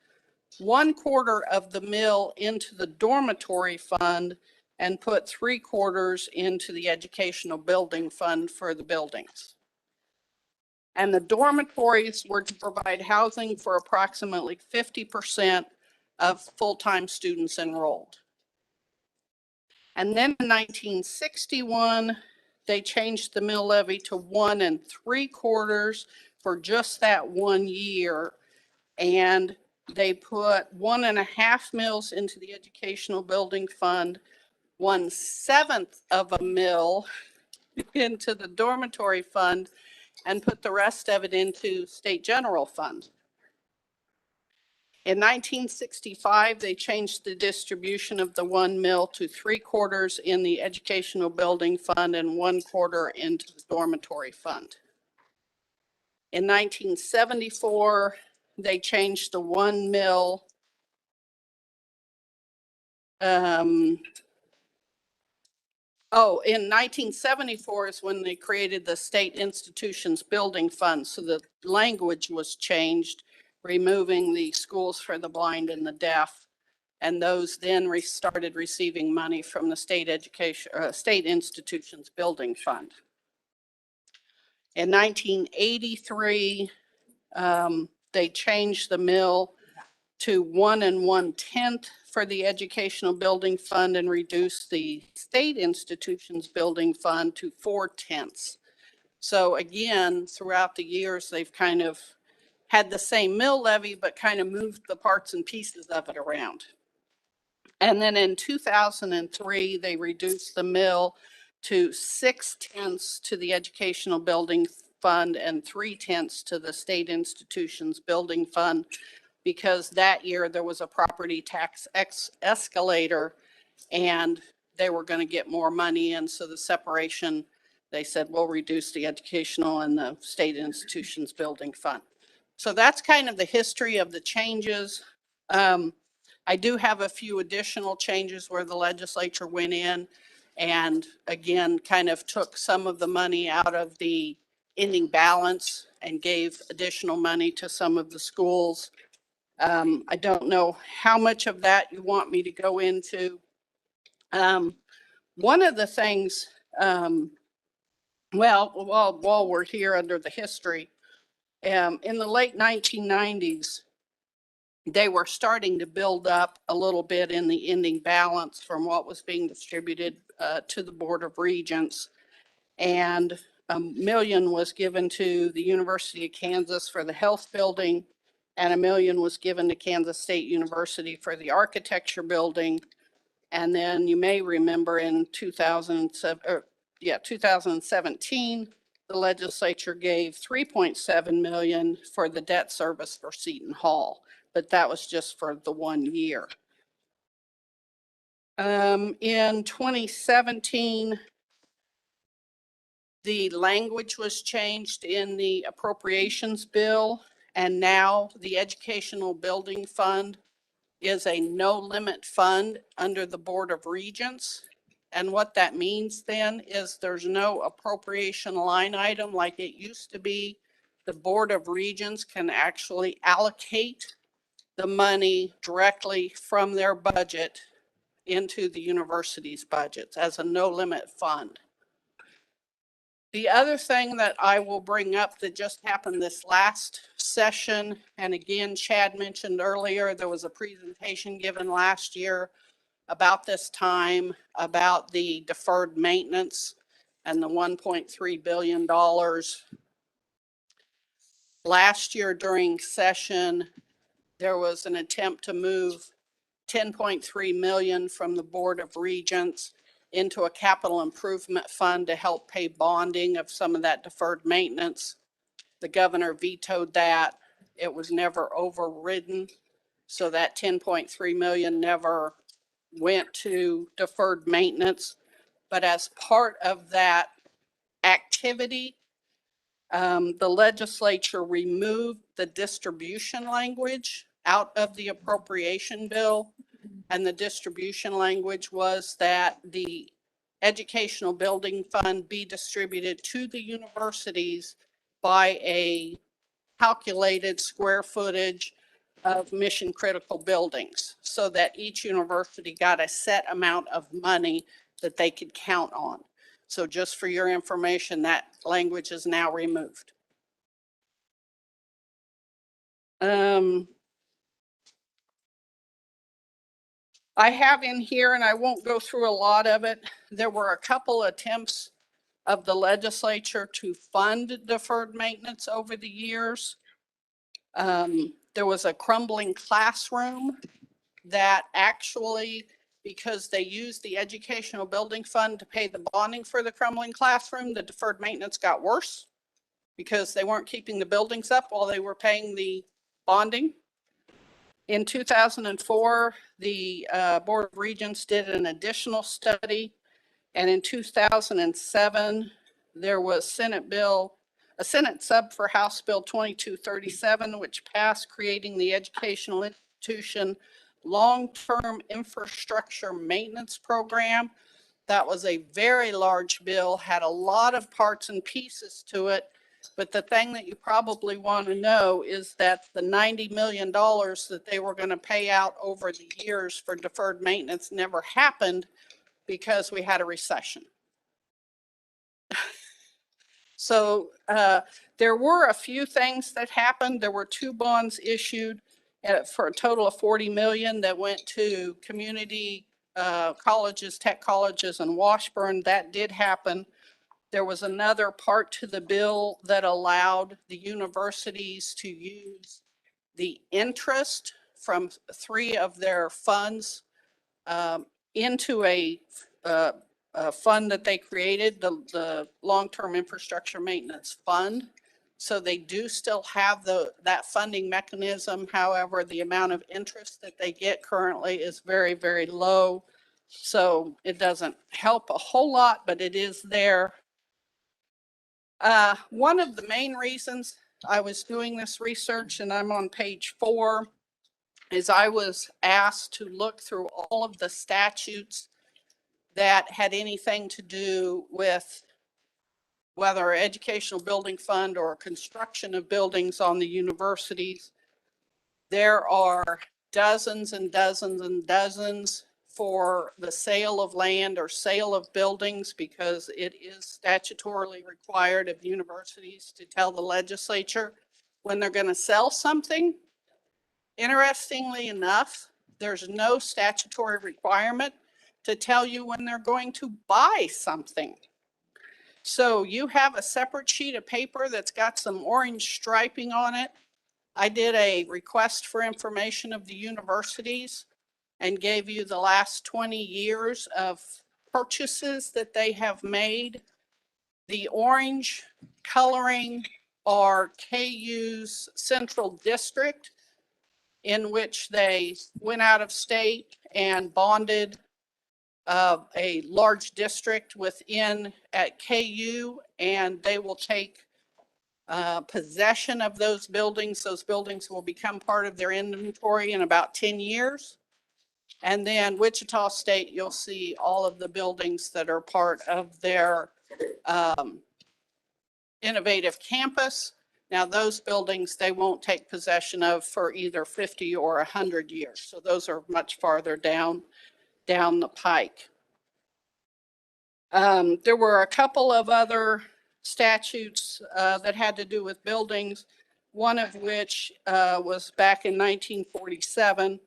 1/4 of the mill into the dormitory fund and put 3/4 into the Educational Building Fund for the buildings. And the dormitories were to provide housing for approximately 50% of full-time students enrolled. And then in 1961, they changed the mill levy to 1 3/4 for just that 1 year. And they put 1.5 mills into the educational building fund, 1/7 of a mill into the dormitory fund, and put the rest of it into state general fund. In 1965, they changed the distribution of the 1 mill to 3/4 in the educational building fund and 1/4 into the dormitory fund. In 1974, they changed the 1 mill in 1974 is when they created the State Institutions Building Fund. So the language was changed, removing the schools for the blind and the deaf. And those then started receiving money from the State Institutions Building Fund. In 1983, they changed the mill to 1 1/10 for the educational building fund and reduced the state institutions building fund to 4/10. So again, throughout the years, they've kind of had the same mill levy, but kind of moved the parts and pieces of it around. And then in 2003, they reduced the mill to 6/10 to the educational building fund and 3/10 to the state institutions building fund, because that year there was a property tax escalator and they were going to get more money. And so the separation, they said, we'll reduce the educational and the state institutions building fund. So that's kind of the history of the changes. I do have a few additional changes where the legislature went in and again, kind of took some of the money out of the ending balance and gave additional money to some of the schools. I don't know how much of that you want me to go into. One of the things, while we're here under the history, in the late 1990s, they were starting to build up a little bit in the ending balance from what was being distributed to the Board of Regents. And $1 million was given to the University of Kansas for the health building, and $1 million was given to Kansas State University for the architecture building. And then you may remember in 2017, the legislature gave $3.7 million for the debt service for Seton Hall, but that was just for the 1 year. In 2017, the language was changed in the appropriations bill, and now the Educational Building Fund is a no limit fund under the Board of Regents. And what that means then is there's no appropriation line item like it used to be. The Board of Regents can actually allocate the money directly from their budget into the university's budgets as a no limit fund. The other thing that I will bring up that just happened this last session, and again, Chad mentioned earlier, there was a presentation given last year about this time about the deferred maintenance and the $1.3 billion. Last year during session, there was an attempt to move $10.3 million from the Board of Regents into a capital improvement fund to help pay bonding of some of that deferred maintenance. The governor vetoed that. It was never overridden. So that $10.3 million never went to deferred maintenance. But as part of that activity, the legislature removed the distribution language out of the appropriation bill. And the distribution language was that the educational building fund be distributed to the universities by a calculated square footage of mission critical buildings, so that each university got a set amount of money that they could count on. So just for your information, that language is now removed. I have in here, and I won't go through a lot of it, there were a couple attempts of the legislature to fund deferred maintenance over the years. There was a crumbling classroom that actually, because they used the educational building fund to pay the bonding for the crumbling classroom, the deferred maintenance got worse because they weren't keeping the buildings up while they were paying the bonding. In 2004, the Board of Regents did an additional study. And in 2007, there was a Senate sub for House Bill 2237, which passed, creating the Educational Institution Long-Term Infrastructure Maintenance Program. That was a very large bill, had a lot of parts and pieces to it. But the thing that you probably want to know is that the $90 million that they were going to pay out over the years for deferred maintenance never happened because we had a recession. So there were a few things that happened. There were 2 bonds issued for a total of 40 million that went to community colleges, tech colleges in Washburn. That did happen. There was another part to the bill that allowed the universities to use the interest from 3 of their funds into a fund that they created, the Long-Term Infrastructure Maintenance Fund. So they do still have that funding mechanism. However, the amount of interest that they get currently is very, very low. So it doesn't help a whole lot, but it is there. One of the main reasons I was doing this research, and I'm on page 4, is I was asked to look through all of the statutes that had anything to do with whether educational building fund or construction of buildings on the universities. There are dozens and dozens and dozens for the sale of land or sale of buildings, because it is statutorily required of universities to tell the legislature when they're going to sell something. Interestingly enough, there's no statutory requirement to tell you when they're going to buy something. So you have a separate sheet of paper that's got some orange striping on it. I did a request for information of the universities and gave you the last 20 years of purchases that they have made. The orange coloring are KU's central district, in which they went out of state and bonded a large district within at KU, and they will take possession of those buildings. Those buildings will become part of their inventory in about 10 years. And then Wichita State, you'll see all of the buildings that are part of their innovative campus. Now, those buildings, they won't take possession of for either 50 or 100 years. So those are much farther down the pike. There were a couple of other statutes that had to do with buildings, one of which was back in 1947,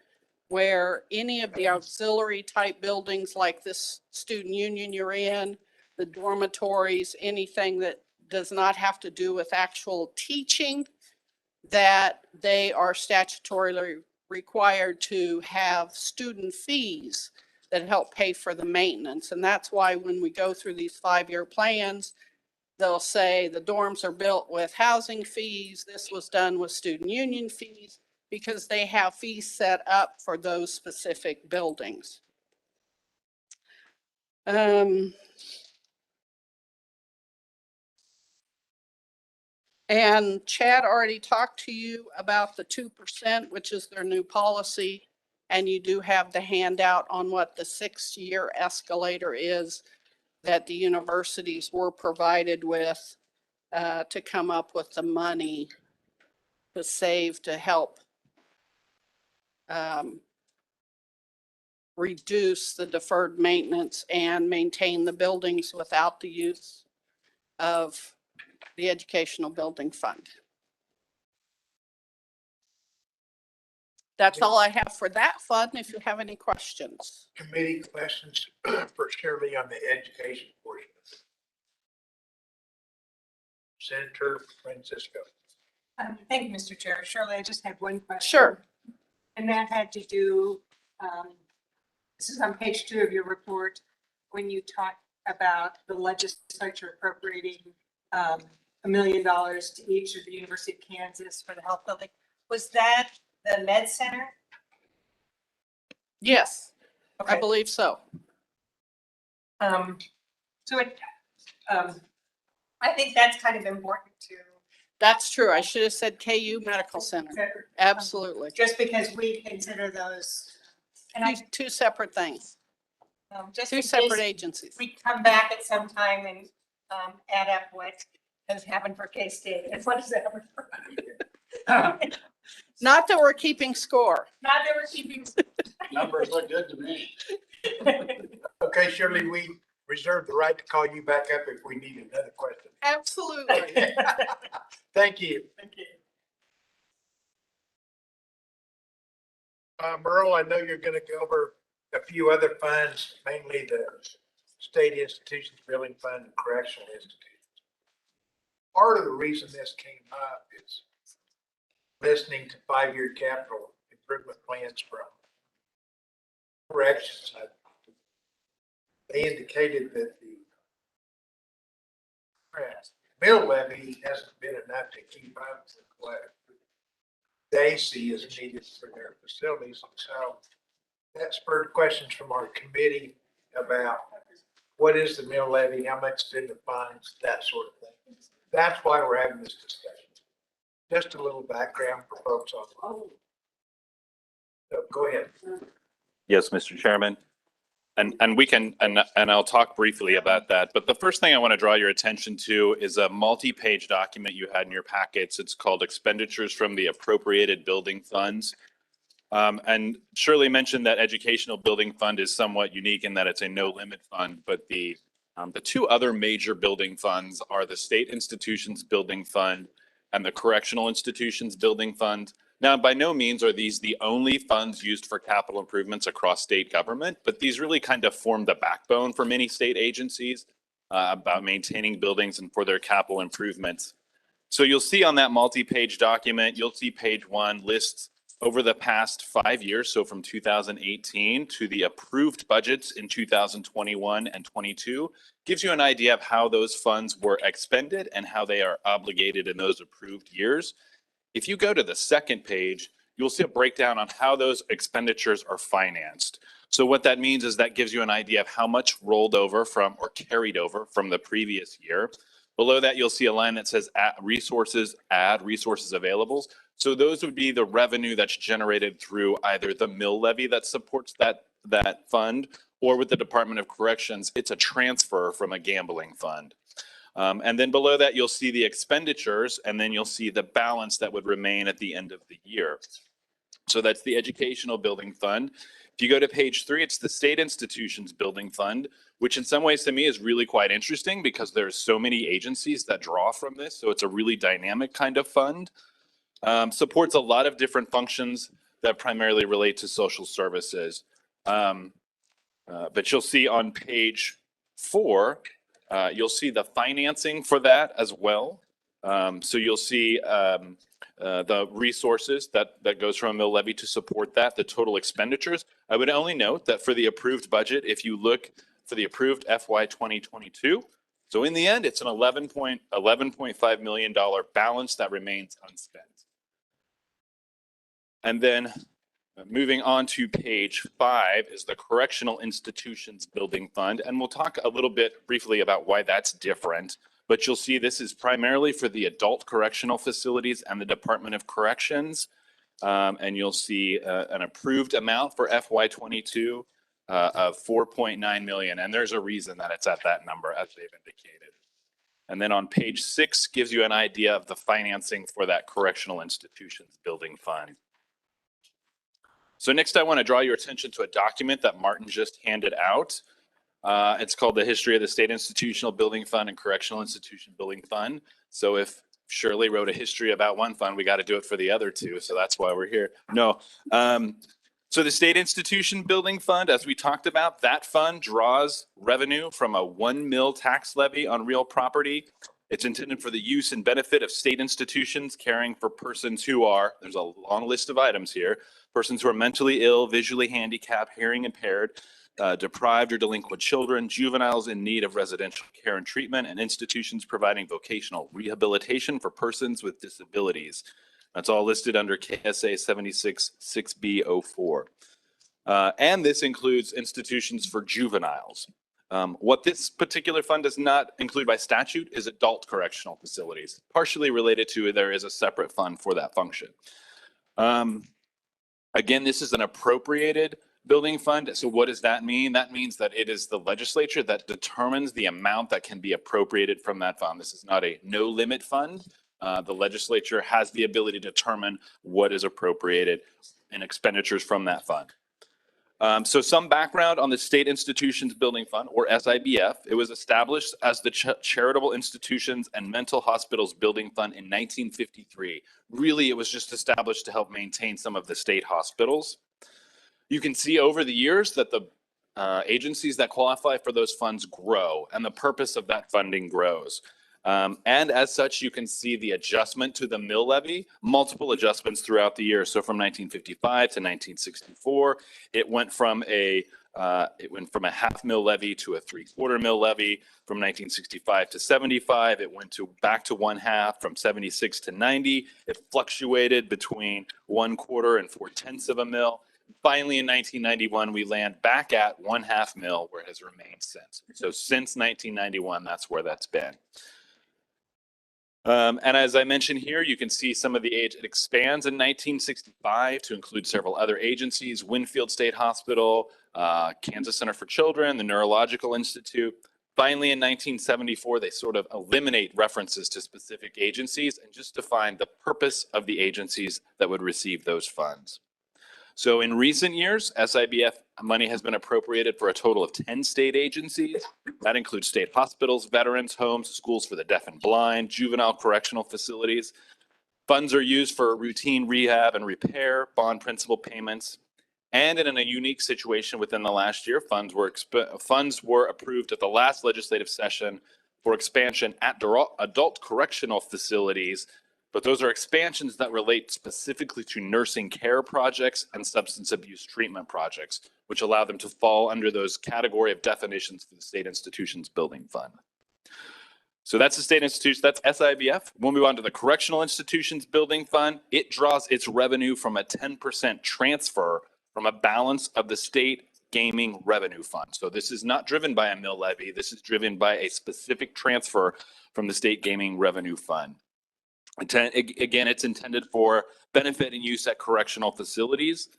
where any of the auxiliary type buildings like this student union you're in, the dormitories, anything that does not have to do with actual teaching, that they are statutorily required to have student fees that help pay for the maintenance. And that's why when we go through these 5-year plans, they'll say the dorms are built with housing fees. This was done with student union fees, because they have fees set up for those specific buildings. And Chad already talked to you about the 2%, which is their new policy. And you do have the handout on what the 6-year escalator is that the universities were provided with to come up with the money to save to help reduce the deferred maintenance and maintain the buildings without the use of the educational building fund. That's all I have for that fund. If you have any questions. Committee questions for Shirley on the education portion. Senator Francisco. Thank you, Mr. Chair. Shirley, I just had one question. Sure. And that had to do, this is on page 2 of your report, when you talk about the legislature appropriating $1 million to each of the University of Kansas for the health building. Was that the med center? Yes, I Okay. believe so. So it, I think that's kind of important to. That's true. I should have said KU Medical Center. Absolutely. Just because we consider those. And I, Two separate things, just two in separate case agencies. we come back at some time and add up what has happened for K-State and what has happened for. Not that we're keeping score. Not that we're keeping. Numbers look good to me. Okay, Shirley, we reserve the right to call you back up if we need another question. Absolutely. Thank you. Thank you. Merle, I know you're going to go over a few other funds, mainly the state institutions, building fund, and correctional institutions. Part of the reason this came up is listening to 5-year capital improvement plans from corrections. They indicated that the mill levy hasn't been enough to keep up with what they see as needed for their facilities. And so that spurred questions from our committee about what is the mill levy, how much is in the funds, that sort of thing. That's why we're having this discussion. Just a little background for folks online. So go ahead. Yes, Mr. Chairman. And we can, and I'll talk briefly about that. But the first thing I want to draw your attention to is a multi-page document you had in your packets. It's called Expenditures from the Appropriated Building Funds. And Shirley mentioned that Educational Building Fund is somewhat unique in that it's a no-limit fund, but the two other major building funds are the State Institutions Building Fund and the Correctional Institutions Building Fund. Now, by no means are these the only funds used for capital improvements across state government, but these really kind of form the backbone for many state agencies about maintaining buildings and for their capital improvements. So you'll see on that multi-page document, you'll see page 1 lists over the past 5 years, so from 2018 to the approved budgets in 2021 and 22, gives you an idea of how those funds were expended and how they are obligated in those approved years. If you go to the second page, you'll see a breakdown on how those expenditures are financed. So what that means is that gives you an idea of how much rolled over from or carried over from the previous year. Below that, you'll see a line that says add resources available. So those would be the revenue that's generated through either the mill levy that supports that fund, or with the Department of Corrections, it's a transfer from a gambling fund. And then below that, you'll see the expenditures, and then you'll see the balance that would remain at the end of the year. So that's the Educational Building Fund. If you go to page 3, it's the State Institutions Building Fund, which in some ways to me is really quite interesting because there's so many agencies that draw from this. So it's a really dynamic kind of fund. Supports a lot of different functions that primarily relate to social services. But you'll see on page 4, you'll see the financing for that as well. So you'll see the resources that goes from a mill levy to support that, the total expenditures. I would only note that for the approved budget, if you look for the approved FY 2022, so in the end, it's an $11.5 million balance that remains unspent. And then moving on to page 5 is the Correctional Institutions Building Fund. And we'll talk a little bit briefly about why that's different. But you'll see this is primarily for the adult correctional facilities and the Department of Corrections. And you'll see an approved amount for FY22 of $4.9 million. And there's a reason that it's at that number, as they've indicated. And then on page 6 gives you an idea of the financing for that Correctional Institutions Building Fund. So next, I want to draw your attention to a document that Martin just handed out. It's called The History of the State Institutional Building Fund and Correctional Institution Building Fund. So if Shirley wrote a history about one fund, we got to do it for the other two. So that's why we're here. No. So the State Institution Building Fund, as we talked about, that fund draws revenue from a 1 mil tax levy on real property. It's intended for the use and benefit of state institutions caring for persons who are, there's a long list of items here, persons who are mentally ill, visually handicapped, hearing impaired, deprived or delinquent children, juveniles in need of residential care and treatment, and institutions providing vocational rehabilitation for persons with disabilities. That's all listed under KSA 76-6B04. And this includes institutions for juveniles. What this particular fund does not include by statute is adult correctional facilities, partially related to there is a separate fund for that function. Again, this is an appropriated building fund. So what does that mean? That means that it is the legislature that determines the amount that can be appropriated from that fund. This is not a no limit fund. The legislature has the ability to determine what is appropriated in expenditures from that fund. So some background on the State Institutions Building Fund, or SIBF. It was established as the Charitable Institutions and Mental Hospitals Building Fund in 1953. Really, it was just established to help maintain some of the state hospitals. You can see over the years that the agencies that qualify for those funds grow, and the purpose of that funding grows. And as such, you can see the adjustment to the mill levy, multiple adjustments throughout the year. So from 1955 to 1964, it went from a half mill levy to a 3/4 mill levy. From 1965 to 75, it went back to 1/2. From 76 to 90, it fluctuated between 1/4 and 4/10 of a mill. Finally, in 1991, we land back at 1/2 mill, where it has remained since. So since 1991, that's where that's been. And as I mentioned here, you can see some of the age. It expands in 1965 to include several other agencies: Winfield State Hospital, Kansas Center for Children, the Neurological Institute. Finally, in 1974, they sort of eliminate references to specific agencies and just define the purpose of the agencies that would receive those funds. So in recent years, SIBF money has been appropriated for a total of 10 state agencies. That includes state hospitals, veterans homes, schools for the deaf and blind, juvenile correctional facilities. Funds are used for routine rehab and repair, bond principal payments. And in a unique situation within the last year, funds were approved at the last legislative session for expansion at adult correctional facilities. But those are expansions that relate specifically to nursing care projects and substance abuse treatment projects, which allow them to fall under those category of definitions for the State Institutions Building Fund. So that's the State Institution, that's SIBF. We'll move on to the Correctional Institutions Building Fund. It draws its revenue from a 10% transfer from a balance of the State Gaming Revenue Fund. So this is not driven by a mill levy. This is driven by a specific transfer from the State Gaming Revenue Fund. Again, it's intended for benefit and use at correctional facilities.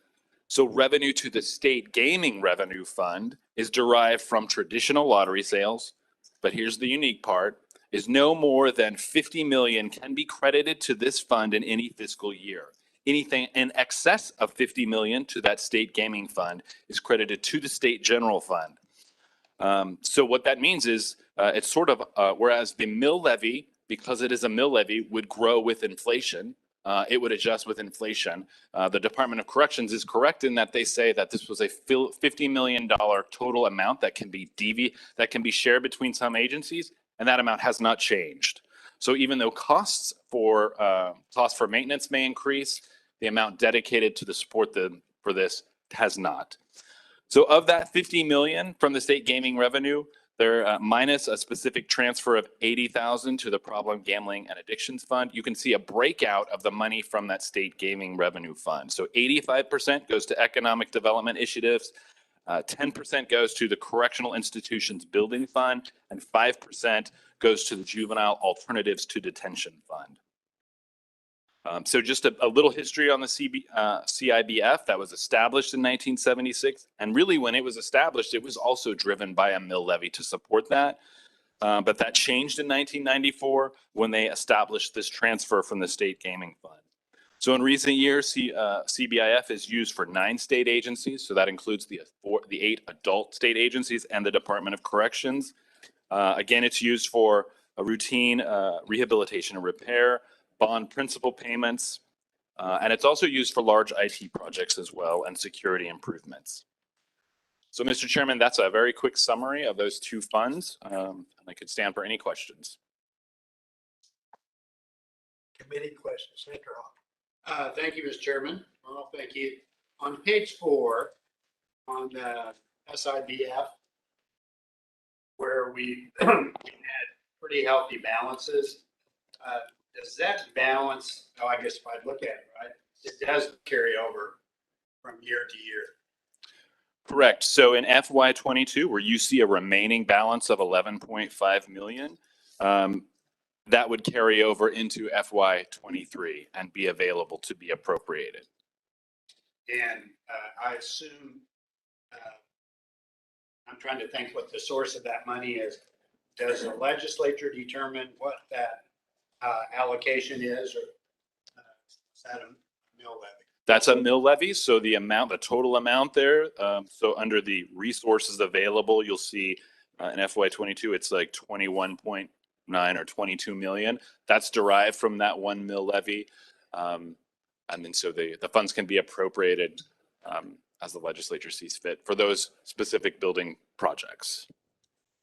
So revenue to the State Gaming Revenue Fund is derived from traditional lottery sales. But here's the unique part, is no more than 50 million can be credited to this fund in any fiscal year. Anything in excess of 50 million to that State Gaming Fund is credited to the State General Fund. So what that means is it's sort of, whereas the mill levy, because it is a mill levy, would grow with inflation. It would adjust with inflation. The Department of Corrections is correct in that they say that this was a $50 million total amount that can be shared between some agencies, and that amount has not changed. So even though costs for maintenance may increase, the amount dedicated to the support for this has not. So of that 50 million from the State Gaming Revenue, they're minus a specific transfer of 80,000 to the Problem Gambling and Addictions Fund. You can see a breakout of the money from that State Gaming Revenue Fund. So 85% goes to economic development initiatives, 10% goes to the Correctional Institutions Building Fund, and 5% goes to the Juvenile Alternatives to Detention Fund. So just a little history on the CIBF that was established in 1976. And really when it was established, it was also driven by a mill levy to support that. But that changed in 1994 when they established this transfer from the State Gaming Fund. So in recent years, CBIF is used for 9 state agencies. So that includes the 8 adult state agencies and the Department of Corrections. Again, it's used for routine rehabilitation and repair, bond principal payments, and it's also used for large IT projects as well and security improvements. So, Mr. Chairman, that's a very quick summary of those two funds, and I could stand for any questions. Committee questions, Senator Hawk. Thank you, Mr. Chairman. Well, thank you. On page 4, on the SIBF, where we had pretty healthy balances, does that balance, oh, I guess if I look at it, right, it does carry over from year to year. Correct. So in FY22, where you see a remaining balance of 11.5 million, that would carry over into FY23 and be available to be appropriated. And I assume, I'm trying to think what the source of that money is. Does the legislature determine what that allocation is, or is that a mill levy? That's a mill levy. So the amount, the total amount there, so under the resources available, you'll see in FY22, it's like 21.9 or 22 million. That's derived from that 1 mill levy. And then so the funds can be appropriated as the legislature sees fit for those specific building projects.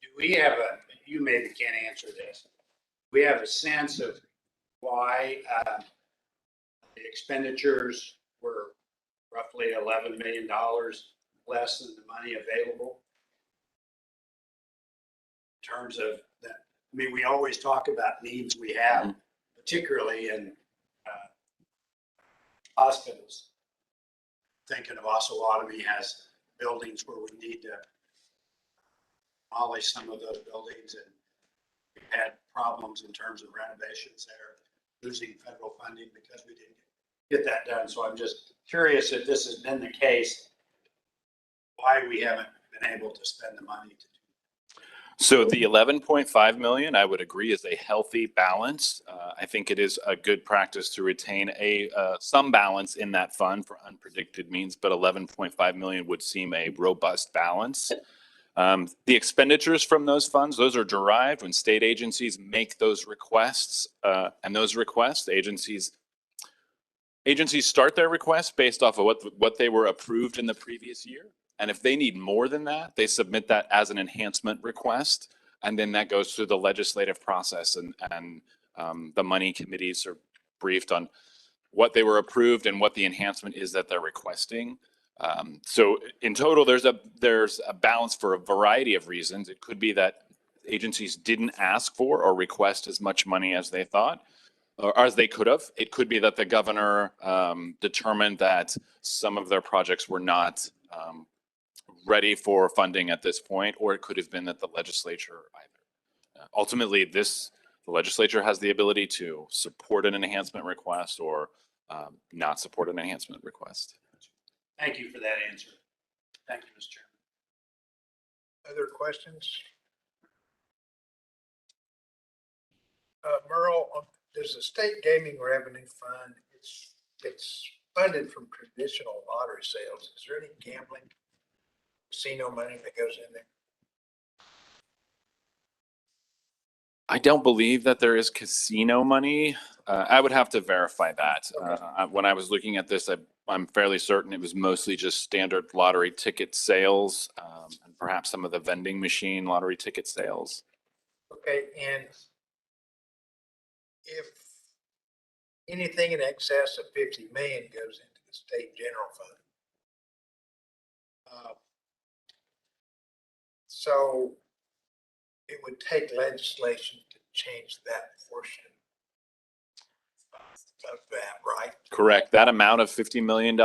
Do we have you maybe can't answer this. We have a sense of why the expenditures were roughly $11 million less than the money available in terms of that. I mean, we always talk about needs we have, particularly in hospitals. Thinking of Osawatomie has buildings where we need to demolish some of those buildings, and we've had problems in terms of renovations there, losing federal funding because we didn't get that done. So I'm just curious if this has been the case, why we haven't been able to spend the money to do. So the 11.5 million, I would agree, is a healthy balance. I think it is a good practice to retain some balance in that fund for unpredicted means, but 11.5 million would seem a robust balance. The expenditures from those funds, those are derived when state agencies make those requests, and those requests, agencies start their requests based off of what they were approved in the previous year. And if they need more than that, they submit that as an enhancement request. And then that goes through the legislative process, and the money committees are briefed on what they were approved and what the enhancement is that they're requesting. So in total, there's a balance for a variety of reasons. It could be that agencies didn't ask for or request as much money as they thought, or as they could have. It could be that the governor determined that some of their projects were not ready for funding at this point, or it could have been that the legislature either. Ultimately, the legislature has the ability to support an enhancement request or not support an enhancement request. Thank you for that answer. Thank you, Mr. Chairman. Other questions? Merle, there's a state gaming revenue fund. It's funded from traditional lottery sales. Is there any gambling, casino money that goes in there? I don't believe that there is casino money. I would have to verify that. Okay. When I was looking at this, I'm fairly certain it was mostly just standard lottery ticket sales, and perhaps some of the vending machine lottery ticket sales. Okay, and if anything in excess of 50 million goes into the state general fund, so it would take legislation to change that portion of that, right? Correct. That amount of $50 million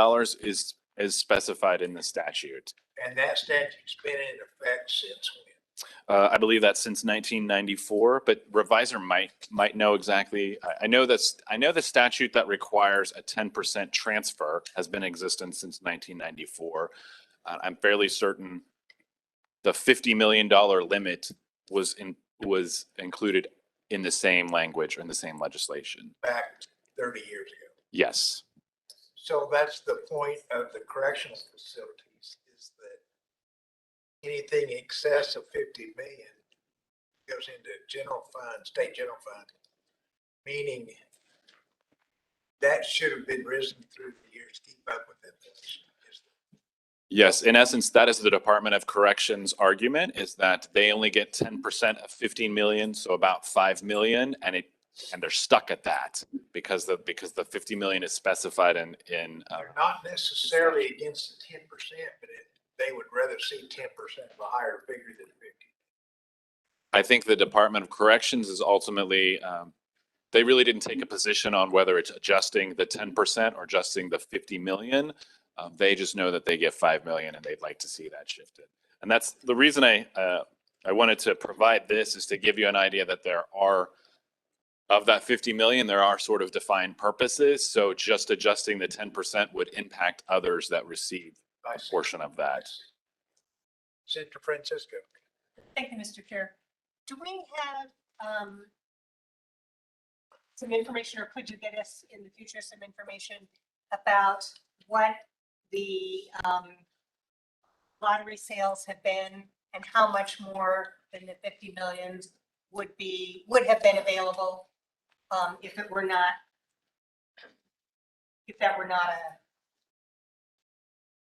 is specified in the statute. And that statute's been in effect since when? I believe that's since 1994, but Revisor might know exactly. I know the statute that requires a 10% transfer has been in existence since 1994. I'm fairly certain the $50 million limit was included in the same language or in the same legislation. Back 30 years ago. Yes. So that's the point of the correctional facilities, is that anything in excess of 50 million goes into general fund, state general fund, meaning that should have been risen through the years to keep up with it. Yes, in essence, that is the Department of Corrections argument, is that they only get 10% of 15 million, so about 5 million, and they're stuck at that because the 50 million is specified in. They're not necessarily against the 10%, but they would rather see 10% of a higher figure than 50. I think the Department of Corrections is ultimately, they really didn't take a position on whether it's adjusting the 10% or adjusting the 50 million. They just know that they get 5 million and they'd like to see that shifted. And that's the reason I wanted to provide this, is to give you an idea that there are, of that 50 million, there are sort of defined purposes. So just adjusting the 10% would impact others that receive a portion of that. Senator Francisco. Thank you, Mr. Chair. Do we have some information, or could you get us in the future some information about what the lottery sales have been and how much more than the 50 million would have been available if that were not a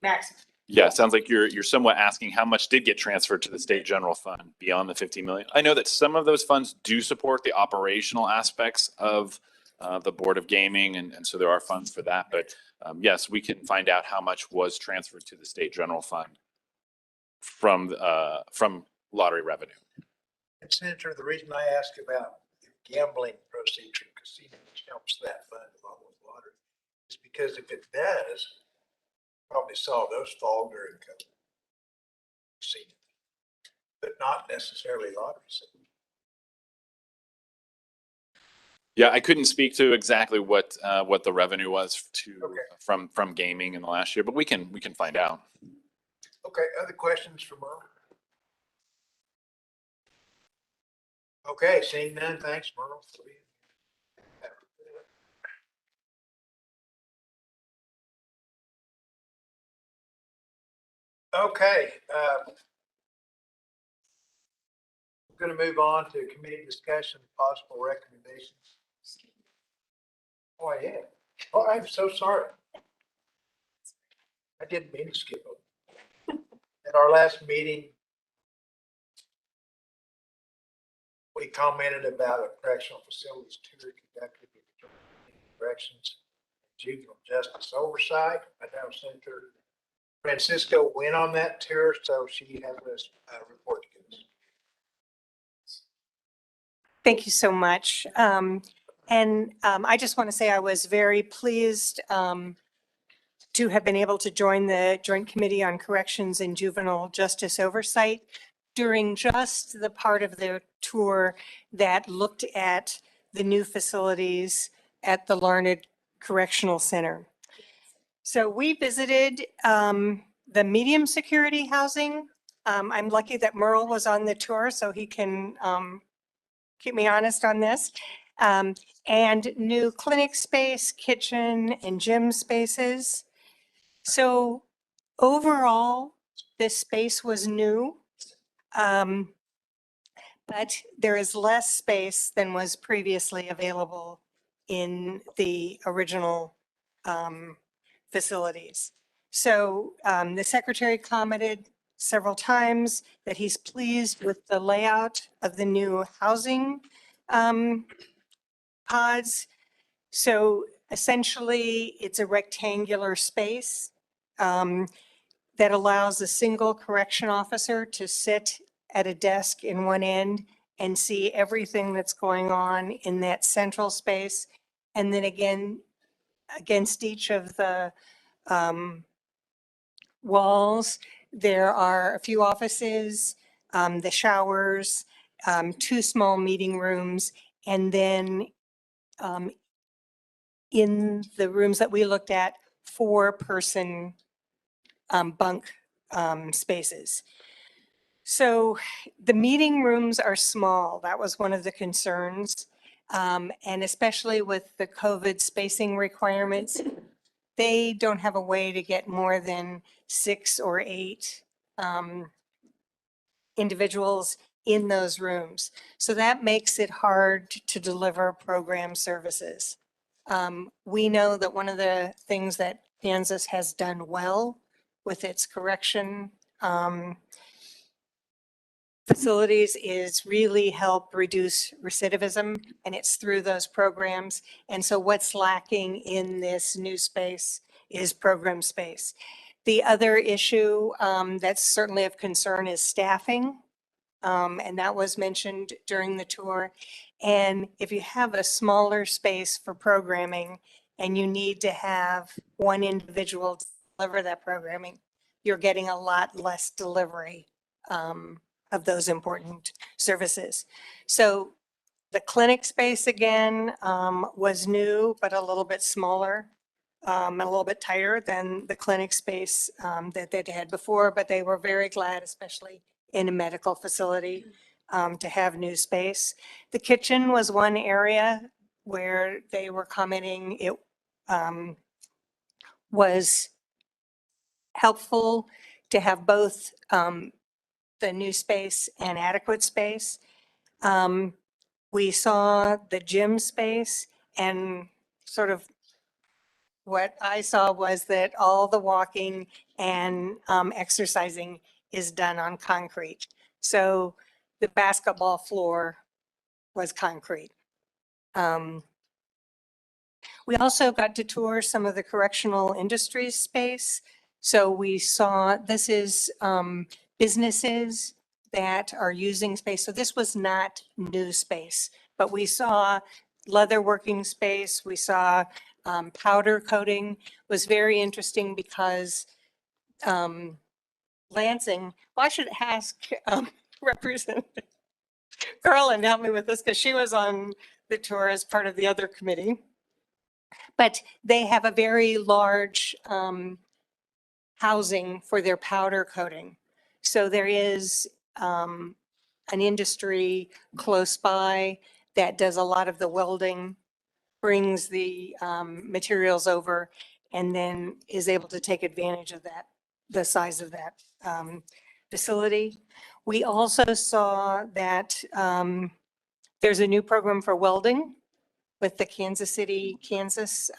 maximum? Yeah, it sounds like you're somewhat asking how much did get transferred to the state general fund beyond the 50 million. I know that some of those funds do support the operational aspects of the Board of Gaming, and so there are funds for that. But yes, we can find out how much was transferred to the state general fund from lottery revenue. And Senator, the reason I ask about gambling proceeds from casinos helps that fund along with lottery is because if it does, probably saw those fall during COVID. Casino, but not necessarily lotteries. Yeah, I couldn't speak to exactly what the revenue was from gaming in the last year, but we can find out. Okay, other questions for Merle? Okay, seeing none, thanks, Merle. Okay, we're going to move on to committee discussion, possible recommendations. Oh, yeah. Oh, I'm so sorry. I didn't mean to skip them. At our last meeting, we commented about a correctional facilities tour conducted with corrections, juvenile justice oversight. I know Senator Francisco went on that tour, so she has a report to give us. Thank you so much. I just want to say I was very pleased to have been able to join the Joint Committee on Corrections and Juvenile Justice Oversight during just the part of the tour that looked at the new facilities at the Larned Correctional Center. So we visited the medium security housing. I'm lucky that Merle was on the tour, so he can keep me honest on this. And new clinic space, kitchen, and gym spaces. So overall, this space was new, but there is less space than was previously available in the original facilities. So the secretary commented several times that he's pleased with the layout of the new housing pods. So essentially, it's a rectangular space that allows a single correction officer to sit at a desk in one end and see everything that's going on in that central space. And then again, against each of the walls, there are a few offices, the showers, 2 small meeting rooms, and then in the rooms that we looked at, 4-person bunk spaces. So the meeting rooms are small. That was one of the concerns. And especially with the COVID spacing requirements, they don't have a way to get more than 6 or 8 individuals in those rooms. So that makes it hard to deliver program services. We know that one of the things that Kansas has done well with its correction facilities is really help reduce recidivism, and it's through those programs. And so what's lacking in this new space is program space. The other issue that's certainly of concern is staffing. And that was mentioned during the tour. And if you have a smaller space for programming and you need to have one individual to deliver that programming, you're getting a lot less delivery of those important services. So the clinic space again was new, but a little bit smaller. And a little bit tighter than the clinic space that they'd had before, but they were very glad, especially in a medical facility, to have new space. The kitchen was one area where they were commenting it was helpful to have both the new space and adequate space. We saw the gym space, and sort of what I saw was that all the walking and exercising is done on concrete. So the basketball floor was concrete. We also got to tour some of the correctional industries space. So we saw, this is businesses that are using space. So this was not new space, but we saw leather working space. We saw powder coating. Was very interesting because Lansing, well, I should ask Representative Carlin to help me with this because she was on the tour as part of the other committee. But they have a very large housing for their powder coating. So there is an industry close by that does a lot of the welding, brings the materials over, and then is able to take advantage of that, the size of that facility. We also saw that there's a new program for welding with the Kansas City, Kansas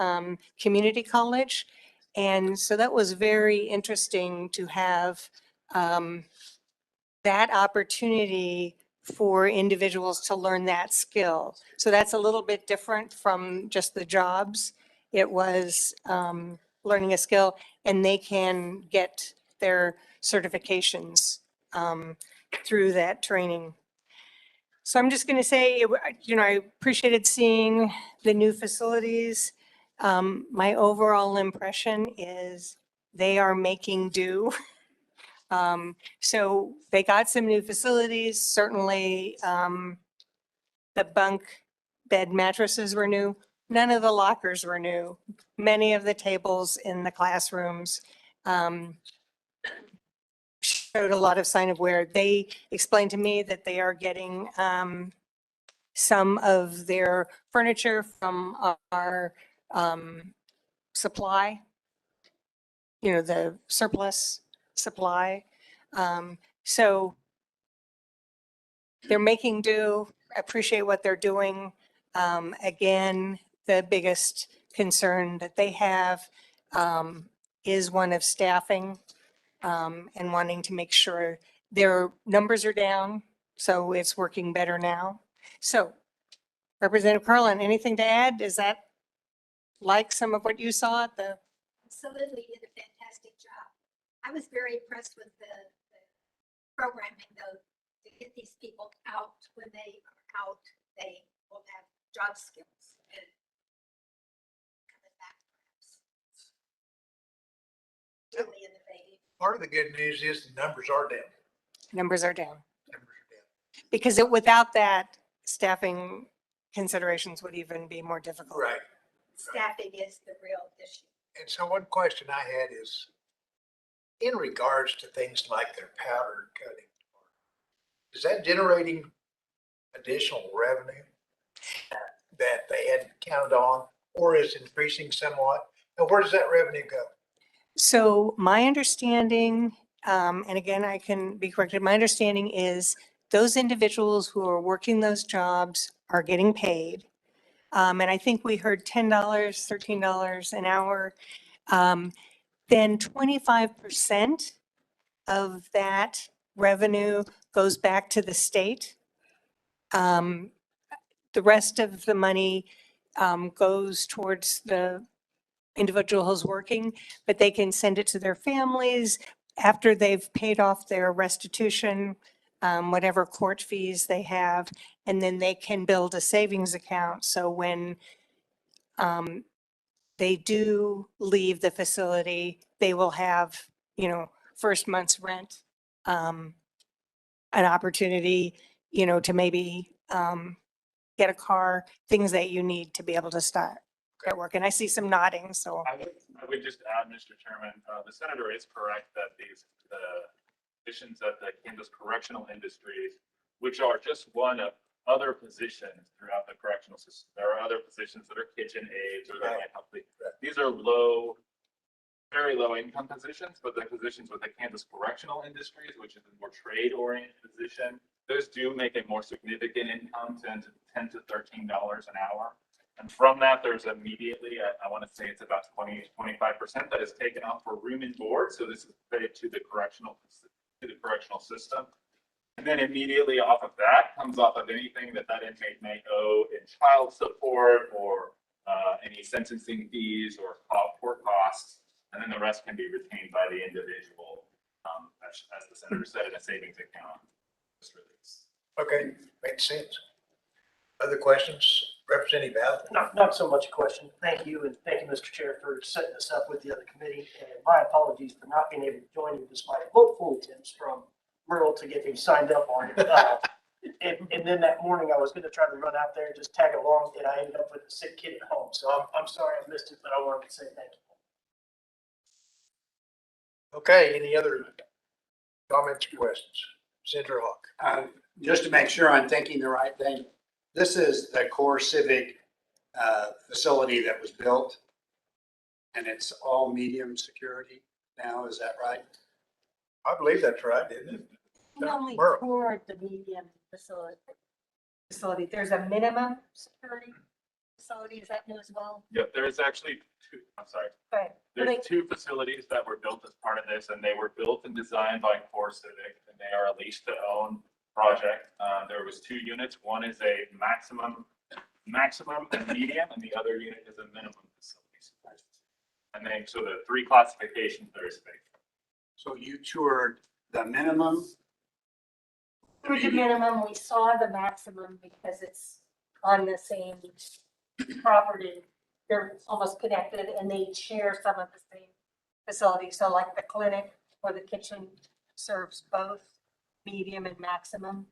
Community College. And so that was very interesting to have that opportunity for individuals to learn that skill. So that's a little bit different from just the jobs. It was learning a skill, and they can get their certifications through that training. So I'm just going to say, I appreciated seeing the new facilities. My overall impression is they are making do. So they got some new facilities. Certainly, the bunk bed mattresses were new. None of the lockers were new. Many of the tables in the classrooms showed a lot of sign of wear. They explained to me that they are getting some of their furniture from our supply, the surplus supply. So they're making do, appreciate what they're doing. Again, the biggest concern that they have is one of staffing and wanting to make sure their numbers are down. So it's working better now. So Representative Carlin, anything to add? Is that like some of what you saw at the? Absolutely, did a fantastic job. I was very impressed with the programming though, to get these people out. When they are out, they will have job skills and coming back perhaps. Really innovative. Part of the good news is the numbers are down. Numbers are down. Because without that, staffing considerations would even be more difficult. Right. Staffing is the real issue. And so one question I had is, in regards to things like their powder coating, is that generating additional revenue that they hadn't counted on, or is it increasing somewhat? And where does that revenue go? So my understanding, and again, I can be corrected, my understanding is those individuals who are working those jobs are getting paid. And I think we heard $10, $13 an hour. Then 25% of that revenue goes back to the state. The rest of the money goes towards the individual who's working, but they can send it to their families after they've paid off their restitution, whatever court fees they have, and then they can build a savings account. So when they do leave the facility, they will have, you know, first month's rent, an opportunity, you know, to maybe get a car, things that you need to be able to start work. And I see some nodding, so. I would just add, Mr. Chairman, the senator is correct that these positions at the Kansas Correctional Industries, which are just one of other positions throughout the correctional system. There are other positions that are kitchen aides or that might help. These are very low income positions, but the positions with the Kansas Correctional Industries, which is a more trade oriented position, those do make a more significant income, $10 to $13 an hour. And from that, there's immediately, I want to say it's about 20-25% that is taken off for room and board. So this is paid to the correctional system. And then immediately off of that comes off of anything that inmate may owe in child support or any sentencing fees or court costs. And then the rest can be retained by the individual, as the senator said, in a savings account. Okay, makes sense. Other questions? Representative Al? Not so much a question. Thank you, and thank you, Mr. Chair, for setting this up with the other committee. And my apologies for not being able to join you despite hopeful attempts from Merle to get me signed up on it. And then that morning I was going to try to run out there and just tag along, and I ended up with a sick kid at home. So I'm sorry I missed it, but I wanted to say thank you. Okay, any other comments or questions? Senator Hawk. Just to make sure I'm thinking the right thing, this is the core civic facility that was built, and it's all medium security now, is that right? I believe that's right, isn't it? We only Merle. toured the medium facility. There's a minimum security facility. Is that new as well? Yeah, there's actually two, I'm sorry. Right. There's two facilities that were built as part of this, and they were built and designed by Core Civic, and they are a lease to own project. There was two units. One is a maximum and medium, and the other unit is a minimum facility. And then, so the three classifications, there is big. So you toured the minimum? Through the minimum, we saw the maximum because it's on the same property. They're almost connected and they share some of the same facilities. So like the clinic or the kitchen serves both medium and maximum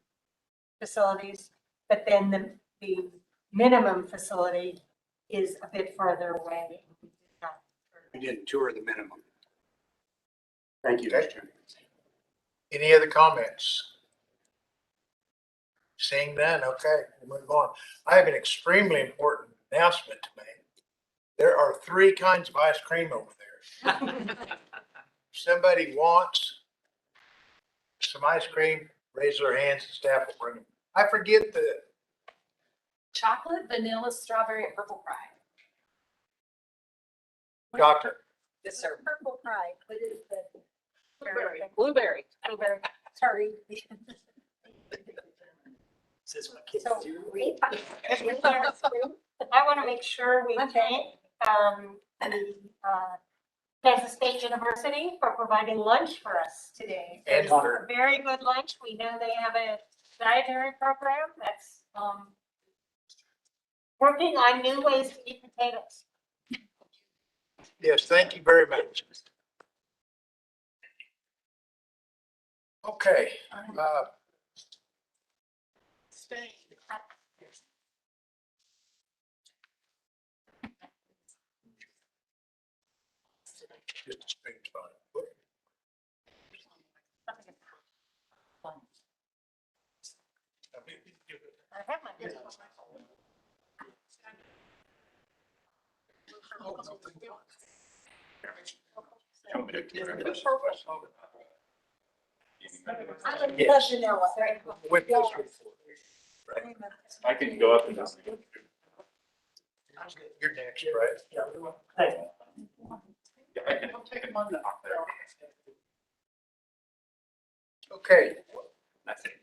facilities. But then the minimum facility is a bit further away. We didn't tour the minimum. Thank you, Okay. Mr. Chairman. Any other comments? Seeing none, okay, we'll move on. I have an extremely important announcement to make. There are three kinds of ice cream over there. If somebody wants some ice cream, raise their hands and staff will bring them. I forget the Chocolate, vanilla, strawberry, and purple pie. doctor. Yes, sir. Purple pride, what is the? Blueberry. Blueberry. Blueberry, sorry. Since my kids So, do. I want to make sure we thank the Kansas State University for providing lunch for us today. And It's for- a very good lunch. We know they have a dietary program that's working on new ways to eat potatoes. Yes, thank you very much. Okay, Stay. just a strange spot. I have my. I would Yes. love to know what. With this report. Right. I can go up and just. You're next, right? Yeah. Thank you. Yeah, I can take a moment off there. Okay, That's it.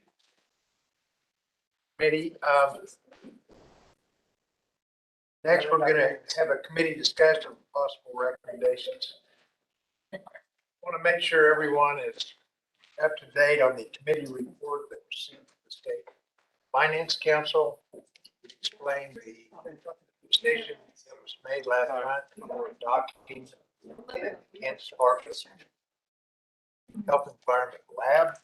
committee, next we're gonna have a committee discussion of possible recommendations. Want to make sure everyone is up to date on the committee report that was sent to the State Finance Council. Explain the decision that was made last month for adopting the Kansas Department of Health and Environment Lab.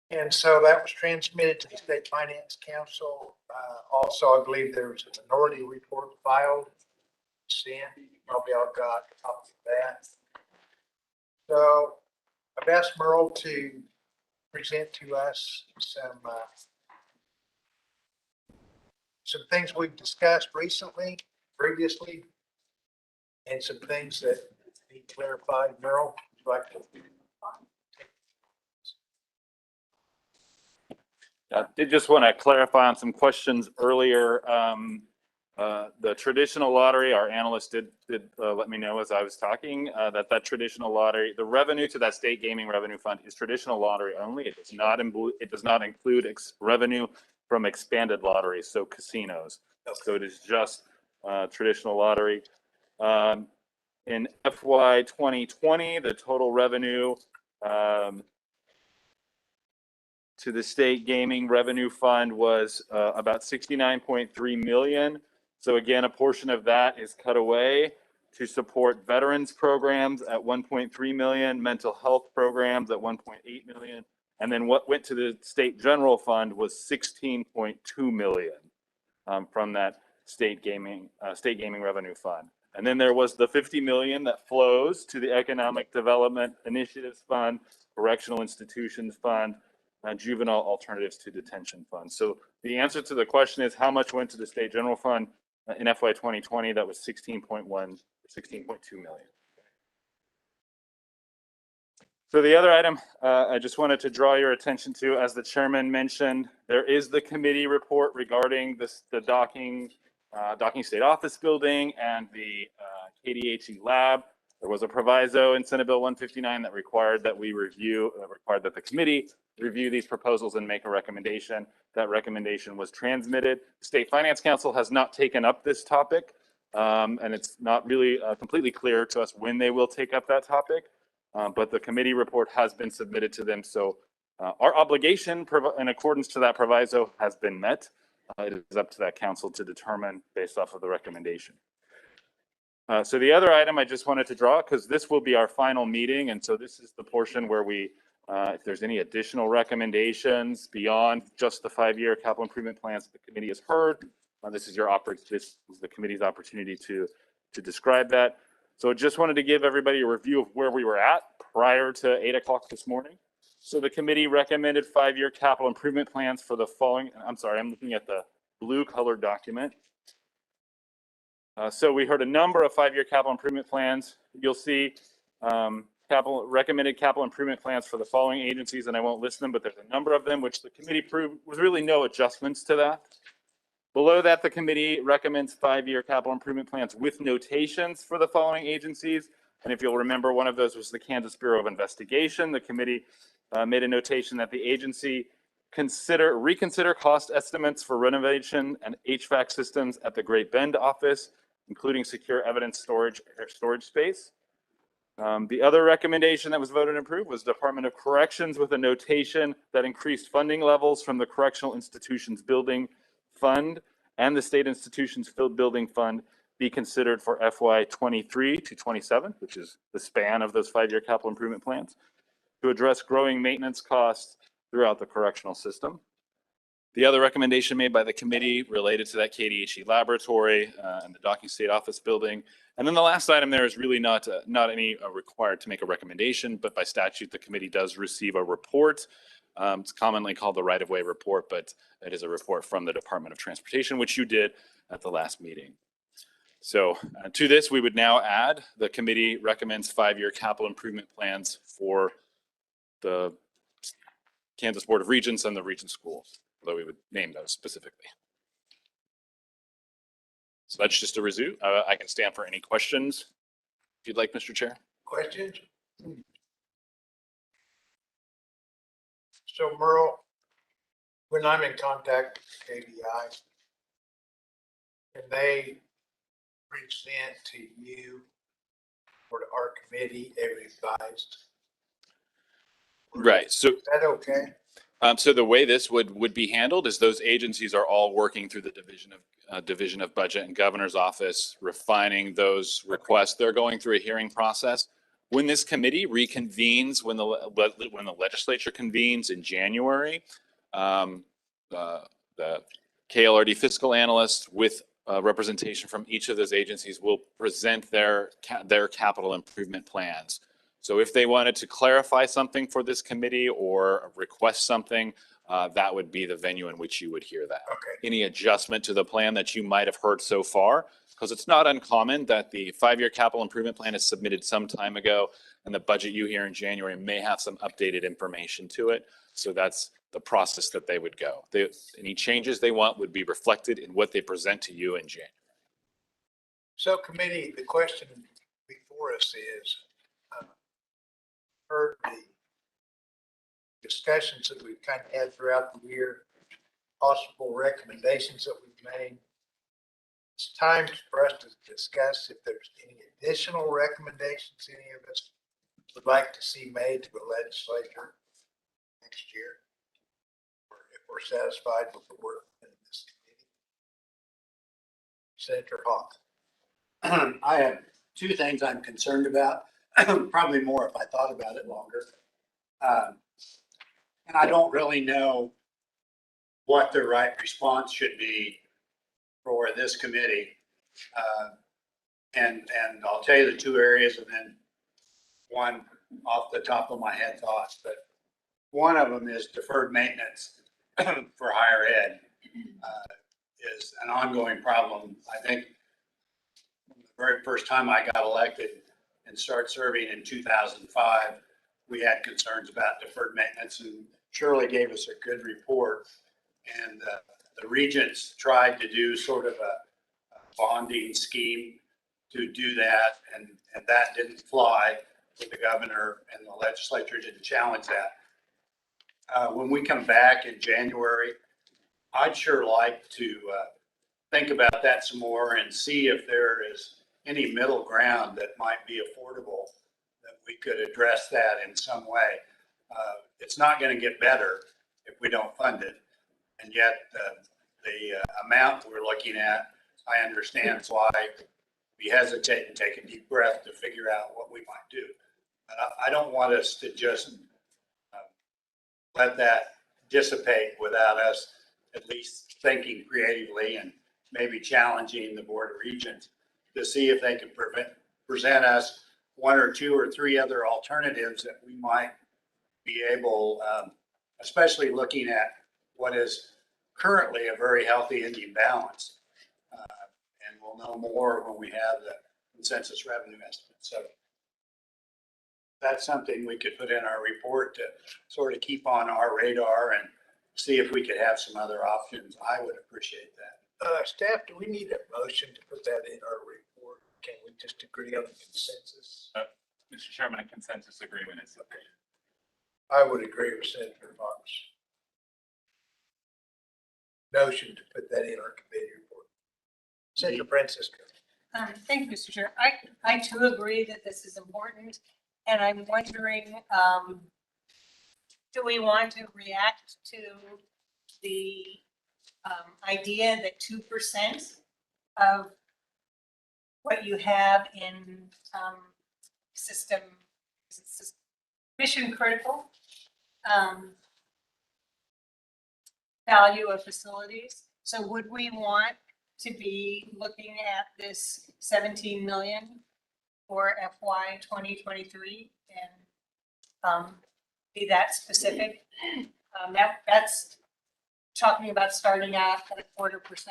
And so that was transmitted to the State Finance Council. Also, I believe there was a minority report filed. Sent, probably all got a copy of that. So I've asked Merle to present to us some things we've discussed recently, previously, and some things that need clarified. Merle, would you like to? I did just want to clarify on some questions earlier. The traditional lottery, our analyst did let me know as I was talking that traditional lottery, the revenue to that state gaming revenue fund is traditional lottery only. It does not include revenue from expanded lotteries, so casinos. So it is just traditional lottery. In FY 2020, the total revenue to the state gaming revenue fund was about 69.3 million. So again, a portion of that is cut away to support veterans programs at 1.3 million, mental health programs at 1.8 million. And then what went to the state general fund was 16.2 million from that state gaming revenue fund. And then there was the 50 million that flows to the Economic Development Initiatives Fund, Correctional Institutions Fund, Juvenile Alternatives to Detention Fund. So the answer to the question is how much went to the state general fund in FY 2020? That was 16.2 million. So the other item I just wanted to draw your attention to, as the chairman mentioned, there is the committee report regarding the docking state office building and the KDHE lab. There was a proviso in Senate Bill 159 that required that the committee review these proposals and make a recommendation. That recommendation was transmitted. The State Finance Council has not taken up this topic, and it's not really completely clear to us when they will take up that topic, but the committee report has been submitted to them. So our obligation in accordance to that proviso has been met. It is up to that council to determine based off of the recommendation. So the other item I just wanted to draw, because this will be our final meeting, and so this is the portion where we, if there's any additional recommendations beyond just the 5-year capital improvement plans that the committee has heard, this is the committee's opportunity to describe that. So I just wanted to give everybody a review of where we were at prior to 8 o'clock this morning. So the committee recommended 5-year capital improvement plans for the following. I'm sorry, I'm looking at the blue colored document. So we heard a number of 5-year capital improvement plans. You'll see recommended capital improvement plans for the following agencies, and I won't list them, but there's a number of them which the committee approved with really no adjustments to that. Below that, the committee recommends 5-year capital improvement plans with notations for the following agencies. And if you'll remember, one of those was the Kansas Bureau of Investigation. The committee made a notation that the agency reconsider cost estimates for renovation and HVAC systems at the Great Bend office, including secure evidence storage space. The other recommendation that was voted and approved was Department of Corrections with a notation that increased funding levels from the Correctional Institutions Building Fund and the State Institutions Building Fund be considered for FY 23 to 27, which is the span of those 5-year capital improvement plans, to address growing maintenance costs throughout the correctional system. The other recommendation made by the committee related to that KDHE laboratory and the docking state office building. And then the last item there is really not any required to make a recommendation, but by statute, the committee does receive a report. It's commonly called the right-of-way report, but it is a report from the Department of Transportation, which you did at the last meeting. So to this, we would now add the committee recommends 5-year capital improvement plans for the Kansas Board of Regents and the Regent Schools, although we would name those specifically. So that's just a resume. I can stand for any questions if you'd like, Mr. Chair. Questions? So Merle, when I'm in contact with KBI, and they present to you or to our committee a revised? Right. So Is that okay? So the way this would be handled is those agencies are all working through the Division of Budget and Governor's Office, refining those requests. They're going through a hearing process. When this committee reconvenes, when the legislature convenes in January, the KLRD fiscal analyst with representation from each of those agencies will present their capital improvement plans. So if they wanted to clarify something for this committee or request something, that would be the venue in which you would hear that. Okay. Any adjustment to the plan that you might have heard so far, because it's not uncommon that the 5-year capital improvement plan is submitted some time ago and the budget you hear in January may have some updated information to it. So that's the process that they would go. Any changes they want would be reflected in what they present to you in January. So committee, the question before us is, heard the discussions that we've kind of had throughout the year, possible recommendations that we've made. It's time for us to discuss if there's any additional recommendations any of us would like to see made to the legislature next year, or if we're satisfied with the work in this committee. Senator Hawk. I have two things I'm concerned about, probably more if I thought about it longer. And I don't really know what the right response should be for this committee. And I'll tell you the two areas and then one off the top of my head thoughts, but one of them is deferred maintenance for higher ed is an ongoing problem. I think the very first time I got elected and started serving in 2005, we had concerns about deferred maintenance, and Shirley gave us a good report. And the regents tried to do sort of a bonding scheme to do that, and that didn't fly with the governor, and the legislature didn't challenge that. When we come back in January, I'd sure like to think about that some more and see if there is any middle ground that might be affordable, that we could address that in some way. It's not going to get better if we don't fund it. And yet the amount we're looking at, I understand why we hesitate and take a deep breath to figure out what we might do. But I don't want us to just let that dissipate without us at least thinking creatively and maybe challenging the Board of Regents to see if they can present us one or two or three other alternatives that we might be able, especially looking at what is currently a very healthy ending balance. And we'll know more when we have the consensus revenue estimate. So that's something we could put in our report to sort of keep on our radar and see if we could have some other options. I would appreciate that. Staff, do we need a motion to put that in our report? Can we just agree on the consensus? Mr. Chairman, a consensus agreement is okay. I would agree with Senator Fox. Notion to put that in our committee report. Senator Francisco. Thank you, Mr. Chair. I too agree that this is important. And I'm wondering, do we want to react to the idea that 2% of what you have in system, mission critical value of facilities? So would we want to be looking at this 17 million for FY 2023 and be that specific? That's talking about starting out at 0.25%.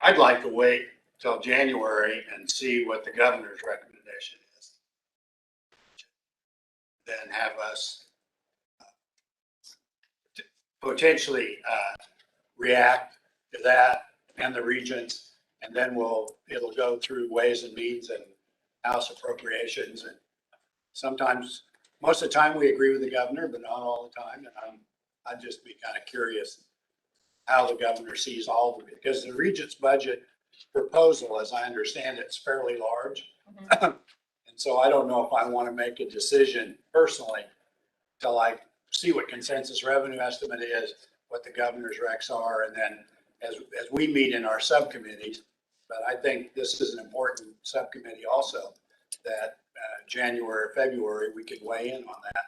I'd like to wait till January and see what the governor's recommendation is. then have us potentially react to that and the regents. And then it'll go through Ways and Means and House Appropriations. And sometimes, most of the time, we agree with the governor, but not all the time. And I'd just be kind of curious how the governor sees all of it, because the regent's budget proposal, as I understand it, is fairly large. And so I don't know if I want to make a decision personally till I see what consensus revenue estimate is, what the governor's recs are, and then as we meet in our subcommittees. But I think this is an important subcommittee also, that January, February, we could weigh in on that.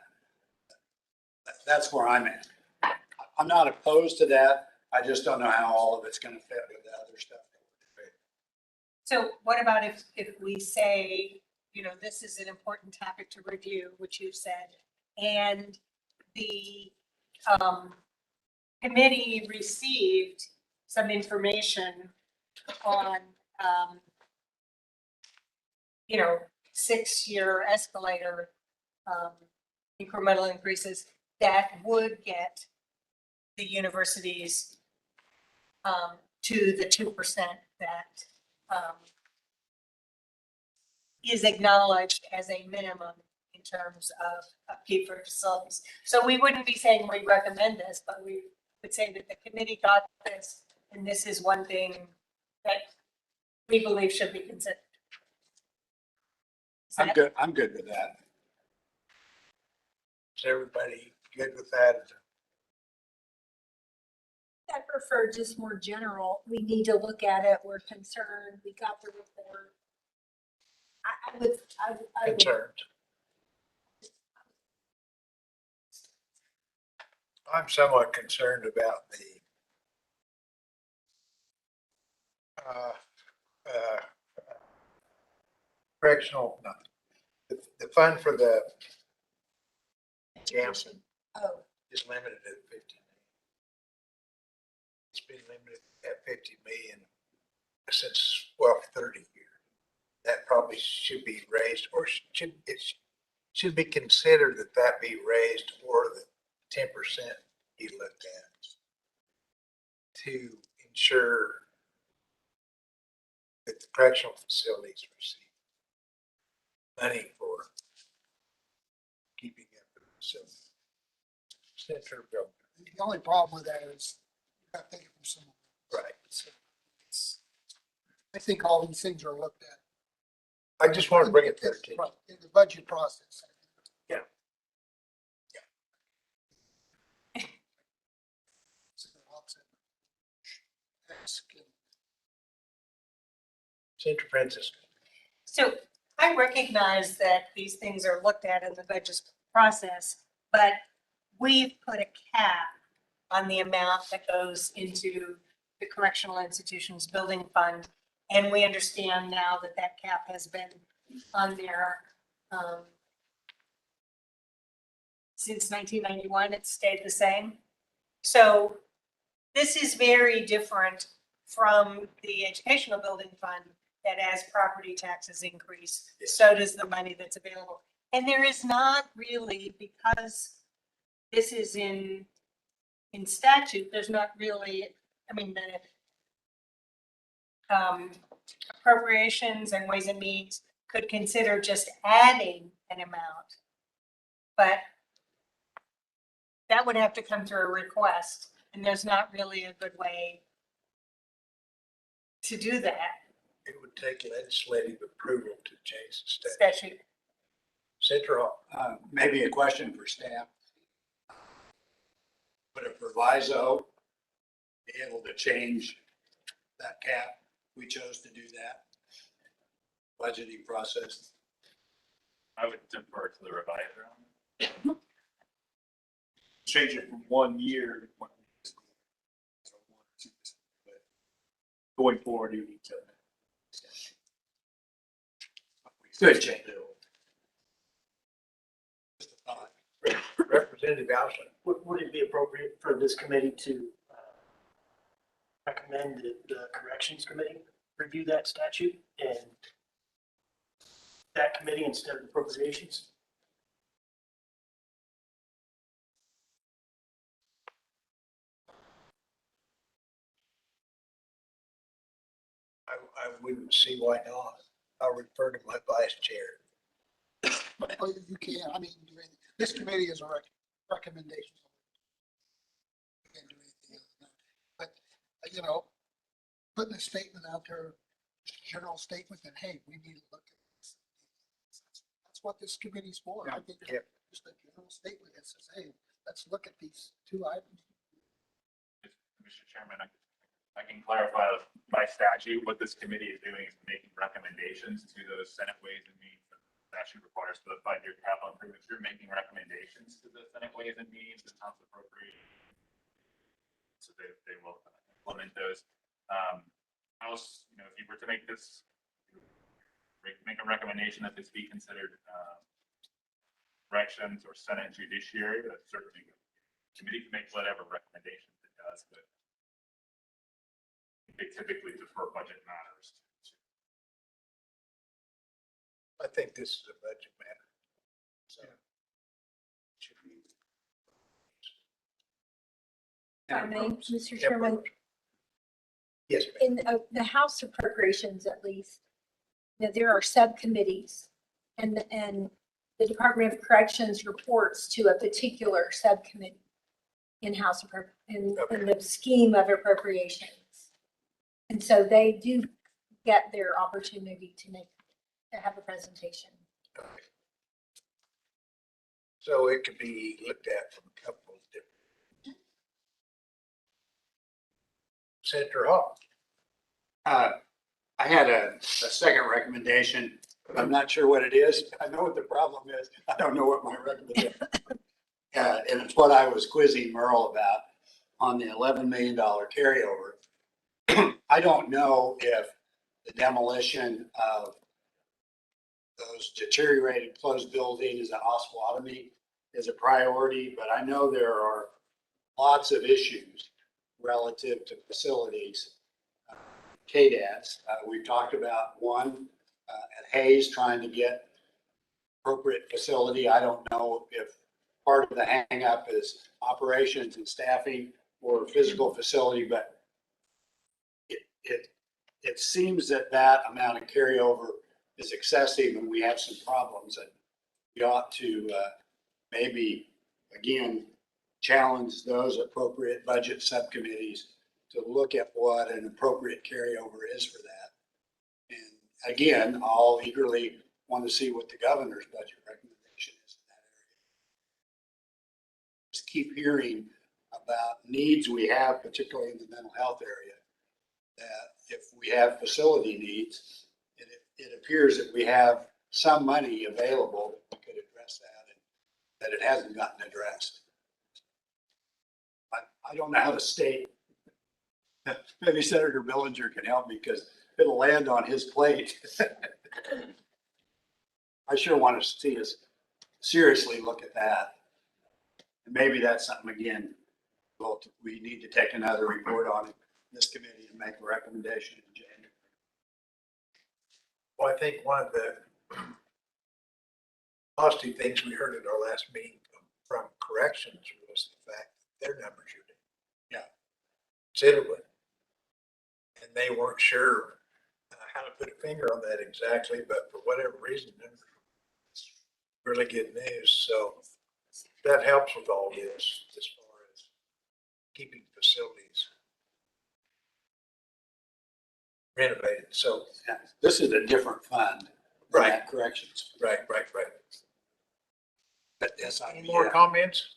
That's where I'm at. I'm not opposed to that. I just don't know how all of it's going to fit with the other stuff. So what about if we say, you know, this is an important topic to review, which you said, and the committee received some information on, you know, 6-year escalator incremental increases that would get the universities to the 2% that is acknowledged as a minimum in terms of upkeep for facilities. So we wouldn't be saying we recommend this, but we would say that the committee got this, and this is one thing that we believe should be considered. I'm good. I'm good with that. Is everybody good with that? I prefer just more general. We need to look at it. We're concerned. We got the report. I would. Concerned. I'm somewhat concerned about the correctional, no, the fund for the Janssen is limited at 50 million. It's been limited at 50 million since, well, 30 years. That probably should be raised, or should be considered that be raised, or the 10% be looked at to ensure that the correctional facilities receive money for keeping up the facility. Center building. The only problem with that is you got to take it from someone. Right. So I think all these things are looked at. I just want to bring it to in the budget process. Yeah. St. Francis. So I recognize that these things are looked at in the budget process, but we've put a cap on the amount that goes into the correctional institutions building fund. And we understand now that that cap has been on there since 1991. It's stayed the same. So this is very different from the educational building fund, that as property taxes increase, so does the money that's available. And there is not really, because this is in statute, there's not really, I mean, the appropriations and Ways and Means could consider just adding an amount, but that would have to come through a request, and there's not really a good way to do that. It would take legislative approval to change the statute. Central. Maybe a question for staff. Would a proviso be able to change that cap? We chose to do that budgeting process. I would defer to the revisor on that. Change it from 1 year to 1 year. But going forward, you need to. Good change. Representative Allison. Would it be appropriate for this committee to recommend that the corrections committee review that statute and that committee instead of appropriations? I wouldn't see why not. I'll refer to my vice chair. Oh, you can, I mean, this committee is a recommendation. You can't do anything else than that. But, you know, putting a statement out there, general statement that, hey, we need to look at this. That's what this committee's for. I think just a general statement that says, hey, let's look at these two items. Mr. Chairman, I can clarify by statute what this committee is doing is making recommendations to those Senate Ways and Means. Statute requires for the 5-year capital improvements. You're making recommendations to the Senate Ways and Means and House Appropriations. So they will implement those. House, you know, if you were to make this, make a recommendation that this be considered corrections or Senate Judiciary, that's certainly good. The committee can make whatever recommendations it does, but they typically defer budget matters. I think this is a budget matter. So. Should be. If I may, Mr. Chairman, Yes, in the House appropriations at least, you know, there are subcommittees and the Department of Corrections reports to a particular subcommittee in in the scheme of appropriations. And so they do get their opportunity to have a presentation. So it could be looked at from a couple of different. Senator Hawk. I had a second recommendation. I'm not sure what it is. I know what the problem is. I don't know what my recommendation is. And it's what I was quizzing Merle about on the $11 million carryover. I don't know if the demolition of those deteriorated closed buildings at Osawatomie is a priority, but I know there are lots of issues relative to facilities. KDAS, we've talked about one at Hayes trying to get appropriate facility. I don't know if part of the hang up is operations and staffing or physical facility, but it seems that amount of carryover is excessive and we have some problems, and we ought to maybe again challenge those appropriate budget subcommittees to look at what an appropriate carryover is for that. And again, I'll eagerly want to see what the governor's budget recommendation is in that area. Just keep hearing about needs we have, particularly in the mental health area, that if we have facility needs, it appears that we have some money available that could address that, and that it hasn't gotten addressed. I don't know how to state. Maybe Senator Billinger can help me because it'll land on his plate. I sure want to see us seriously look at that. And maybe that's something, again, we need to take another report on it in this committee and make a recommendation in January. Well, I think one of the positive things we heard at our last meeting from corrections was the fact that their numbers are down. Yeah. Considerably. And they weren't sure how to put a finger on that exactly, but for whatever reason, really good news. So that helps with all this as far as keeping facilities renovated. So yeah, this is a different fund. Right. Corrections. Right. But yes, any more comments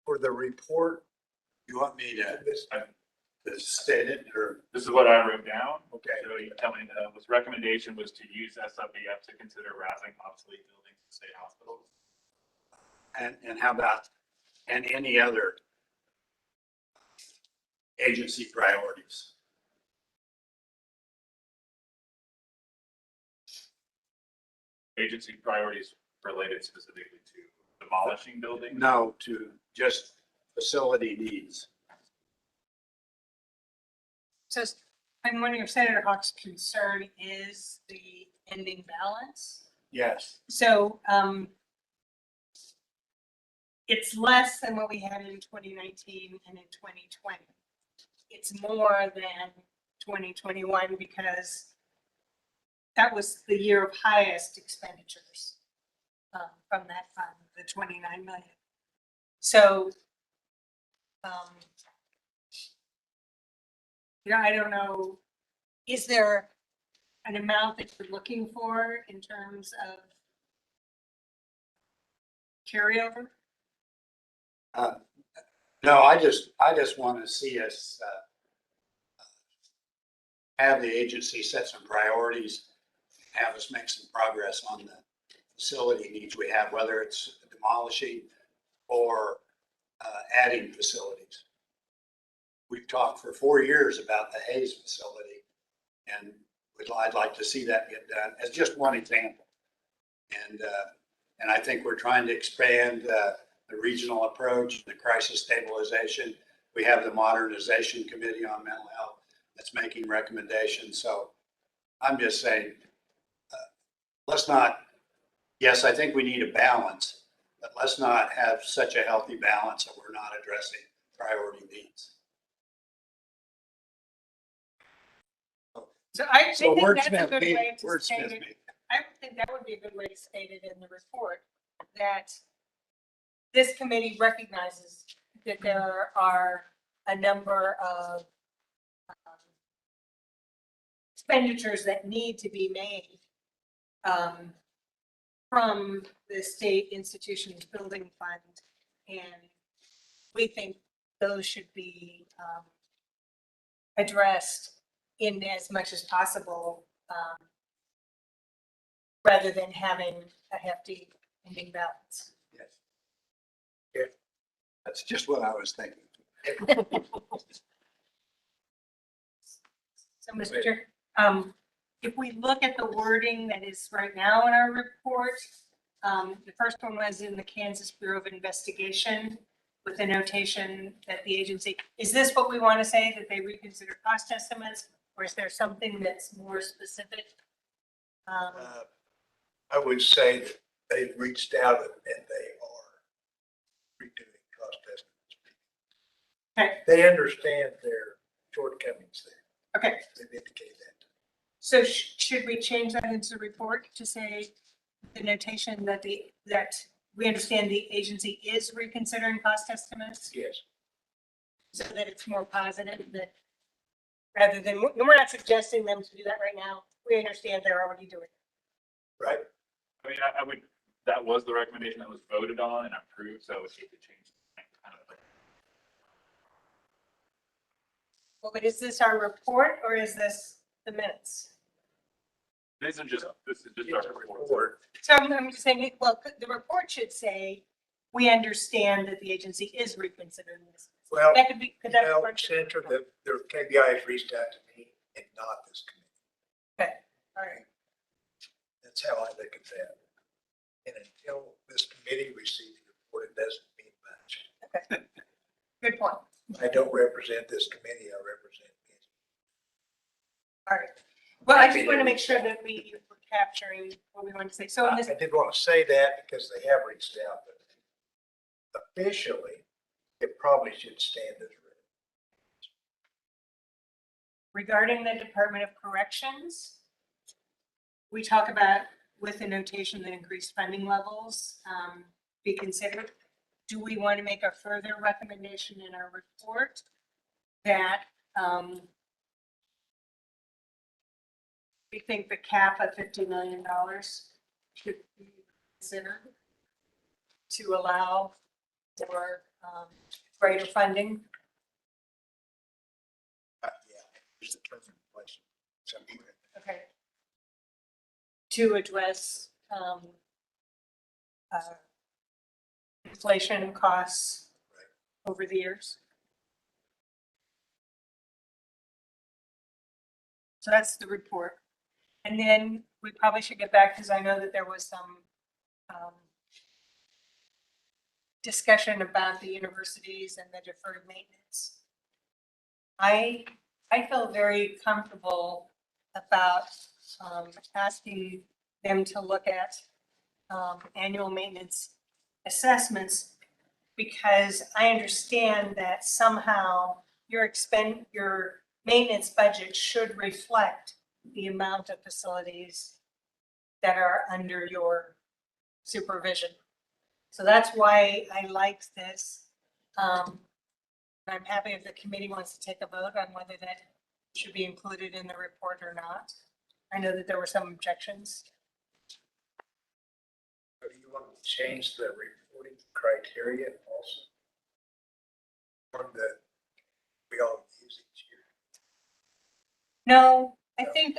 for the report? You want me to state it, or? This is what I wrote down. Okay. So you tell me, this recommendation was to use SWF to consider razing obsolete buildings in state hospitals. And how about, and any other agency priorities? Agency priorities related specifically to demolishing buildings? No, to just facility needs. So I'm wondering if Senator Hawk's concern is the ending balance. Yes. So it's less than what we had in 2019 and in 2020. It's more than 2021 because that was the year of highest expenditures from that fund, the 29 million. So, I don't know, is there an amount that you're looking for in terms of carryover? No, I just want to see us have the agency set some priorities, have us make some progress on the facility needs we have, whether it's demolishing or adding facilities. We've talked for 4 years about the Hayes facility, and I'd like to see that get done as just one example. And I think we're trying to expand the regional approach, the crisis stabilization. We have the modernization committee on mental health that's making recommendations. So I'm just saying, let's not, yes, I think we need a balance, but let's not have such a healthy balance that we're not addressing priority needs. So I So think that's a wordsmith good me, way to wordsmith state it. me. I think that would be a good way to state it in the report, that this committee recognizes that there are a number of expenditures that need to be made from the state institutions building fund. And we think those should be addressed in as much as possible, rather than having a hefty ending balance. Yes. Yeah, that's just what I was thinking. So, Mr. Chair, if we look at the wording that is right now in our report, the first one was in the Kansas Bureau of Investigation with a notation that the agency, is this what we want to say, that they reconsider cost estimates, or is there something that's more specific? I would say that they've reached out and they are redoing cost estimates. Okay. They understand their shortcomings there. Okay. They've indicated that. So should we change that into the report to say the notation that that we understand the agency is reconsidering cost estimates? Yes. So that it's more positive, that rather than, we're not suggesting them to do that right now. We understand they're already doing it. Right. I mean, I would, that was the recommendation that was voted on and approved, so I would hate to change. Well, but is this our report or is this the minutes? This is just our report. So I'm just saying, well, the report should say, we understand that the agency is reconsidering this. Well, That could be, could that be no, part of it? Senator, their KBI has reached out to me and not this committee. Okay, all right. That's how I look at that. And until this committee receives the report, it doesn't mean much. Okay. Good point. I don't represent this committee, I represent me. All right. Well, I just want to make sure that we were capturing what we want to say. So in I this, did want to say that because they have reached out, but officially, it probably should stand as written. regarding the Department of Corrections, we talk about with the notation that increased funding levels be considered. Do we want to make a further recommendation in our report that we think the cap of $50 million should be considered to allow for greater funding? Yeah, here's the term and question. Okay. To address inflation costs over the years. So that's the report. And then we probably should get back, because I know that there was some discussion about the universities and the deferred maintenance. I feel very comfortable about asking them to look at annual maintenance assessments, because I understand that somehow your maintenance budget should reflect the amount of facilities that are under your supervision. So that's why I liked this. I'm happy if the committee wants to take a vote on whether that should be included in the report or not. I know that there were some objections. Do you want to change the reporting criteria also? One that we all use each year. No, I think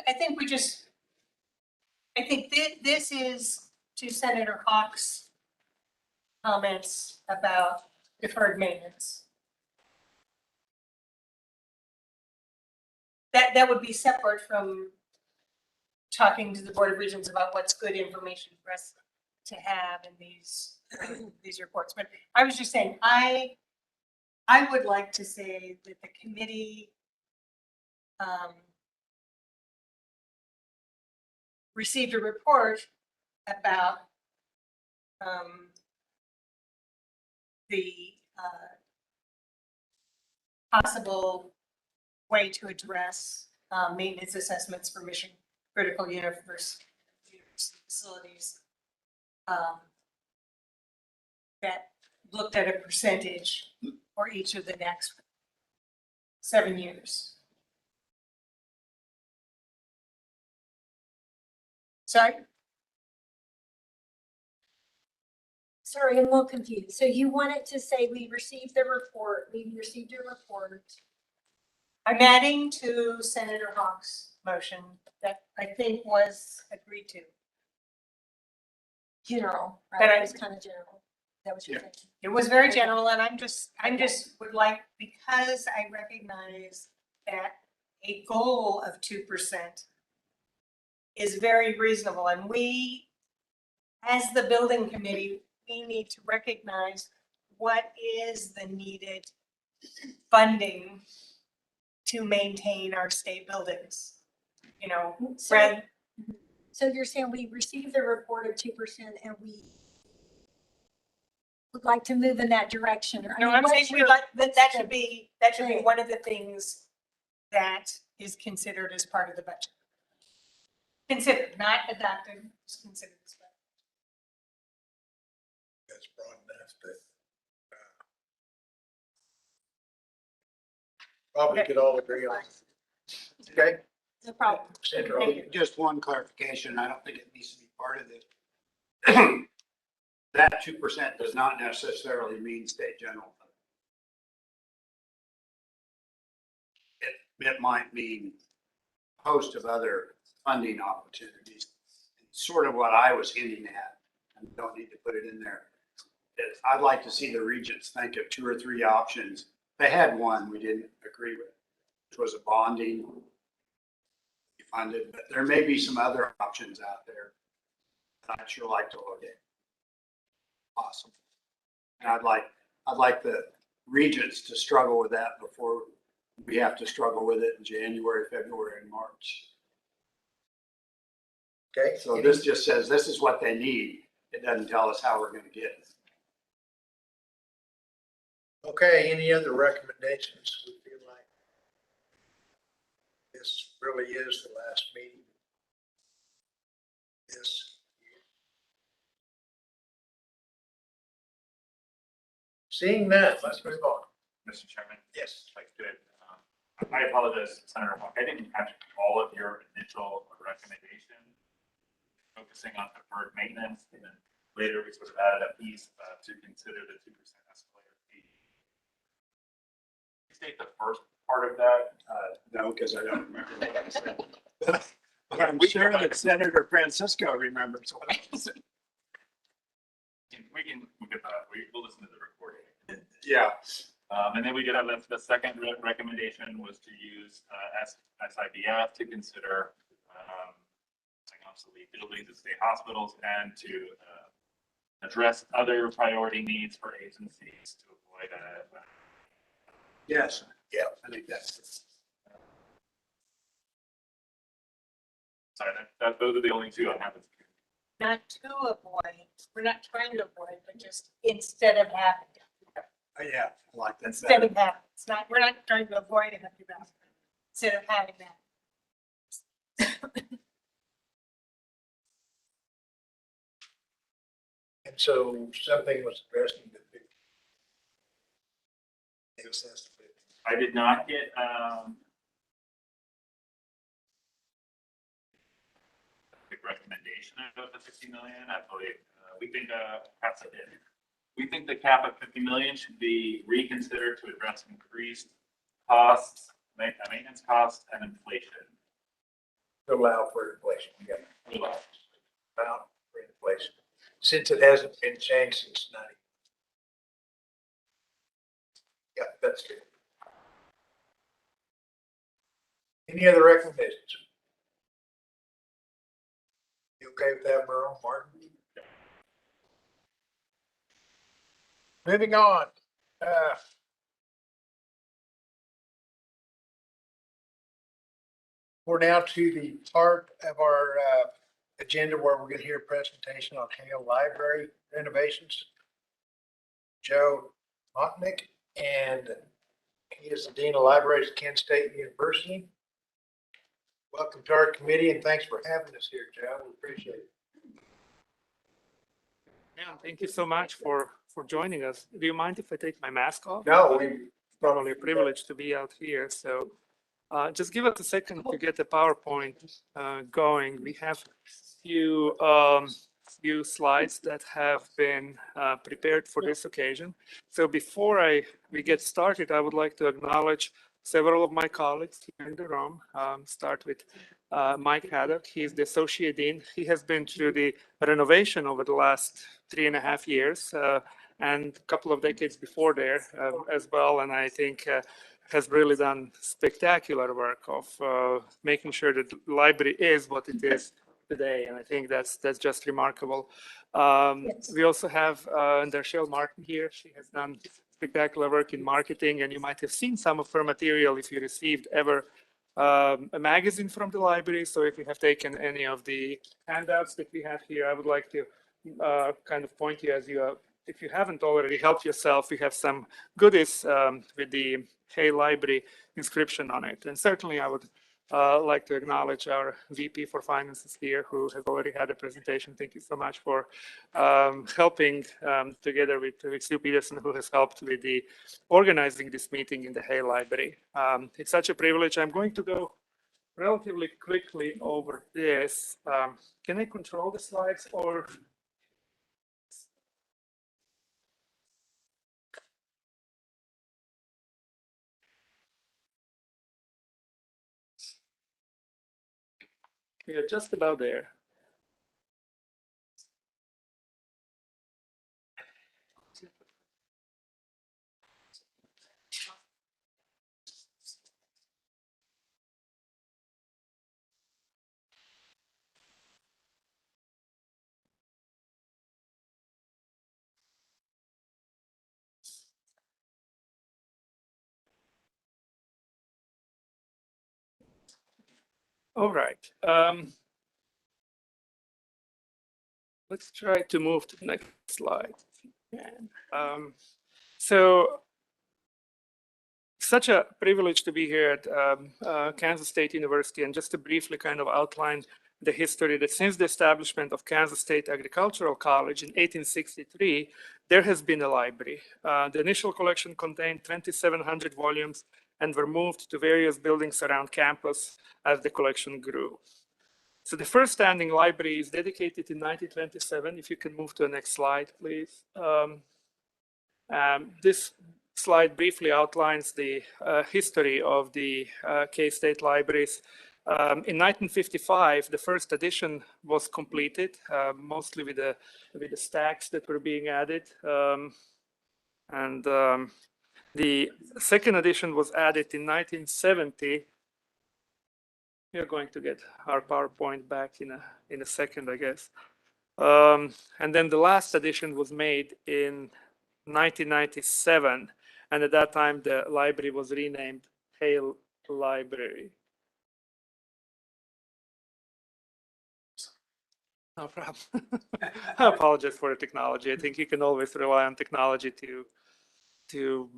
this is to Senator Hawks' comments about deferred maintenance. That would be separate from talking to the Board of Regents about what's good information for us to have in these reports. But I was just saying, I would like to say that the committee received a report about the possible way to address maintenance assessments for mission critical university facilities that looked at a percentage for each of the next 7 years. Sorry? Sorry, I'm a little confused. So you wanted to say we received your report. I'm adding to Senator Hawks' motion that I think was agreed to. General, But right? I- It was kind of general. That was your thinking. It was very general, and I'm just would like, because I recognize that a goal of 2% is very reasonable, and we, as the building committee, we need to recognize what is the needed funding to maintain our state buildings. You know, So you're saying we received the report of 2% and we would like to move in that direction? Or, I no, mean, I'm saying what's we'd your- like, that should be thing? one of the things that is considered as part of the budget. Considered, not adopted, just considered as well. That's broad enough, but probably could all agree on. Okay. No problem. Sandra, Thank you. Just one clarification. I don't think it needs to be part of this. That 2% does not necessarily mean state general fund. It might mean a host of other funding opportunities. Sort of what I was hinting at, and don't need to put it in there. Is I'd like to see the regents think of 2 or 3 options. They had one we didn't agree with, which was a bonding funded, but there may be some other options out there that I'd sure like to look at. Awesome. And I'd like the regents to struggle with that before we have to struggle with it in January, February, and March. Okay. So this just says this is what they need. It doesn't tell us how we're going to get it. Okay, any other recommendations? We feel like this really is the last meeting this year. Seeing none, let's move on. Mr. Chairman? Yes. If I could, I apologize, Senator Hawk. I didn't catch all of your initial recommendation, focusing on deferred maintenance, and then later we sort of added a piece to consider the 2% escalator fee. State the first part of that. No, because I don't remember what I said. But I'm sure that Senator Francisco remembers what I said. We'll listen to the recording. Yeah. And then we did have the second recommendation was to use SIBF to consider obsolete buildings at state hospitals and to address other priority needs for agencies to avoid Yes. Yeah, I think that's it. Sorry, those are the only two I have. Not to avoid, we're not trying to avoid, but just instead of having. Yeah, I like that. Instead of having, it's not, we're not trying to avoid it. instead of having that. And so something was addressed in the. I did not get, the recommendation of the 50 million, I believe, we think, perhaps I did. We think the cap of 50 million should be reconsidered to address increased costs, maintenance costs and inflation. To allow for inflation, yeah. Allow for inflation, since it hasn't been changed since 90. Yeah, that's good. Any other recommendations? You okay with that, Merle, Martin? Moving on. We're now to the part of our agenda where we're going to hear a presentation on Hale Library renovations. Joe Motnick, and he is the Dean of Libraries at Kent State University. Welcome to our committee, and thanks for having us here, Joe. We appreciate it. Yeah, thank you so much for joining us. Do you mind if I take my mask off? No, It's probably a privilege to be out here. So just give us a second to get the PowerPoint going. We have few slides that have been prepared for this occasion. So before we get started, I would like to acknowledge several of my colleagues here in the room. Start with Mike Haddock. He's the Associate Dean. He has been through the renovation over the last 3.5 years and a couple of decades before there as well. And I think has really done spectacular work of making sure that the library is what it is today. And I think that's just remarkable. We also have Darshelle Martin here. She has done spectacular work in marketing, and you might have seen some of her material if you received ever a magazine from the library. So if you have taken any of the handouts that we have here, I would like to kind of point you if you haven't already helped yourself, we have some goodies with the Hale Library inscription on it. And certainly I would like to acknowledge our VP for Finances here, who has already had a presentation. Thank you so much for helping together with Sue Peterson, who has helped with the organizing this meeting in the Hale Library. It's such a privilege. I'm going to go relatively quickly over this. Can I control the slides or? We are just about there. All right. Let's try to move to the next slide. So such a privilege to be here at Kansas State University, and just to briefly kind of outline the history that since the establishment of Kansas State Agricultural College in 1863, there has been a library. The initial collection contained 2,700 volumes and were moved to various buildings around campus as the collection grew. So the first standing library is dedicated in 1927. If you can move to the next slide, please. This slide briefly outlines the history of the K-State libraries. In 1955, the first edition was completed, mostly with the stacks that were being added. The second edition was added in 1970. We are going to get our PowerPoint back in a second, I guess. And then the last edition was made in 1997, and at that time the library was renamed Hale Library. No problem. I apologize for the technology. I think you can always rely on technology to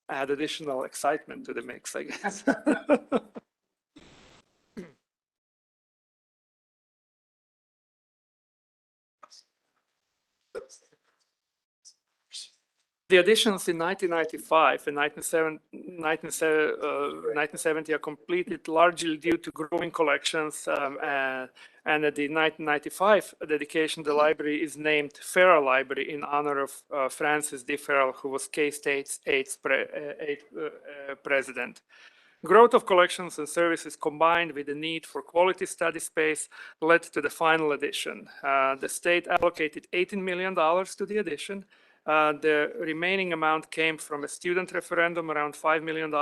add additional excitement to the mix, I guess. The additions in 1995 and 1970 are completed largely due to growing collections, and at the 1995 dedication, the library is named Farrell Library in honor of Francis D. Farrell, who was K-State's eighth president. Growth of collections and services combined with the need for quality study space led to the final addition. The state allocated $18 million to the addition. The remaining amount came from a student referendum, around $5 million,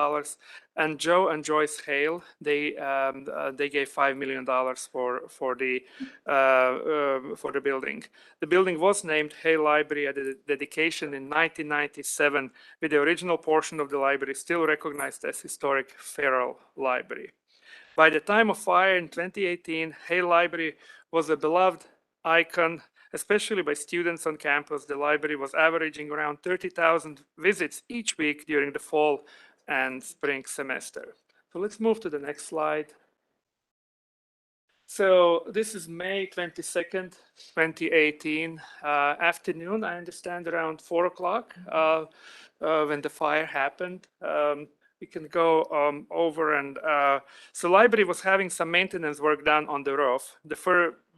and Joe and Joyce Hale, they gave $5 million for the building. The building was named Hale Library at the dedication in 1997, with the original portion of the library still recognized as historic Farrell Library. By the time of fire in 2018, Hale Library was a beloved icon, especially by students on campus. The library was averaging around 30,000 visits each week during the fall and spring semester. So let's move to the next slide. So this is May 22nd, 2018, afternoon, I understand around 4 o'clock when the fire happened. We can go over and, so library was having some maintenance work done on the roof.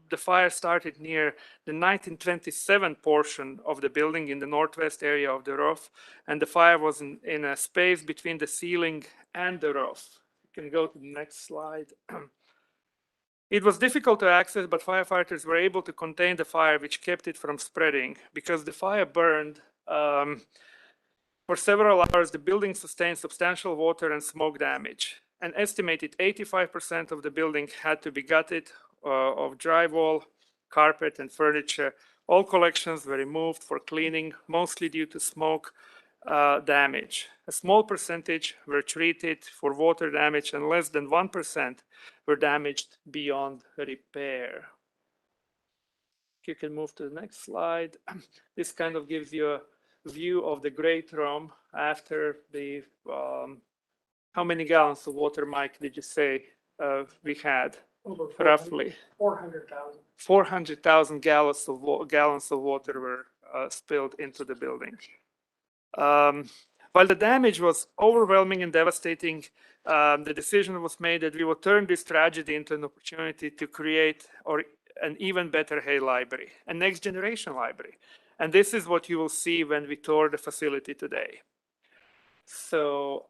The fire started near the 1927 portion of the building in the northwest area of the roof, and the fire was in a space between the ceiling and the roof. You can go to the next slide. It was difficult to access, but firefighters were able to contain the fire, which kept it from spreading. Because the fire burned for several hours, the building sustained substantial water and smoke damage. An estimated 85% of the building had to be gutted of drywall, carpet, and furniture. All collections were removed for cleaning, mostly due to smoke damage. A small percentage were treated for water damage, and less than 1% were damaged beyond repair. You can move to the next slide. This kind of gives you a view of the great room after the, how many gallons of water, Mike, did you say we had? Over roughly 400,000. 400,000 gallons of water were spilled into the building. While the damage was overwhelming and devastating, the decision was made that we would turn this tragedy into an opportunity to create an even better Hale Library, a next generation library. And this is what you will see when we tour the facility today. So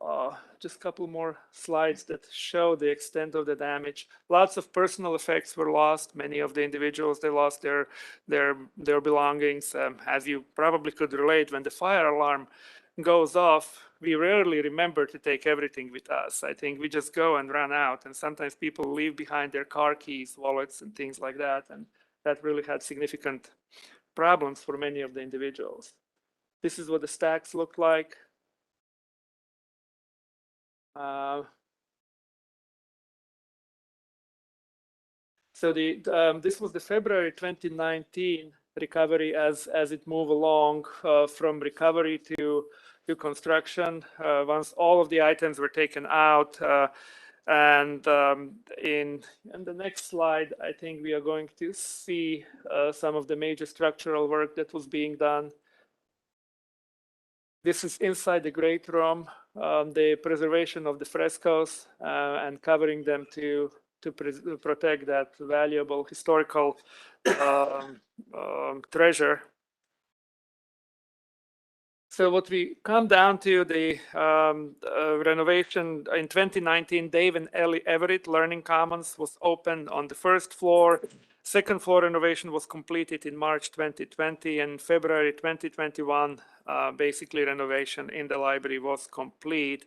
just a couple more slides that show the extent of the damage. Lots of personal effects were lost. Many of the individuals, they lost their belongings. As you probably could relate, when the fire alarm goes off, we rarely remember to take everything with us. I think we just go and run out, and sometimes people leave behind their car keys, wallets, and things like that, and that really had significant problems for many of the individuals. This is what the stacks look like. So this was the February 2019 recovery as it moved along from recovery to construction. Once all of the items were taken out, and in the next slide, I think we are going to see some of the major structural work that was being done. This is inside the great room, the preservation of the frescoes and covering them to protect that valuable historical treasure. So what we come down to, the renovation in 2019, Dave and Ellie Everett Learning Commons was opened on the first floor. Second floor renovation was completed in March 2020, and February 2021, basically renovation in the library was complete.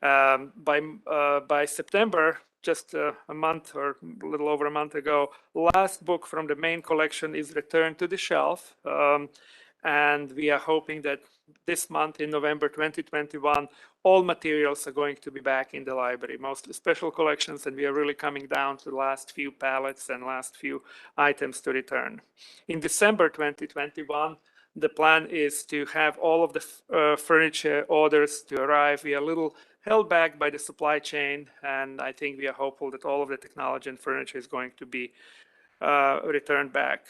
By September, just a month or a little over a month ago, last book from the main collection is returned to the shelf. And we are hoping that this month in November 2021, all materials are going to be back in the library, mostly special collections, and we are really coming down to the last few pallets and last few items to return. In December 2021, The plan is to have all of the furniture orders to arrive. We are a little held back by the supply chain, and I think we are hopeful that all of the technology and furniture is going to be returned back.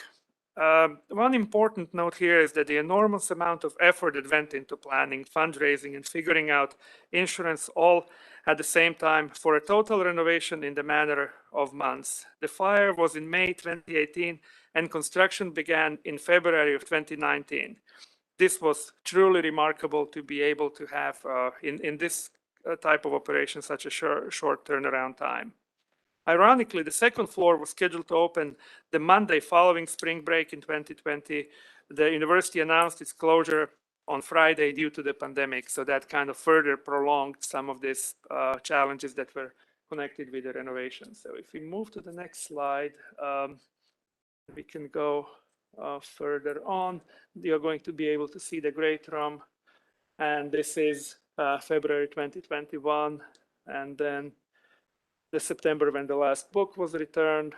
One important note here is that the enormous amount of effort that went into planning, fundraising, and figuring out insurance all at the same time for a total renovation in the matter of months. The fire was in May 2018 and construction began in February of 2019. This was truly remarkable to be able to have in this type of operation such a short turnaround time. Ironically, the second floor was scheduled to open the Monday following spring break in 2020. The university announced its closure on Friday due to the pandemic, so that kind of further prolonged some of these challenges that were connected with the renovation. So if we move to the next slide, we can go further on. You're going to be able to see the great room, and this is February 2021, and then the September when the last book was returned,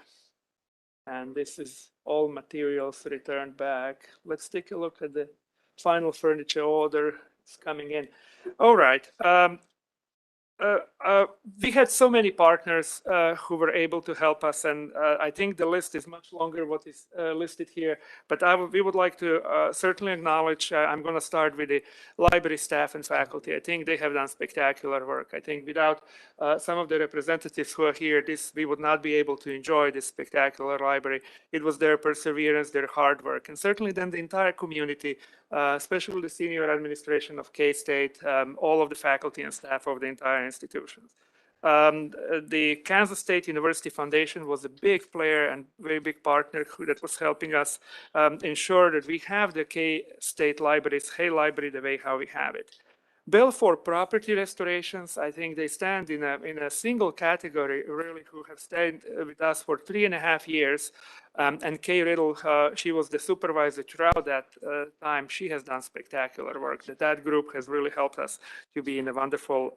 and this is all materials returned back. Let's take a look at the final furniture order. It's coming in. All right. We had so many partners who were able to help us, and I think the list is much longer what is listed here, but we would like to certainly acknowledge, I'm going to start with the library staff and faculty. I think they have done spectacular work. I think without some of the representatives who are here, we would not be able to enjoy this spectacular library. It was their perseverance, their hard work, and certainly then the entire community, especially the senior administration of K-State, all of the faculty and staff of the entire institutions. The Kansas State University Foundation was a big player and very big partner that was helping us ensure that we have the K-State libraries, Hay Library, the way how we have it. Belfort property restorations, I think they stand in a single category, really, who have stayed with us for 3.5 years. And Kay Riddle, she was the supervisor throughout that time. She has done spectacular work. That group has really helped us to be in a wonderful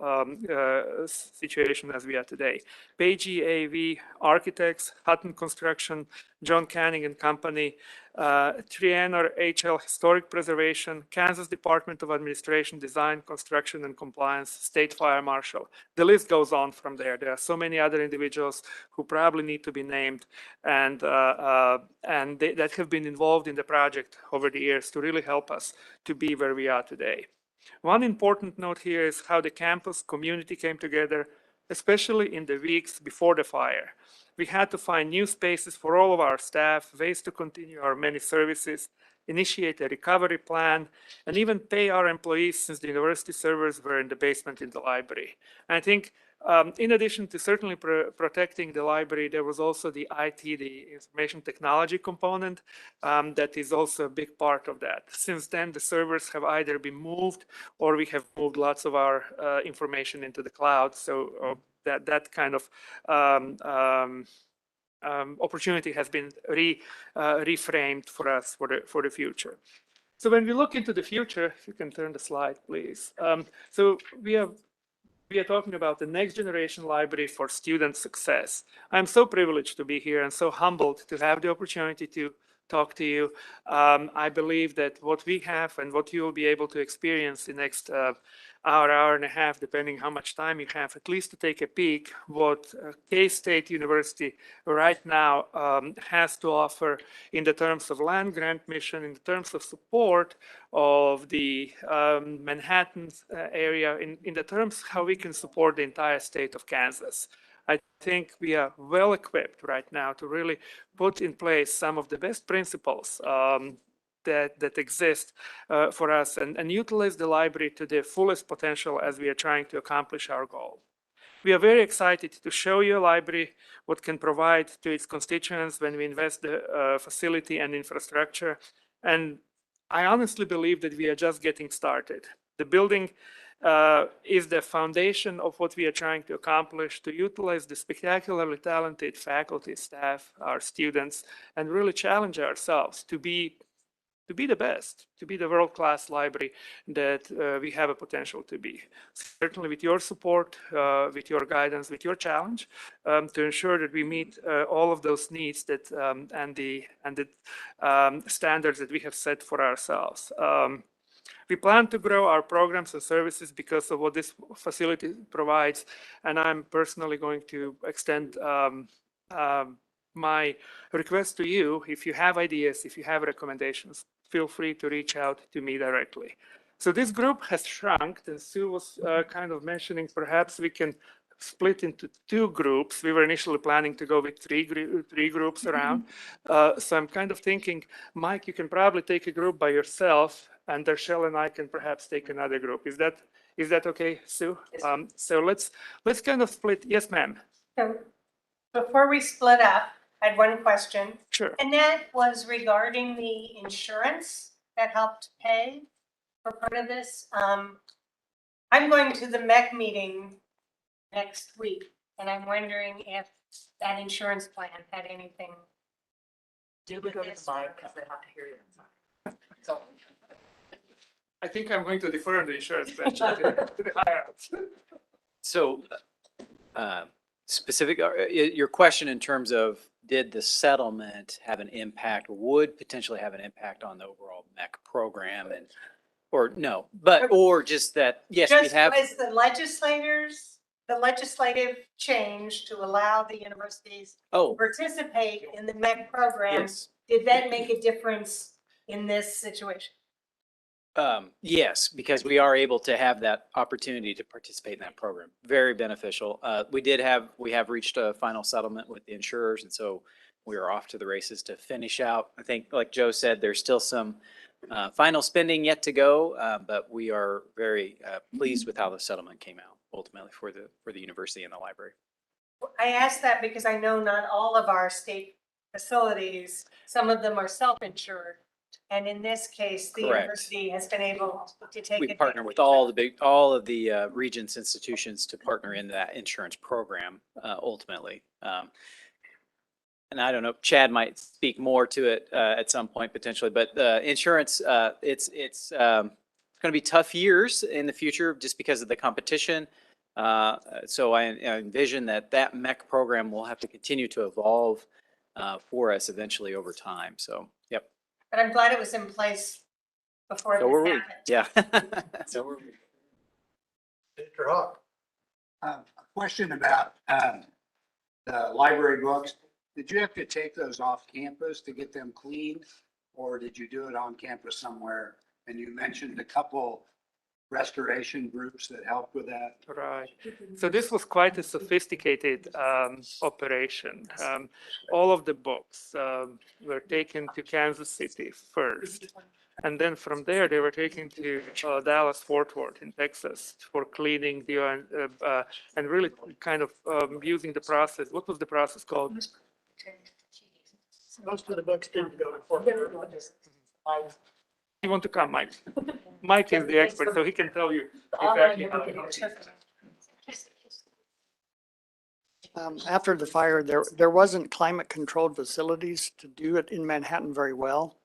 situation as we are today. Pagey AV Architects, Hutton Construction, John Canning and Company, Trianor HL Historic Preservation, Kansas Department of Administration, Design, Construction and Compliance, State Fire Marshal. The list goes on from there. There are so many other individuals who probably need to be named and that have been involved in the project over the years to really help us to be where we are today. One important note here is how the campus community came together, especially in the weeks before the fire. We had to find new spaces for all of our staff, ways to continue our many services, initiate a recovery plan, and even pay our employees since the university servers were in the basement in the library. And I think in addition to certainly protecting the library, there was also the IT, the information technology component, that is also a big part of that. Since then, the servers have either been moved or we have moved lots of our information into the cloud. So that kind of opportunity has been reframed for us for the future. So when we look into the future, if you can turn the slide, please. So we are talking about the next generation library for student success. I'm so privileged to be here and so humbled to have the opportunity to talk to you. I believe that what we have and what you will be able to experience the next hour and a half, depending how much time you have, at least to take a peek what K-State University right now has to offer in the terms of land grant mission, in the terms of support of the Manhattan area, in the terms how we can support the entire state of Kansas. I think we are well equipped right now to really put in place some of the best principles that exist for us and utilize the library to their fullest potential as we are trying to accomplish our goal. We are very excited to show you a library, what can provide to its constituents when we invest the facility and infrastructure. And I honestly believe that we are just getting started. The building is the foundation of what we are trying to accomplish, to utilize the spectacularly talented faculty, staff, our students, and really challenge ourselves to be to be the best, to be the world-class library that we have a potential to be. Certainly with your support, with your guidance, with your challenge, to ensure that we meet all of those needs that and the standards that we have set for ourselves. We plan to grow our programs and services because of what this facility provides, and I'm personally going to extend my request to you. If you have ideas, if you have recommendations, feel free to reach out to me directly. So this group has shrunk, and Sue was kind of mentioning perhaps we can split into two groups. We were initially planning to go with three groups around. So I'm kind of thinking, Mike, you can probably take a group by yourself, and Darshell and I can perhaps take another group. Is that okay, Sue? So let's kind of split. Yes, ma'am. So before we split up, I had one question. Sure. And that was regarding the insurance that helped pay for part of this. I'm going to the MEC meeting next week, and I'm wondering if that insurance plan had anything to do with this. So I think I'm going to defer on the insurance question to the higher ups. So specific, your question in terms of did the settlement have an impact, would potentially have an impact on the overall MEC program, and or no, but or just that, yes, we Just have. was the legislative change to allow the universities to participate in the MEC program. Yes. Did that make a difference in this situation? Yes, because we are able to have that opportunity to participate in that program. Very beneficial. We have reached a final settlement with the insurers, and so we are off to the races to finish out. I think, like Joe said, there's still some final spending yet to go, but we are very pleased with how the settlement came out ultimately for the university and the library. I asked that because I know not all of our state facilities, some of them are self-insured. And in this case, the Correct. University has been able to take We partner with all of the Regents institutions to partner in that insurance program ultimately. And I don't know, Chad might speak more to it at some point potentially, but insurance, it's going to be tough years in the future just because of the competition. So I envision that MEC program will have to continue to evolve for us eventually over time. So, yep. But I'm glad it was in place before So were this we. happened. Yeah. So were we. Mr. Hawk. A question about the library books. Did you have to take those off campus to get them cleaned, or did you do it on campus somewhere? And you mentioned a couple restoration groups that helped with that. Right. So this was quite a sophisticated operation. All of the books were taken to Kansas City first. And then from there, they were taken to Dallas-Fort Worth in Texas for cleaning and really kind of using the process. What was the process called? Most of the books didn't go to Fort Worth. You want to come, Mike? Mike is the expert, so he can tell you exactly how it goes. After the fire, there wasn't climate controlled facilities to do it in Manhattan very well.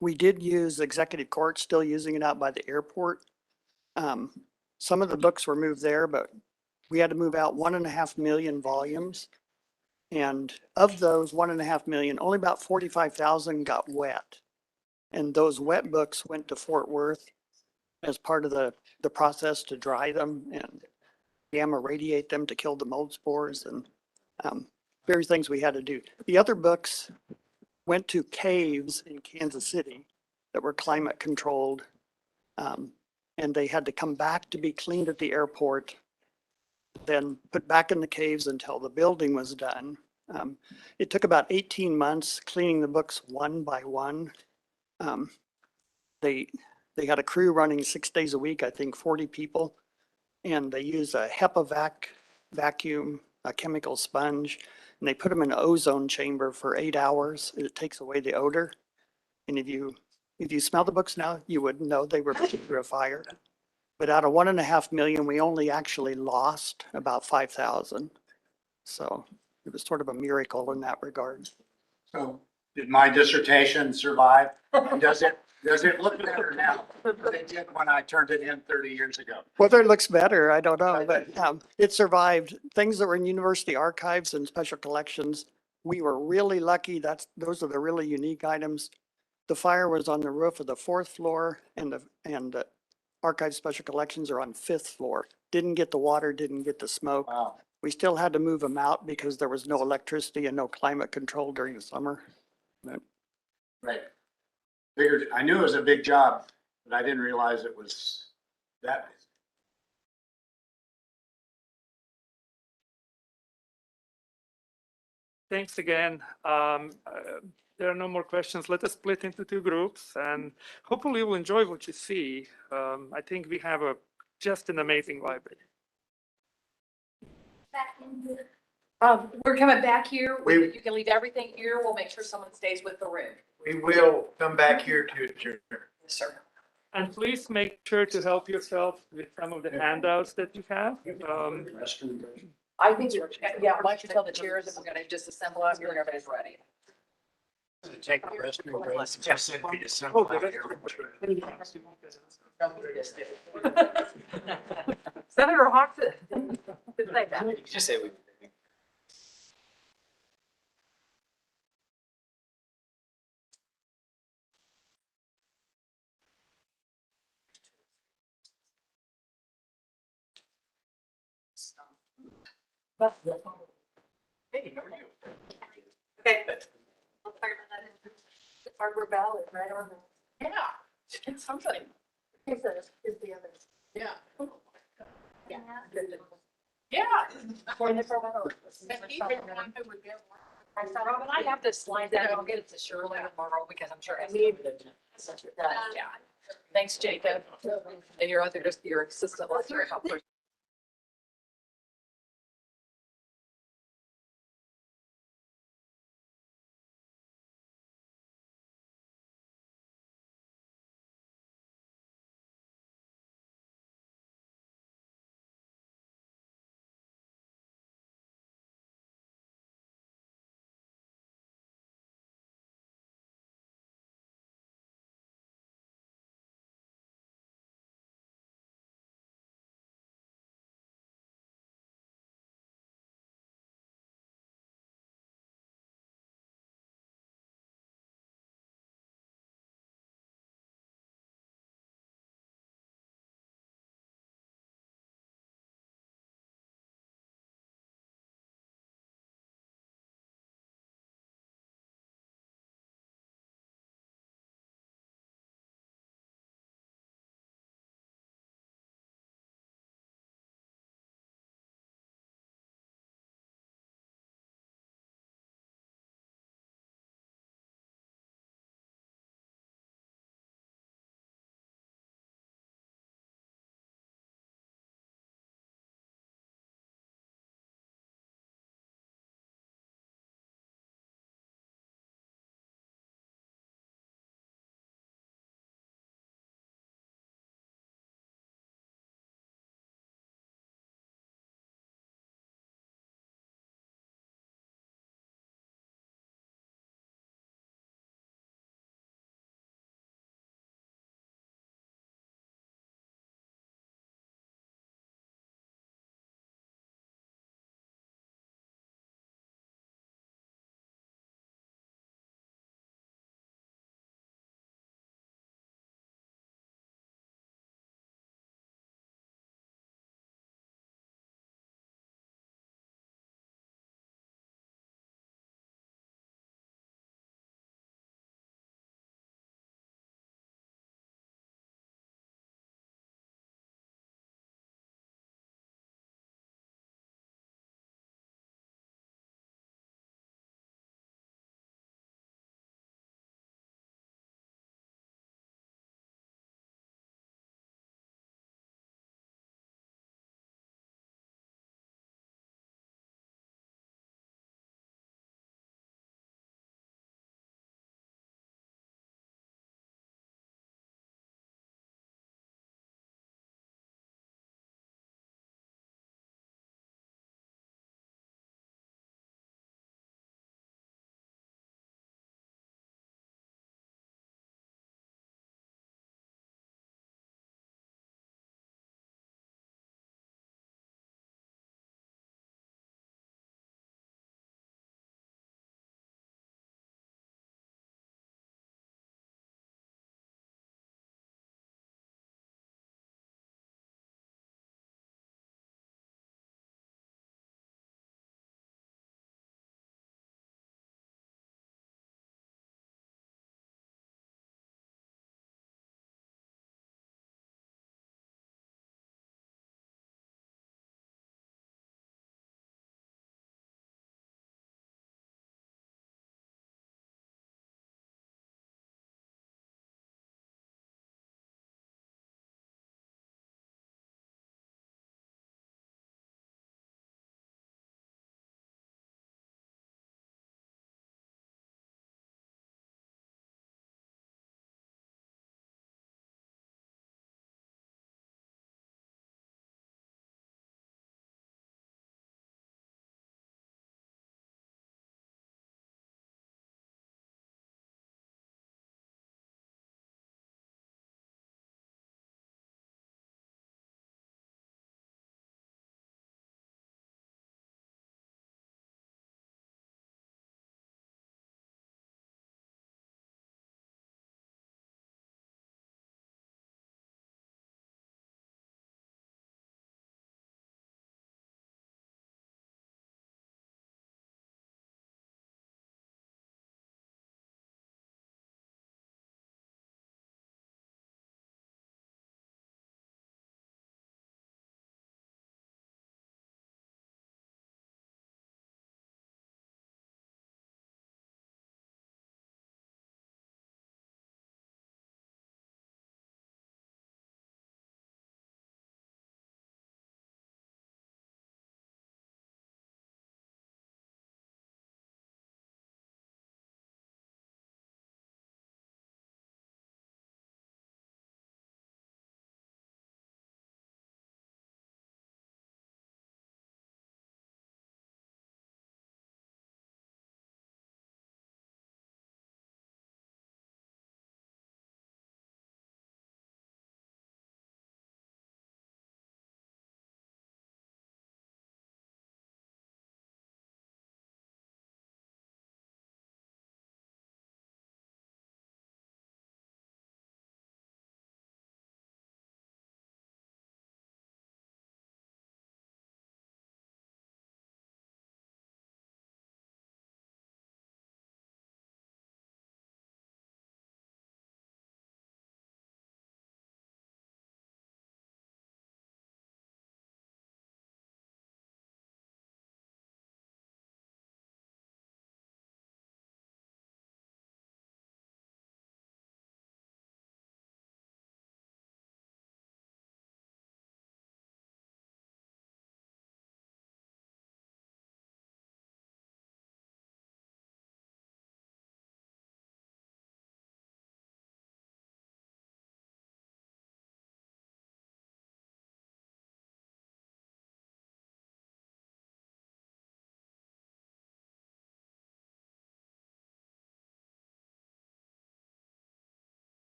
We did use executive court, still using it out by the airport. Some of the books were moved there, but we had to move out 1.5 million volumes. And of those 1.5 million, only about 45,000 got wet. And those wet books went to Fort Worth as part of the process to dry them and gamma radiate them to kill the mold spores and various things we had to do. The other books went to caves in Kansas City that were climate controlled. And they had to come back to be cleaned at the airport, then put back in the caves until the building was done. It took about 18 months cleaning the books one by one. They had a crew running 6 days a week, I think 40 people. And they used a HEPA vacuum, a chemical sponge, and they put them in an ozone chamber for 8 hours. It takes away the odor. And if you smell the books now, you wouldn't know they were through a fire. But out of 1.5 million, we only actually lost about 5,000. So it was sort of a miracle in that regard. So Did my dissertation survive? And does it look better now than it did when I turned it in 30 years ago? Whether it looks better, I don't know, but it survived. Things that were in university archives and special collections, we were really lucky. Those are the really unique items. The fire was on the roof of the fourth floor and the archive special collections are on fifth floor. Didn't get the water, didn't get the smoke. Wow. We still had to move them out because there was no electricity and no climate control during the summer. Right. Figured, I knew it was a big job, but I didn't realize it was that. Thanks again. There are no more questions. Let us split into two groups and hopefully you'll enjoy what you see. I think we have just an amazing library. We're coming back here. We- You can leave everything here. We'll make sure someone stays with the room. We will come back here to adjourn. Yes, sir. And please make sure to help yourself with some of the handouts that you have. I think, yeah, why don't you tell the chair that we're gonna just assemble out here and everybody's ready. Take the restroom breaks. Just send me to some. Oh, did Senator Hawks did say that. Just say we. Hey, how are you? Okay. Hardware ballot, right on the. Yeah, it's something. Is the other. Yeah. Yeah. Yeah. I have this slide that I'll get it to Shirley tomorrow because I'm sure. Yeah. Thanks, Jacob. And your other, just your assistant.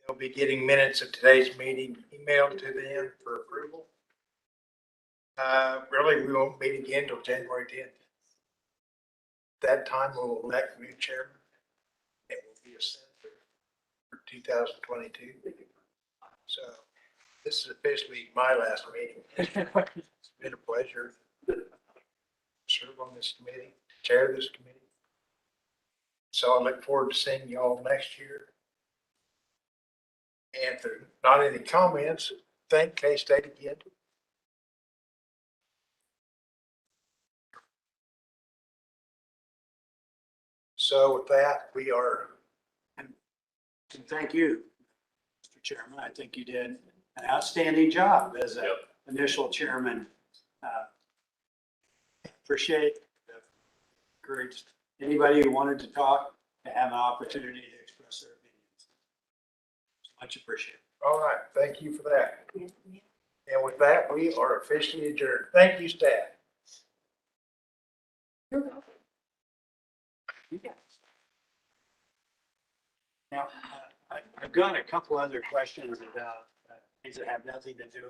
You'll be getting minutes of today's meeting emailed to them for approval. Really, we won't meet again till January 10th. That time we'll elect new chairman. It will be a senator for 2022. So this is officially my last meeting. It's been a pleasure to serve on this committee, chair this committee. So I look forward to seeing you all next year. And if there's not any comments, thank K-State again. So with that, we are. And thank you, Mr. Chairman. I think you did an outstanding job as an initial chairman. Appreciate encouraged anybody who wanted to talk to have an opportunity to express their opinions. Much appreciated. All right, thank you for that. And with that, we are officially adjourned. Thank you, staff. Now, I've got a couple other questions about things that have nothing to do